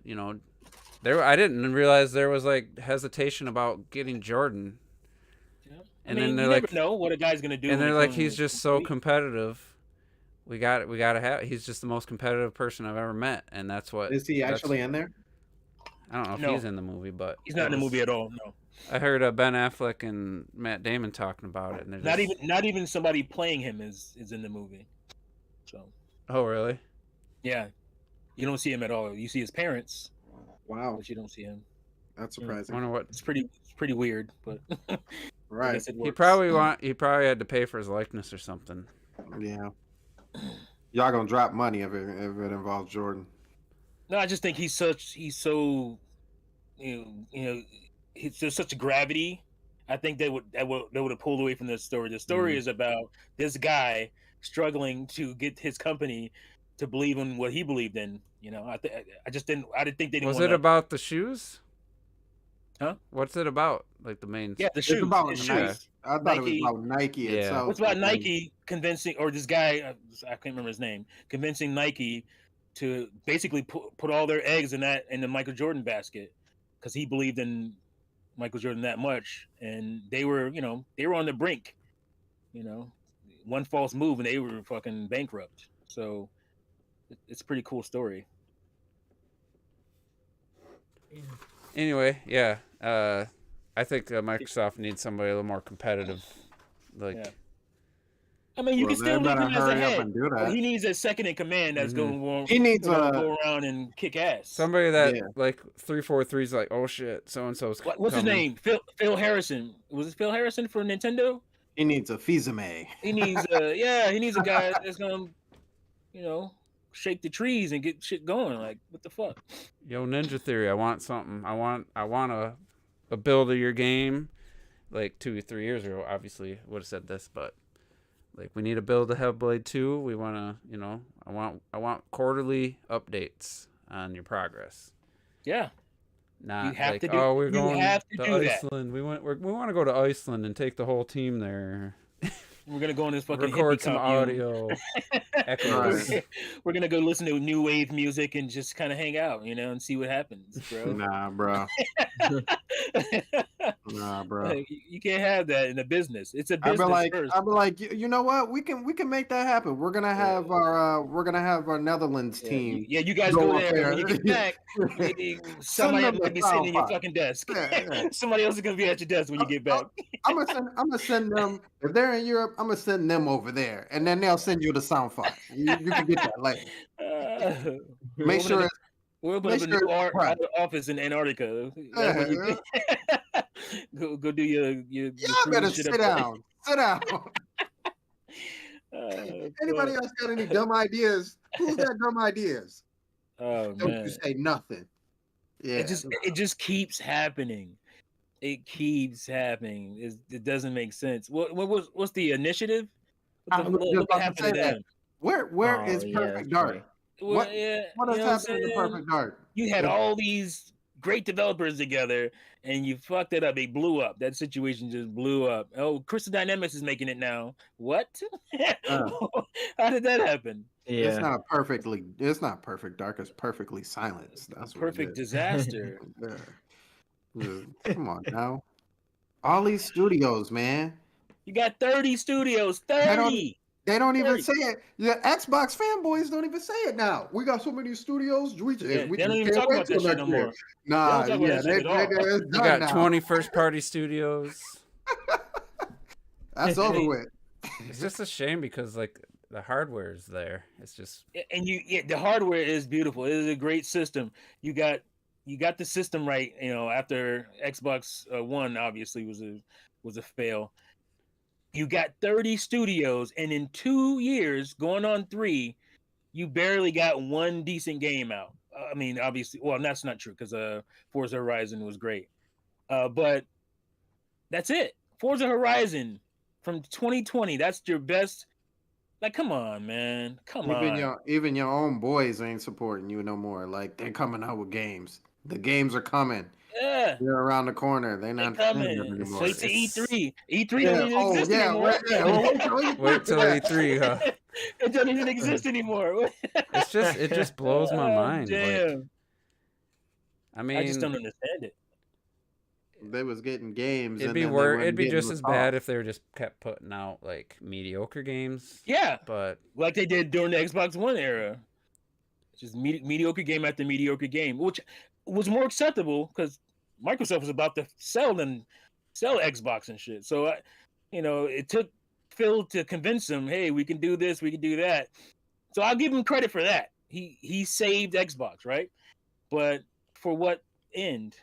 there I didn't realize there was like hesitation about getting Jordan. Yeah. And I mean, then they're you like, never know what a guy's gonna do. and when they're it like, comes he's to just so complete. competitive. We gotta have. He's just the most competitive person I've ever met, and that's what. Is he actually in there? I don't know if No. he's in the movie, but He's not in the movie at all. No, I heard Ben Affleck and Matt Damon talking about it, and they're just, not even somebody playing him is in the movie. So Oh, really? yeah, you don't see him at all. You see his parents, Wow, but you don't see him. that's I surprising. wonder what. It's pretty weird, but I Right? guess it works. He probably had to pay for his likeness or something. Yeah. Y'all gonna drop money if it involves Jordan. No, I just think he's so there's such a gravity. I think they would have pulled away from this story. The story is about this guy struggling to get his company to believe in what he believed in. I didn't think they didn't. Was wanna... it about the shoes? Huh? What's it about? Like the main. Yeah, the shoes. It's about His Nike. shoes. I thought Nike- it was about Nike Yeah. itself. It's about but then- Nike convincing, or this guy, I can't remember his name, convincing Nike to basically put all their eggs in the Michael Jordan basket because he believed in Michael Jordan that much, and they were on the brink. One false move and they were fucking bankrupt. So it's a pretty cool story. Anyway, yeah. I think Microsoft needs somebody a little more competitive. Like, Yeah. I mean, you Well, can they still leave better him as a hurry up head. and do But that. he needs a second in command that's going He needs to a go around and kick ass. somebody that Yeah. like 343 is like, oh shit, so and so's. What's his name? Phil Harrison. Was it Phil Harrison for Nintendo? he needs a Fizame. He needs he needs a guy that's gonna, shake the trees and get shit going. Like, what the fuck? Yo, Ninja Theory, I want something. I want a build of your game. Like 2 or 3 years ago, obviously would have said this, but like we need a build of Hellblade 2. We want to, I want quarterly updates on your progress. Yeah, Not You have like, to do- oh, we're you going have to to do that. Iceland. We want to go to Iceland and take the whole team there. we're gonna go on this fucking Record hippie some commune. audio echoes. Right. We're gonna go listen to new wave music and just kind of hang out, and see what happens, bro. Nah, bro. Nah, bro. Like, you can't have that in a business. It's a I'd business be like, first. you know what? We can make that happen. We're gonna have our Netherlands team. Yeah, you guys go go up there. When you there. get back, somebody them else might the be sitting in your sound fucking desk. Yeah. Somebody else is gonna be at your desk when you get back. I'm gonna send them if they're in Europe. I'm gonna send them over there, and then they'll send you the sound file. You can get that later. Make sure we'll put make up a sure new it's private. office in Antarctica. That's what you go do your Y'all cruise better shit sit up there. down. Sit down. Anybody Fuck. else got any dumb ideas? Who's got dumb ideas? Oh Don't you man, say nothing. Yeah. it just keeps happening. It keeps happening. It doesn't make sense. What's the initiative? I was just What about to happened say to that. them? Where Oh is yeah, Perfect that's Dark? right. Well, What yeah, what you has know what I'm happened to saying? Perfect Dark? You had What- all these great developers together, and you fucked it up. They blew up. That situation just blew up. Oh, Crystal Dynamics is making it now. What? How did that happen? It's Yeah. not Perfect Dark, it's perfectly silenced. That's what it Perfect is. disaster. Yeah. Come on now. All these studios, man. You got 30 studios. They don't 30. they don't even 30. say it. The Xbox fanboys don't even say it now. We got so many studios. We Yeah, we they don't just even can't talk wait about till that shit next no year. more. They Nah, don't talk about yeah, that shit at all. it's You done got now. 20 first-party studios. That's over with. It's just a shame because like the hardware is there. It's just And the hardware is beautiful. It is a great system. You got the system right. After Xbox One obviously was a fail. You got 30 studios, and in 2 years, going on 3, you barely got one decent game out. I mean, obviously, well, that's not true because Forza Horizon was great, but that's it. Forza Horizon from 2020. That's your best. Like, come on, man. Come on. Even your own boys ain't supporting you no more. Like they're coming out with games. The games are coming. Yeah. They're around the corner. They're They not saying it coming. anymore. Wait to It's- E3. E3 Yeah. don't even Oh exist yeah. anymore. Yeah. Well, wait till E3, huh? It doesn't even exist anymore. It just blows my Oh, mind. Like, damn. I I just mean, don't understand it. they was getting games. it'd And be then they It'd wasn't be getting just the as sauce. bad if they were just kept putting out like mediocre games. Yeah, But like they did during the Xbox One era. Just mediocre game after mediocre game, which was more acceptable because Microsoft was about to sell Xbox and shit. So, it took Phil to convince him, hey, we can do this, we can do that. So I'll give him credit for that. He saved Xbox, right? But for what end?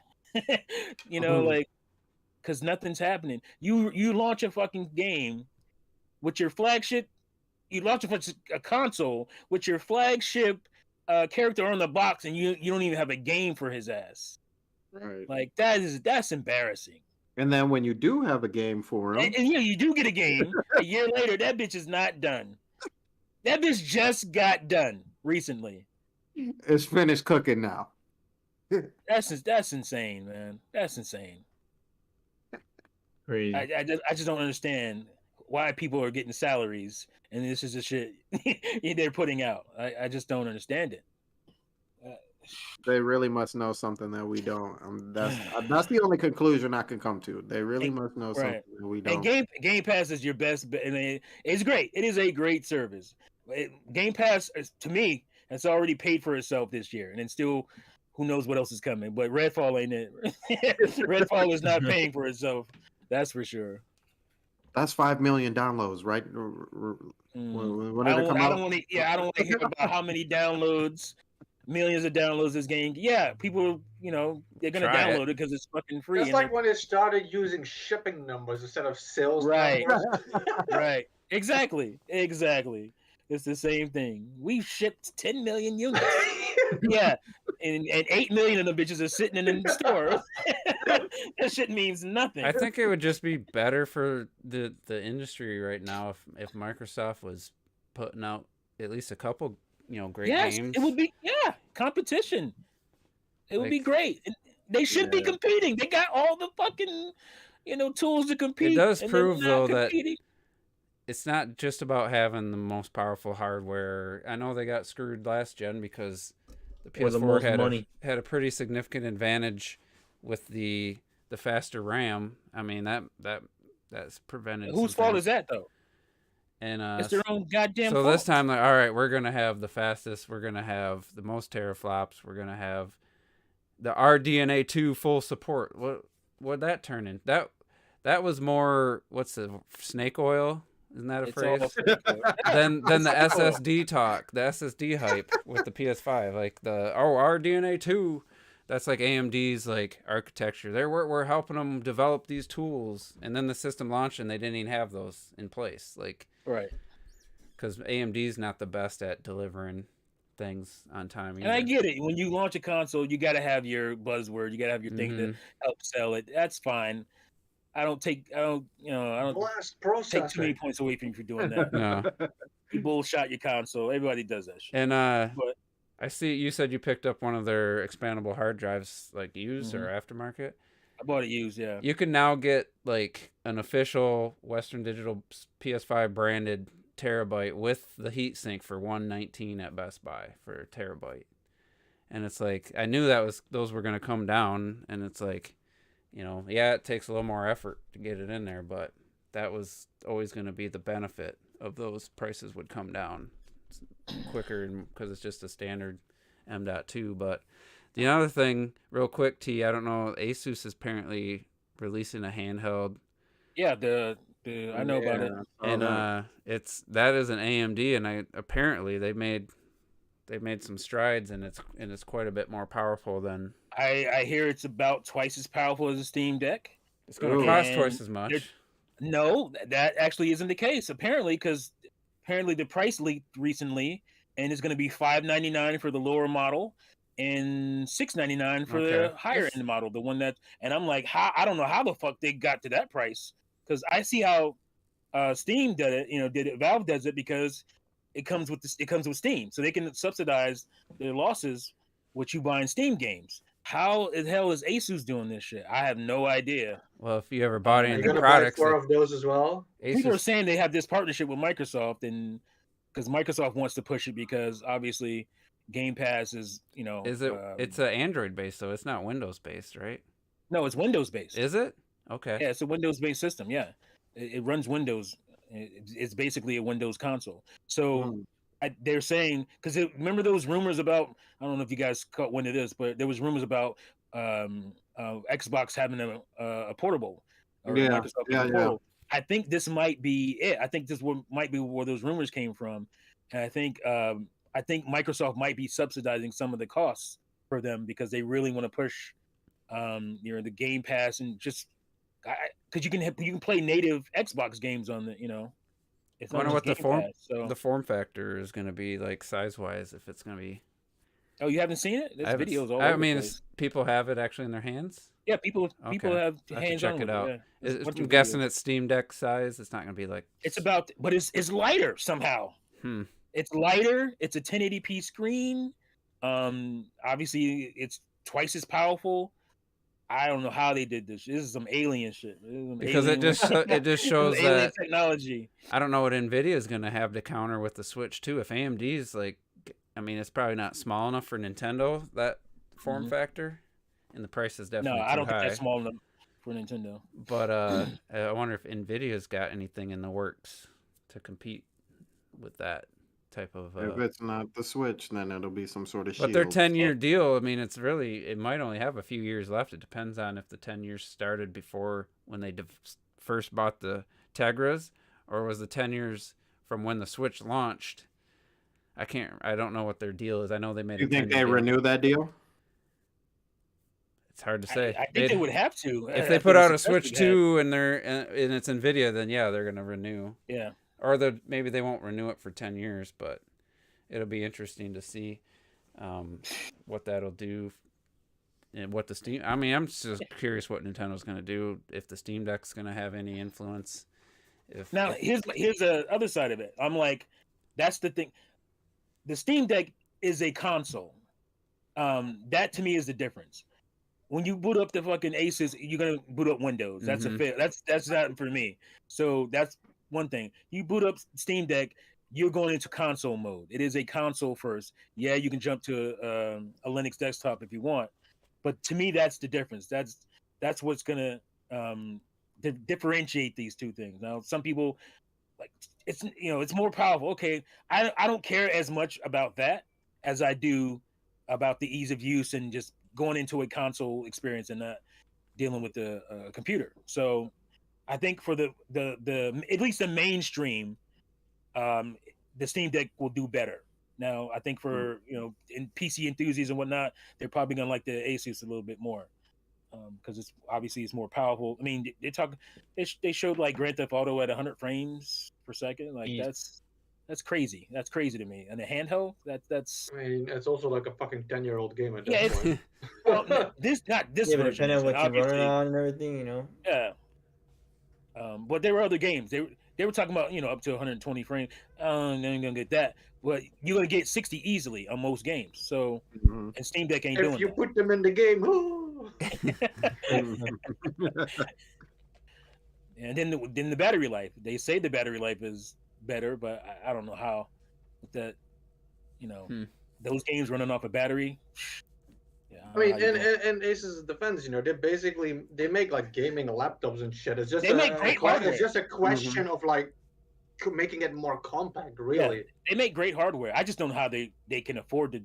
Like, because nothing's happening. You launch a fucking game with your flagship. You launch a console with your flagship character on the box, and you don't even have a game for his ass. Right. Like that's embarrassing. And then when you do have a game for them, And you do get a game a year later. That bitch is not done. That bitch just got done recently. it's finished cooking now. That's insane, man. That's insane. Crazy. I just don't understand why people are getting salaries and this is the shit they're putting out. I just don't understand it. They really must know something that we don't. That's the only conclusion I can come to. They really must know something that we don't. And Game Pass is your best. I mean, it's great. It is a great service. Game Pass, to me, has already paid for itself this year, and then still, who knows what else is coming? But Redfall ain't it. Redfall is not paying for itself. That's for sure. That's 5 million downloads, right? When I did it come don't out? want to. Yeah, I don't want to hear about how many downloads, millions of downloads this game. Yeah, people, they're gonna Try download it because it's fucking free. Just and like when they started using shipping numbers instead of sales Right. numbers. Right. Exactly. It's the same thing. We've shipped 10 million units. Yeah. And 8 million of them bitches are sitting in the store. That shit means nothing. I think it would just be better for the industry right now if Microsoft was putting out at least a couple, great games. It would be competition. It would be Like- great. And they should be Yeah. competing. They got all the fucking, tools to compete. It does and they're prove not though that competing. it's not just about having the most powerful hardware. I know they got screwed last gen because the Or the PS4 most had money. a pretty significant advantage with the faster RAM. I mean that's prevented. Whose fault is that though? And It's their own goddamn so fault. this time, like, all right, we're gonna have the fastest. We're gonna have the most teraflops. We're gonna have the RDNA 2 full support. What that turn in? That was more. What's the snake oil? Isn't that a It's phrase? all- Then the SSD talk, the SSD hype with the PS5, like RDNA 2. That's like AMD's like architecture. We're helping them develop these tools, and then the system launched, and they didn't even have those in place. Like, Right. because AMD's not the best at delivering things on time either. And I get it. When you launch a console, you got to have your buzzword. You got to have your thing to help sell it. That's fine. I don't take Blast take too many processor. points away from you for doing that. No. You bullshot your console. Everybody does that shit. And But I see you said you picked up one of their expandable hard drives, like used or aftermarket. I bought it used, yeah. You can now get like an official Western Digital PS5 branded terabyte with the heatsink for $119 at Best Buy for a terabyte. And it's like I knew those were gonna come down, and it's like, yeah, it takes a little more effort to get it in there, but that was always gonna be the benefit of those prices would come down quicker because it's just a standard M.2. But the other thing, real quick, T, I don't know, Asus is apparently releasing a handheld. Yeah, I know about it. And that is an AMD, and apparently they made some strides, and it's quite a bit more powerful than. I hear it's about twice as powerful as a Steam Deck. It's going to cost twice as much. No, that actually isn't the case. Apparently, because the price leaked recently, and it's going to be $599 for the lower model and $699 for the higher end model, the one that. And I'm like, I don't know how the fuck they got to that price, because I see how Steam did it. Valve does it because it comes with Steam, so they can subsidize their losses with you buying Steam games. How the hell is Asus doing this shit? I have no idea. Well, if you ever bought any of the Buy products, 4 of those as well. People are saying they have this partnership with Microsoft, and because Microsoft wants to push it, because obviously Game Pass is, Is it? It's an Android based, so it's not Windows based, right? No, it's Windows based. Is it? Okay. Yeah, it's a Windows based system. Yeah, it runs Windows. It's basically a Windows console. So they're saying, because remember those rumors about, I don't know if you guys caught wind of this, but there was rumors about Xbox having a portable, or Microsoft having a portable. I think this might be it. I think this might be where those rumors came from, and I think Microsoft might be subsidizing some of the costs for them, because they really want to push the Game Pass, and just because you can play native Xbox games on the I wonder what the form factor is going to be like size wise, if it's going to be. Oh, you haven't seen it? There's videos all over. I mean, people have it actually in their hands. Yeah, people have hands on check it out. Yeah. I'm guessing it's Steam Deck size. It's not going to be like. But it's lighter somehow. It's lighter. It's a 1080p screen. Obviously, it's twice as powerful. I don't know how they did this. This is some alien shit. Because it just shows that alien technology. I don't know what Nvidia is going to have to counter with the Switch too. If AMD's like, I mean, it's probably not small enough for Nintendo, that form factor, and the price is definitely I don't too high. think that's small enough for Nintendo. But I wonder if Nvidia's got anything in the works to compete with that type of. If it's not the Switch, then it'll be some sort of shield. But their 10-year deal, I mean, it might only have a few years left. It depends on if the 10 years started before when they first bought the Tegras, or was the 10 years from when the Switch launched. I don't know what their deal is. I know they made. You think they renew that deal? It's hard to say. I think they would have to. If they put out a Switch 2 and it's Nvidia, then yeah, they're gonna renew. Yeah. Or maybe they won't renew it for 10 years, but it'll be interesting to see what that'll do, and what the Steam. I mean, I'm just curious what Nintendo's gonna do, if the Steam Deck's gonna have any influence. Here's the other side of it. I'm like, that's the thing. The Steam Deck is a console. That to me is the difference. When you boot up the fucking Asus, you're gonna boot up Windows. That's that's not for me. So that's one thing. You boot up Steam Deck, you're going into console mode. It is a console first. Yeah, you can jump to a Linux desktop if you want, but to me, that's the difference. That's what's gonna differentiate these two things. Now, some people like it's more powerful. Okay, I don't care as much about that as I do about the ease of use and just going into a console experience and not dealing with the computer. So I think for the at least the mainstream, the Steam Deck will do better. Now, I think for in PC enthusiasts and whatnot, they're probably gonna like the Asus a little bit more because it's obviously it's more powerful. I mean, they showed like Grand Theft Auto at 100 frames per second. Like Jeez. that's crazy. That's crazy to me. And a handheld, that's I mean, it's also like a fucking 10-year-old game at yeah. that point. Well, not this Yeah, but version. depending on what you're Obviously, running on and everything, yeah. But there were other games. They were talking about up to 120 frames. Then you're gonna get that, but you're gonna get 60 easily on most games. So, Mhm. and Steam Deck ain't If doing you that. put them in the game, And then the battery life. They say the battery life is better, but I don't know how. With that, those games running off a battery. Yeah, I mean, in Ace's defense, they make like gaming laptops and shit. It's just They make great hardware. It's just a question of like making it more compact, really. Yeah, they make great hardware. I just don't know how they can afford to.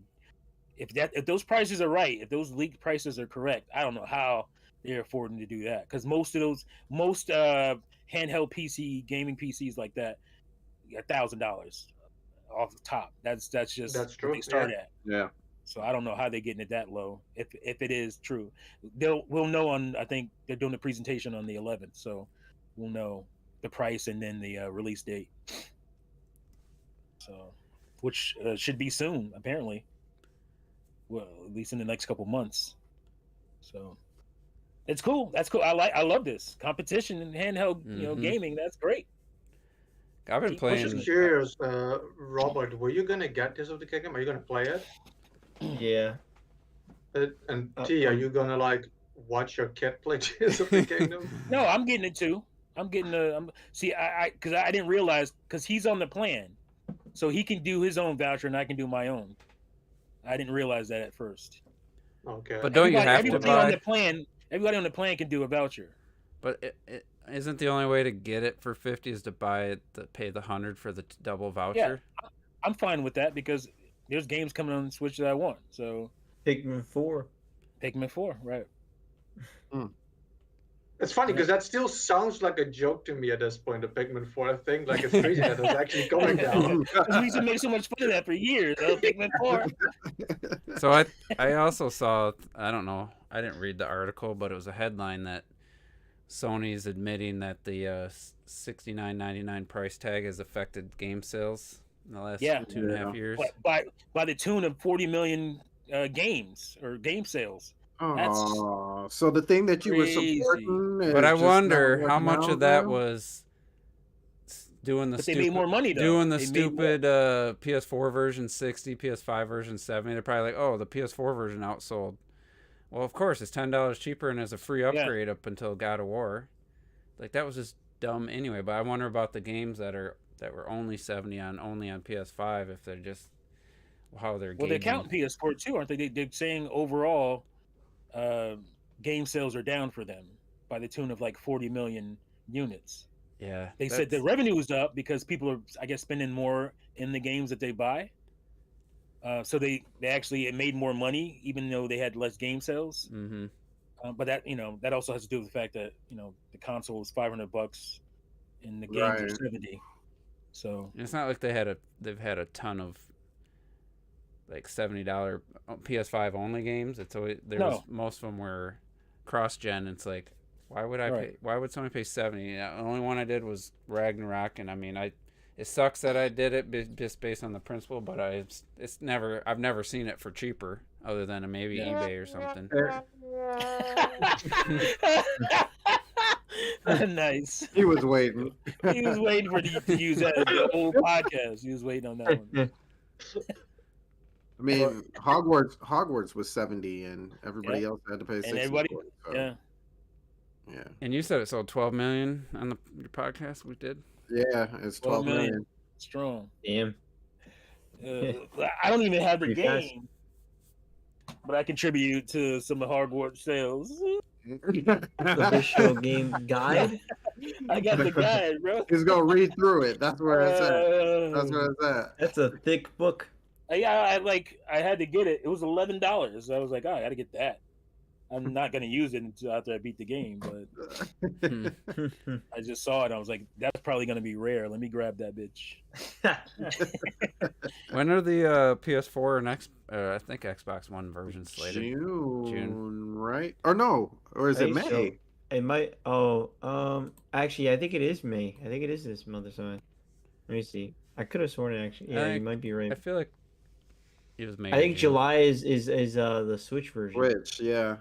If those prices are right, if those leaked prices are correct, I don't know how they're affording to do that. Because most handheld PC gaming PCs like that, $1,000 off the top. That's just true. what they start at. Yeah. So I don't know how they're getting it that low. If it is true, we'll know on. I think they're doing the presentation on the 11th, so we'll know the price and then the release date. So, which should be soon, apparently. Well, at least in the next couple months. So, it's cool. That's cool. I love this competition in handheld, gaming. That's great. I've been Keep playing. pushing Just curious, Robert, were you gonna get Tears of the Kingdom? Are you gonna play it? yeah. And T, are you gonna like watch your kid play Tears of the Kingdom? No, I'm getting it too. I'm getting the. See, because I didn't realize because he's on the plan, so he can do his own voucher and I can do my own. I didn't realize that at first. Okay. But don't you have to everybody buy? on the plan? Everybody on the plan can do a voucher. But it isn't the only way to get it for 50 is to buy it, pay the 100 for the double voucher. Yeah, I'm fine with that because there's games coming on the Switch that I want. So Pikmin 4. Pikmin 4, right? It's funny because that still sounds like a joke to me at this point, the Pikmin 4 thing. Like, it's crazy that it's actually going down. We used to make so much fun of that for years. Pikmin 4. So I also saw, I don't know, I didn't read the article, but it was a headline that Sony's admitting that the $69.99 price tag has affected game sales in the last 2.5 years. By the tune of 40 million games or game sales. Oh, so the thing that you were supporting. But I wonder how much of that was doing the stupid. They made more money though. Doing the stupid PS4 version 60, PS5 version 70. They're probably like, oh, the PS4 version outsold. Well, of course, it's $10 cheaper and as a free upgrade up until God of War. Like that was just dumb anyway. But I wonder about the games that were only 70 only on PS5 if they're just how they're. Well, they're counting PS4 too, aren't they? They're saying overall. Game sales are down for them by the tune of like 40 million units. Yeah. They said the revenue is up because people are, I guess, spending more in the games that they buy. So they actually made more money even though they had less game sales. Mm-hmm. But that also has to do with the fact that the console is $500 and the games are 70. So it's not like they've had a ton of like $70 PS5 only games. It's always most of them were cross-gen. It's like why would somebody pay 70? The only one I did was Ragnarok, and I mean it sucks that I did it just based on the principle, but I've never seen it for cheaper other than maybe eBay or something. Nice. He was waiting. He was waiting for you to use that the whole podcast. He was waiting on that one. I mean, Hogwarts was 70, and everybody else had to pay 60. And everybody, yeah. And you said it sold 12 million on your podcast we did. Yeah, it's 12 million. Strong. Damn. I don't even have the game, but I contribute to some of Hogwarts sales. Official game guide. I got the guide, bro. He's gonna read through it. That's where it's at. That's where it's at. That's a thick book. Yeah, I had to get it. It was $11. I was like, oh, I got to get that. I'm not gonna use it until after I beat the game. But I just saw it. I was like, that's probably gonna be rare. Let me grab that bitch. When are the PS4 and I think Xbox One versions slated? June, right? Or no? Or is it Are you sure? May? It might. Oh, actually, I think it is May. I think it is this month or something. Let me see. I could have sworn it actually. Yeah, you might be right. I feel like it was May. I think July is the Switch version. Which, yeah.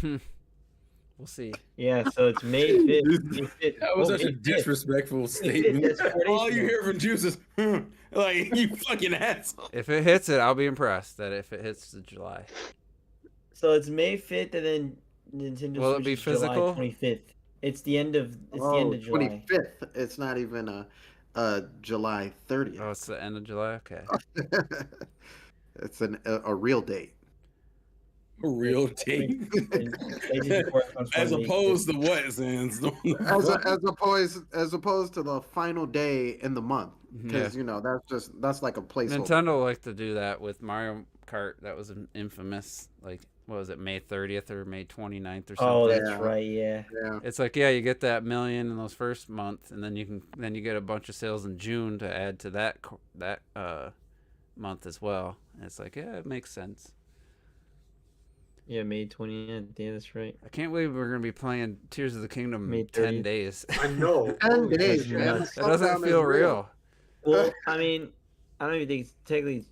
We'll see. Yeah, so it's May 5th. That was such a disrespectful statement. That's 4 days All you ago. hear from Juice is, like, you fucking asshole. If it hits it, I'll be impressed. That if it hits the July. So it's May 5th, and then Nintendo Will it Switch be is physical? July 25th. It's the end of July. 25th. It's not even July 30th. Oh, it's the end of July. Okay. It's a real date. A real date. As opposed to what, Sans? as opposed to the final day in the month, because that's like a placeholder. Nintendo liked to do that with Mario Kart. That was an infamous, like, what was it, May 30th or May 29th or something? Oh, that's right. Yeah. It's like, yeah, you get that million in those first month, and then you get a bunch of sales in June to add to that month as well. And it's like, yeah, it makes sense. Yeah, May 20th. Yeah, that's right. I can't believe we're gonna be playing Tears of the Kingdom May in 10 30th. days. I know. 10 days, man. nuts. That doesn't feel real. Well, I mean, I don't even think it's technically.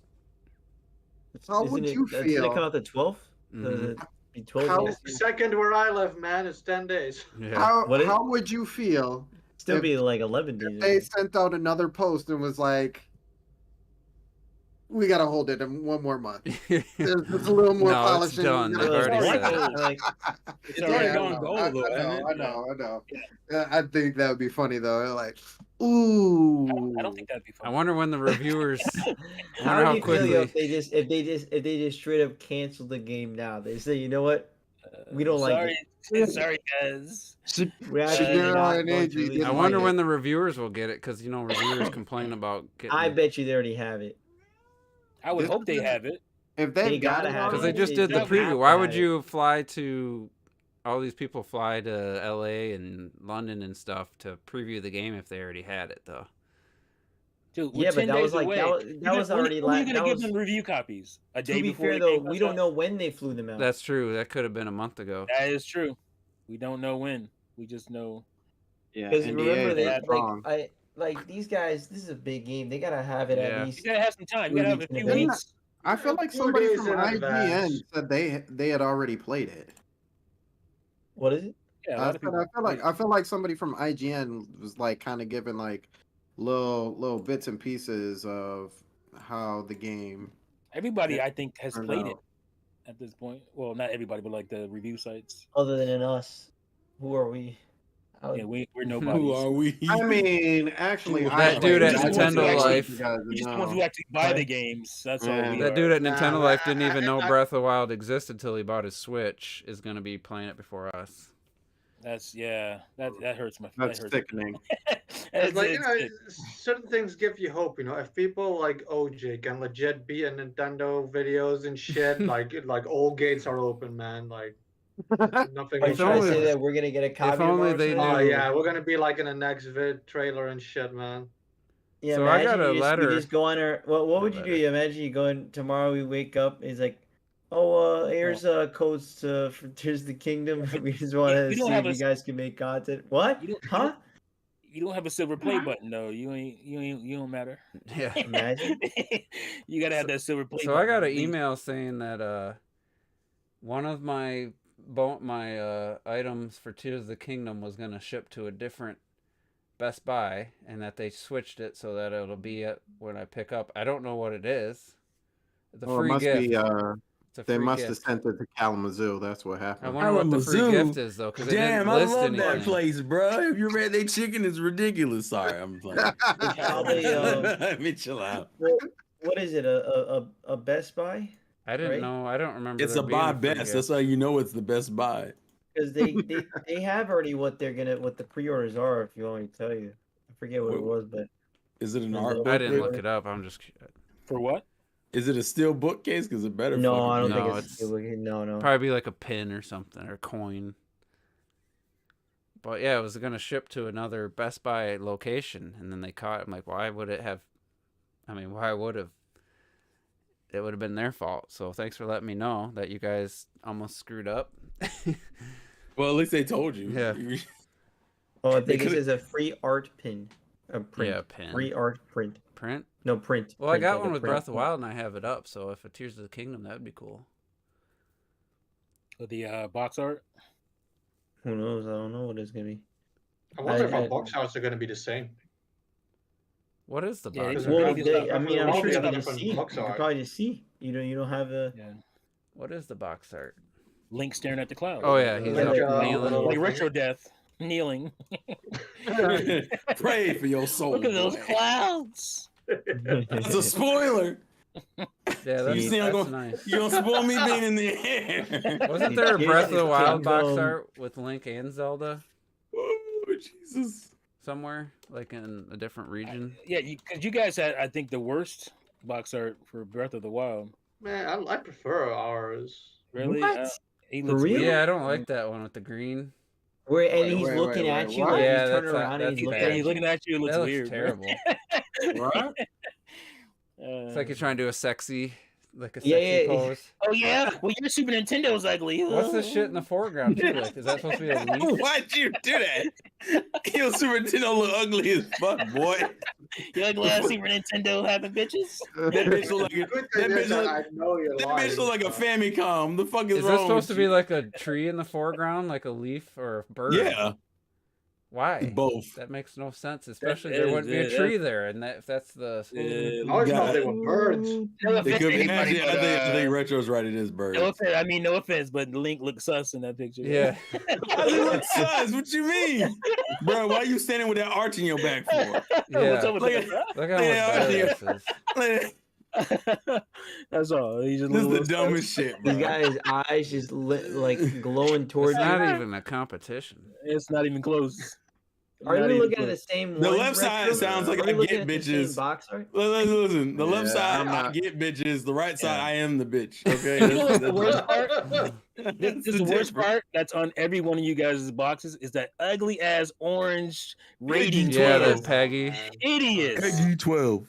How would you Did it feel? come out the 12th? Mhm. Be 12 How- days? Second where I live, man, it's 10 days. Yeah. How would you feel Still if be like 11 days. if they sent out another post and was like, we gotta hold it in one more month. There's a little more No, it's polishing. done. we They've gotta already do. said it. Like, It's already gone gold, I though. hasn't it? know. I think that would be funny though. Like, ooh. I don't think that'd be fun. I wonder when the reviewers. I wonder how how do you feel quickly. if they just straight up cancel the game now? They say, you know what? We don't like it. Sorry, guys. We actually Shigeru not and going to AG release I didn't it. wonder like when the reviewers will get it, because reviewers complain about getting. I bet you they already have it. I would hope they have it. If They they've gotta got it have because already, they just did the They have preview. to Why have would it. you fly to? All these people fly to L.A. and London and stuff to preview the game if they already had it, though. Dude, Yeah, but that was like that was already When are you that gonna give was, them review copies? A to day be before fair the though, game we comes don't out? know when they flew them out. That's true. That could have been a month ago. That is true. We don't know when. We just know. yeah, Because NDA remember is that wrong. like these guys, this is a big game. They gotta have it Yeah. at You least. gotta have some time. You gotta have a few Didn't weeks. I feel like 2 somebody days from in IGN advance. said they had already played it. What is it? Yeah, a I lot of people. feel like somebody from IGN was like kind of giving like little bits and pieces of how the game. Everybody, I think, has turned played it out. at this point. Well, not everybody, but like the review sites. Other than us, who are we? Yeah, we're Who nobodies. are we? I mean, actually, That dude at Just Nintendo the ones who Life. We're just the ones who actually buy the games. That's all we Yeah. are. That dude at Nintendo Nah, Life didn't even know I- Breath of the Wild existed until he bought his Switch. Is going to be playing it before us. That hurts my. That's that hurts sickening. It's like, certain things give you hope, If people like OJ can legit be in Nintendo videos and shit, like all gates are open, man. Like nothing. Are you If trying to only- say that we're gonna get a copy? only of they ours? knew. Oh yeah, we're gonna be like in the next vid trailer and shit, man. Yeah, So I imagine got a you letter- just go on our. What No would you letter. do? Imagine you go in tomorrow. We wake up. It's like, here's codes for Tears of the Kingdom. We just want to We don't see have if you guys can make content. What? You don't- you Huh? You don't have a silver play button though. You don't matter. Yeah. Imagine. You gotta have that silver play. So I button got at an least. email saying that one of my items for Tears of the Kingdom was going to ship to a different Best Buy, and that they switched it so that it'll be at when I pick up. I don't know what it is. It's a Oh, it free must gift. be. It's a They free must have gift. sent it to Kalamazoo. That's what I happened. wonder what the free Kalamazoo? gift is though, because they Damn, didn't I list love anything. that place, bro. Have you read their chicken? Is ridiculous. Sorry, I'm playing. Probably, Let me chill out. What is it? A Best Buy? I didn't right? know. I don't remember. It's there a being buy free best. gift. That's how you know it's the best buy. Because they have already what the pre-orders are. If you want me to tell you, I forget what it was, but Is it an I art I book? didn't look it up. I'm just. For what? Is it a steel bookcase? Because it better. No, fucking I don't be. think No, it's it's- no. Probably be like a pin or something, or a coin. But yeah, it was gonna ship to another Best Buy location, and then they caught it. I'm like, why would it have? I mean, why would have? It would have been their fault. So thanks for letting me know that you guys almost screwed up. Well, at least they told you. Yeah. Oh, I think it could've- says a free art pin. A print. Yeah, pin. Free art print. Print. No, print. Well, I Print, got like a one with print. Breath of the Wild, and I have it up. So if a Tears of the Kingdom, that would be cool. With the box art. Who knows? I don't know what it's gonna be. I wonder I- if box arts are going to be the same. What is the Yeah, box? it's art? Well, probably I mean, I'm All sure these you can other just different see. You box can art. probably just see. You don't have a. Yeah. What is the box art? Link staring at the clouds. Oh yeah, he's Like, up uh, kneeling. like retro death, kneeling. Pray for your soul. Look at those boy. clouds. That's a spoiler. Yeah, that's, You see, I'm that's going- nice. You don't spoil me being in the air. Wasn't there a Breath of the Wild box Kingdom. art with Link and Zelda Oh, Jesus. somewhere, like in a different region? Yeah, because you guys had, I think, the worst box art for Breath of the Wild. Man, I prefer ours. Really? What? He For looks real? weird. Yeah, I don't like that one with the green. Where and Wait, he's wait, looking wait, at wait, you, what? like Yeah, he's turning that's- around and that's he's looking Yeah, at he's you. looking at you. It looks That looks weird. bro. terrible. What? It's like you're trying to do a sexy, like a Yeah, sexy yeah. pose. Oh yeah. Well, your Super Nintendo's ugly. What's this shit in the foreground too? Like, is that supposed to be a leaf? Why'd you do that? Your Super Nintendo look ugly as fuck, boy. You ugly ass Super Nintendo having bitches. That bitch look like a, Good that thing is bitch that look, I know you're that lying. bitch look like a Famicom. The fuck is Is wrong this supposed to with be you? like a tree in the foreground, like a leaf or a bird? Yeah, Why? both. That makes no sense. Especially That there is- wouldn't be yeah, a tree there, and that if that's the I always God. thought they were birds. No It offense, could to be, anybody, actually, but, I think Retro's right. It is birds. no offense. I mean, no offense, but Link looks sus in that picture. yeah. How they look sus? What you mean, bro? Why you standing with that arch in your back for? Yeah. What's up with Look that, at- bro? Look how Yeah, much better yeah. this is. Like, That's all. He just this is looks the a little dumbest shit, bro. He's got his eyes just lit, like glowing towards It's you. not even a competition. It's not even close. Are Not you even looking at the close. same The one? left side sounds like Are I you looking get at the same bitches. box art? Listen, the left Yeah, side I'm I not- get bitches. The right side Yeah. I am the bitch. Okay, You know what's the worst part? That's This is the worst part that's on every one of you guys' boxes is that ugly ass orange rating Yeah, 12. that Peggy. Idiots. 12.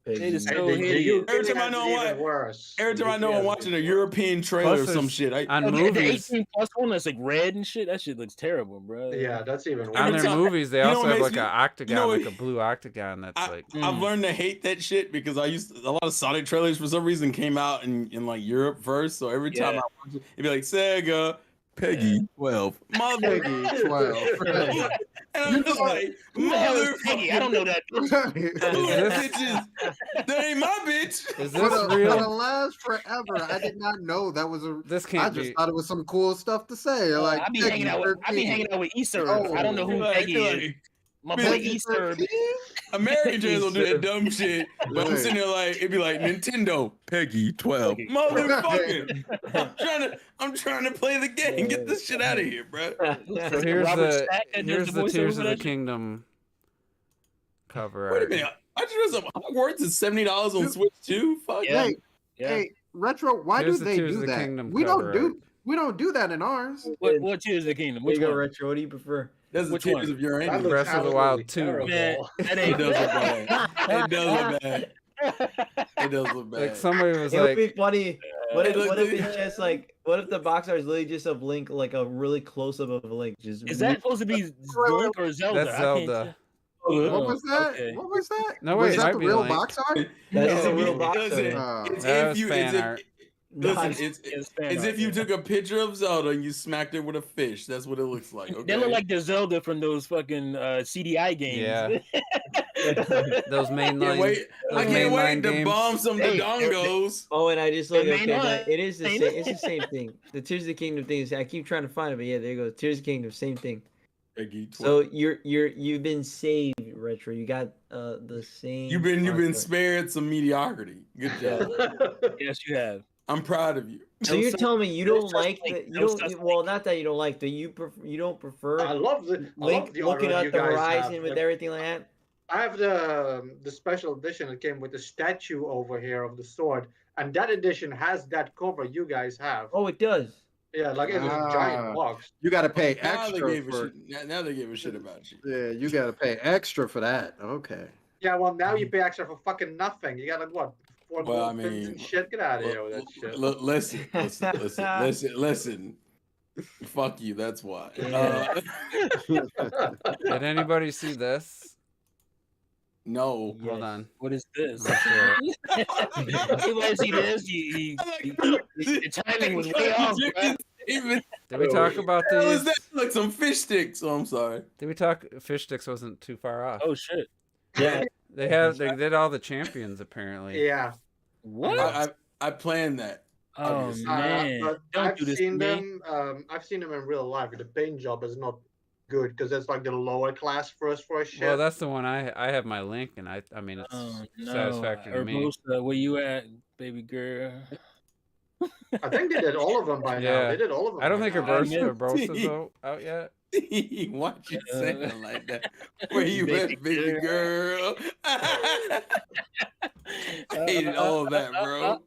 It is Hey, so the hideous. Every time I European know is what- even worse. Every time I know I'm European watching a is European trailer or Plus some there's- shit, On Oh, the movies, 18 plus one that's like red and shit. That shit looks terrible, bro. worse. Yeah, that's even worse. on Every their time- movies, they you know also what have makes like me- an octagon, know like what- a blue octagon. That's like I've learned to hate that shit because a lot of Sonic trailers for some reason came out in like Europe first. So every time Yeah. I watch it, it'd be like Sega, Peggy 12, mother, Peggy 12. and I'm just like, Who the hell is mother, Peggy? I don't know that. who the bitches? That ain't my bitch. is For this the, for the real? last forever, I did not know that was a. This I can't just be. thought it was some cool stuff to say. Like I be Peggy hanging out with 13. Easter. Oh. I don't know who Like, Peggy is. like, My boy Peggy Easter. 13? American trailers will do that dumb shit, but I'm Right. sitting there like it'd be like Nintendo Peggy 12, Peggy. motherfucker. I'm trying to play the game. Get this shit out of here, bro. So here's Robert the Stack that does here's the voiceover Tears for of the that shit? Kingdom cover Wait a art. minute. I just realized Hogwarts is $70 on Switch too. Fuck Yeah. Hey, Yeah. hey, Retro, why Here's do the they Tears do of the that? Kingdom We cover don't do art. we don't do that in ours. What Tears of the Kingdom? There Which you go, one? Retro. What do you prefer? That's the Which Tears one? of your That Angel. looks Breath of the Wild absolutely 2. Man, terrible. that It ain't does look bad. It does look bad. It does look bad. Like somebody was It would like, be funny. What if, It what if looked- it's just like, what if the box art is literally just of Link, like a really close up of Link? Just Is that supposed to be Link or Zelda? That's I can't Zelda. tell. What was that? okay. What was that? No, was wait, it that might the be real Link. box art? That No, is a real it box doesn't. art. It's That if was you, fan it's art. listen, Nice. it's fan as art, if you yeah. took a picture of Zelda and you smacked it with a fish. That's what it looks like. Okay. They look like the Zelda from those fucking CDI games. Yeah. those I mainline. can't wait. I those can't wait mainline to games. bomb some Hey, Dodongos. Oh, and I just look. The main Okay, one. that- it is the Main same. one. It's the same thing. The Tears of the Kingdom thing is. I keep trying to find it, but yeah, there you go. Tears of the Kingdom, same thing. Peggy 12. So you've been saved, Retro. You got the same. You've been box art. spared some mediocrity. Good job. Yes, you have. I'm proud of you. So No you're such- telling me you no don't such like thing. the you No don't such well not that you don't like the you don't prefer I love the I love Link the looking art at you the guys horizon have. with everything like that. I have the special edition that came with the statue over here of the sword, and that edition has that cover you guys have. Oh, it does. Yeah, like it's a giant Ah, box. you got to pay Now they extra gave a for. shit. Now they give a shit about you. Yeah, you got to pay extra for that. Okay. Yeah, well now you pay extra for fucking nothing. You got like what, 4 Well, I gold pins and mean, shit? Get out of here with that shit. listen. Fuck you. That's why. Yeah. Did anybody see this? No. Yes. Hold on. What is this? I'll share it. You want to see this? The timing was way off, bro. Did we talk about What was these? that? Like some fish sticks. Oh, I'm sorry. Did we talk? Fish sticks wasn't too far off. Oh shit! Yeah. They did all the champions apparently. Yeah. What? I planned that. Oh obviously. man! But Don't I've do this seen to me. them. I've seen them in real life. The paint job is not good because it's like the lower class first shit. Well, that's the one I have my link, and I mean it's Oh no! satisfactory to me. Urbosa, where you at, baby girl? I think they did all of them by now. Yeah. They did all of them. I don't by think now. Urbosa's out yet. Why you saying like that? Where you at, baby girl? I hated all of that, bro.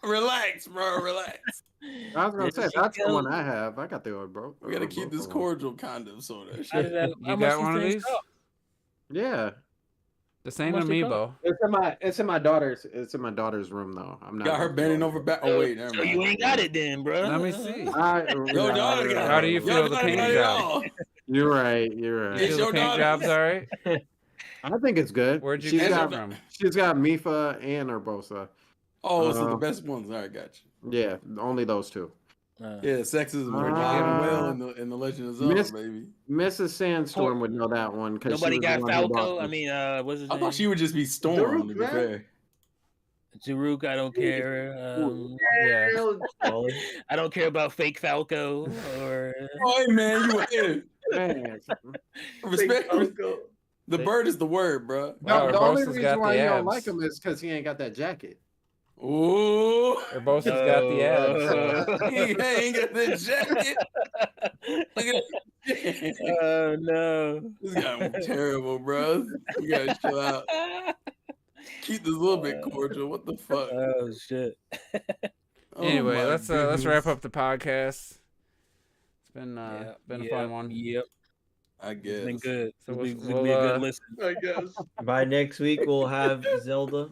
Relax, bro. Relax. I was gonna There say she that's the goes. one I have. I got the old bro. We gotta keep this Urbosa one. cordial kind of soda. How did that- You how much got one of things these? cost? Yeah, This ain't How an much they amiibo. it's in my daughter's room though. I'm not. Got her bending over back. Oh wait, never So mind. you ain't got it then, bro. Let me see. Your daughter got it. How do you feel Your the daughter paint got it job? all. You're right. You It's feel your the paint daughter. job's all right? I think it's good. Where'd you she's get got, it from? She's got Mifa and Urbosa. Oh, those are the best ones. All right, got you. Yeah, only those two. Yeah, sexism. Where'd We're you alive get and 'em well from? in the Legend of Zelda, Miss- baby. Mrs. Sandstorm would know that one because Nobody got Falco. I mean, what's his I name? thought she would just be Storm. To be man. fair. Zaruk, I don't care. Yeah. Well, I don't care about fake Falco or Oh, hey man, you a hater. Man, Respect. Falco. The bird is the word, bro. Wow, the only Urbosa's reason got why the you don't abs. like him is because he ain't got that jacket. Ooh. Urbosa's got the abs. So. He ain't got the jacket. Look at that. oh no. This guy was terrible, bro. You gotta chill out. Keep this a little bit cordial. What the fuck? Oh shit. Oh, Anyway, my let's goodness. wrap up the podcast. It's been a Yep, fun one. Yep. I It's guess. been good. So It'll be, we'll- it'll be a we'll, good listen. I guess. by next week we'll have Zelda.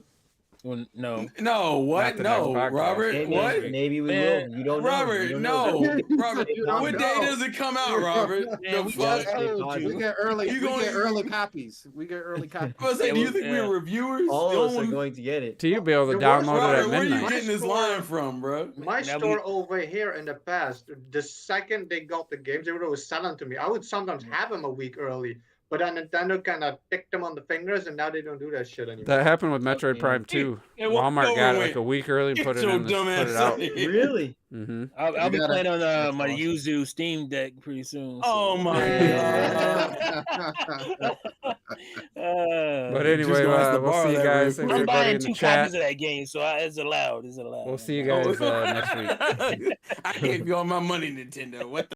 Well, no. No, what? Not the next No, podcast. Robert. Maybe, what? maybe we Man, will. You don't know. Robert, You don't know. no. Robert, You don't what know. day does it come out, Robert? Yeah, The we fuck? just told We you. get early. You We gonna- get early copies. We get early copies. I was like, Yeah, do you we- think yeah. we're reviewers? All The of us are only- going to get it. To you be able to Yeah, download Robert, it at where are you midnight. getting this line from, bro? My Now store over here in the past, the second they got the games, they would always sell them to me. I would sometimes have them a week early, but then Nintendo kind of picked them on the fingers, and now they don't do that shit anymore. That happened with Metroid Yeah. Prime 2. Yeah, well, Walmart no, got it wait. like a week early and Get put it your in dumb put it ass out. out here. Really? Mm-hmm. I'll be gotta- playing on that's my awesome. Yuzu Steam Deck pretty soon. Oh my Yeah. god. But Just anyway, gonna have to we'll borrow see you that guys. real Thanks quick. I'm everybody buying in the 2 chat. copies of that game, so it's allowed. It's allowed. We'll see you guys next week. I gave you all my money, Nintendo. What the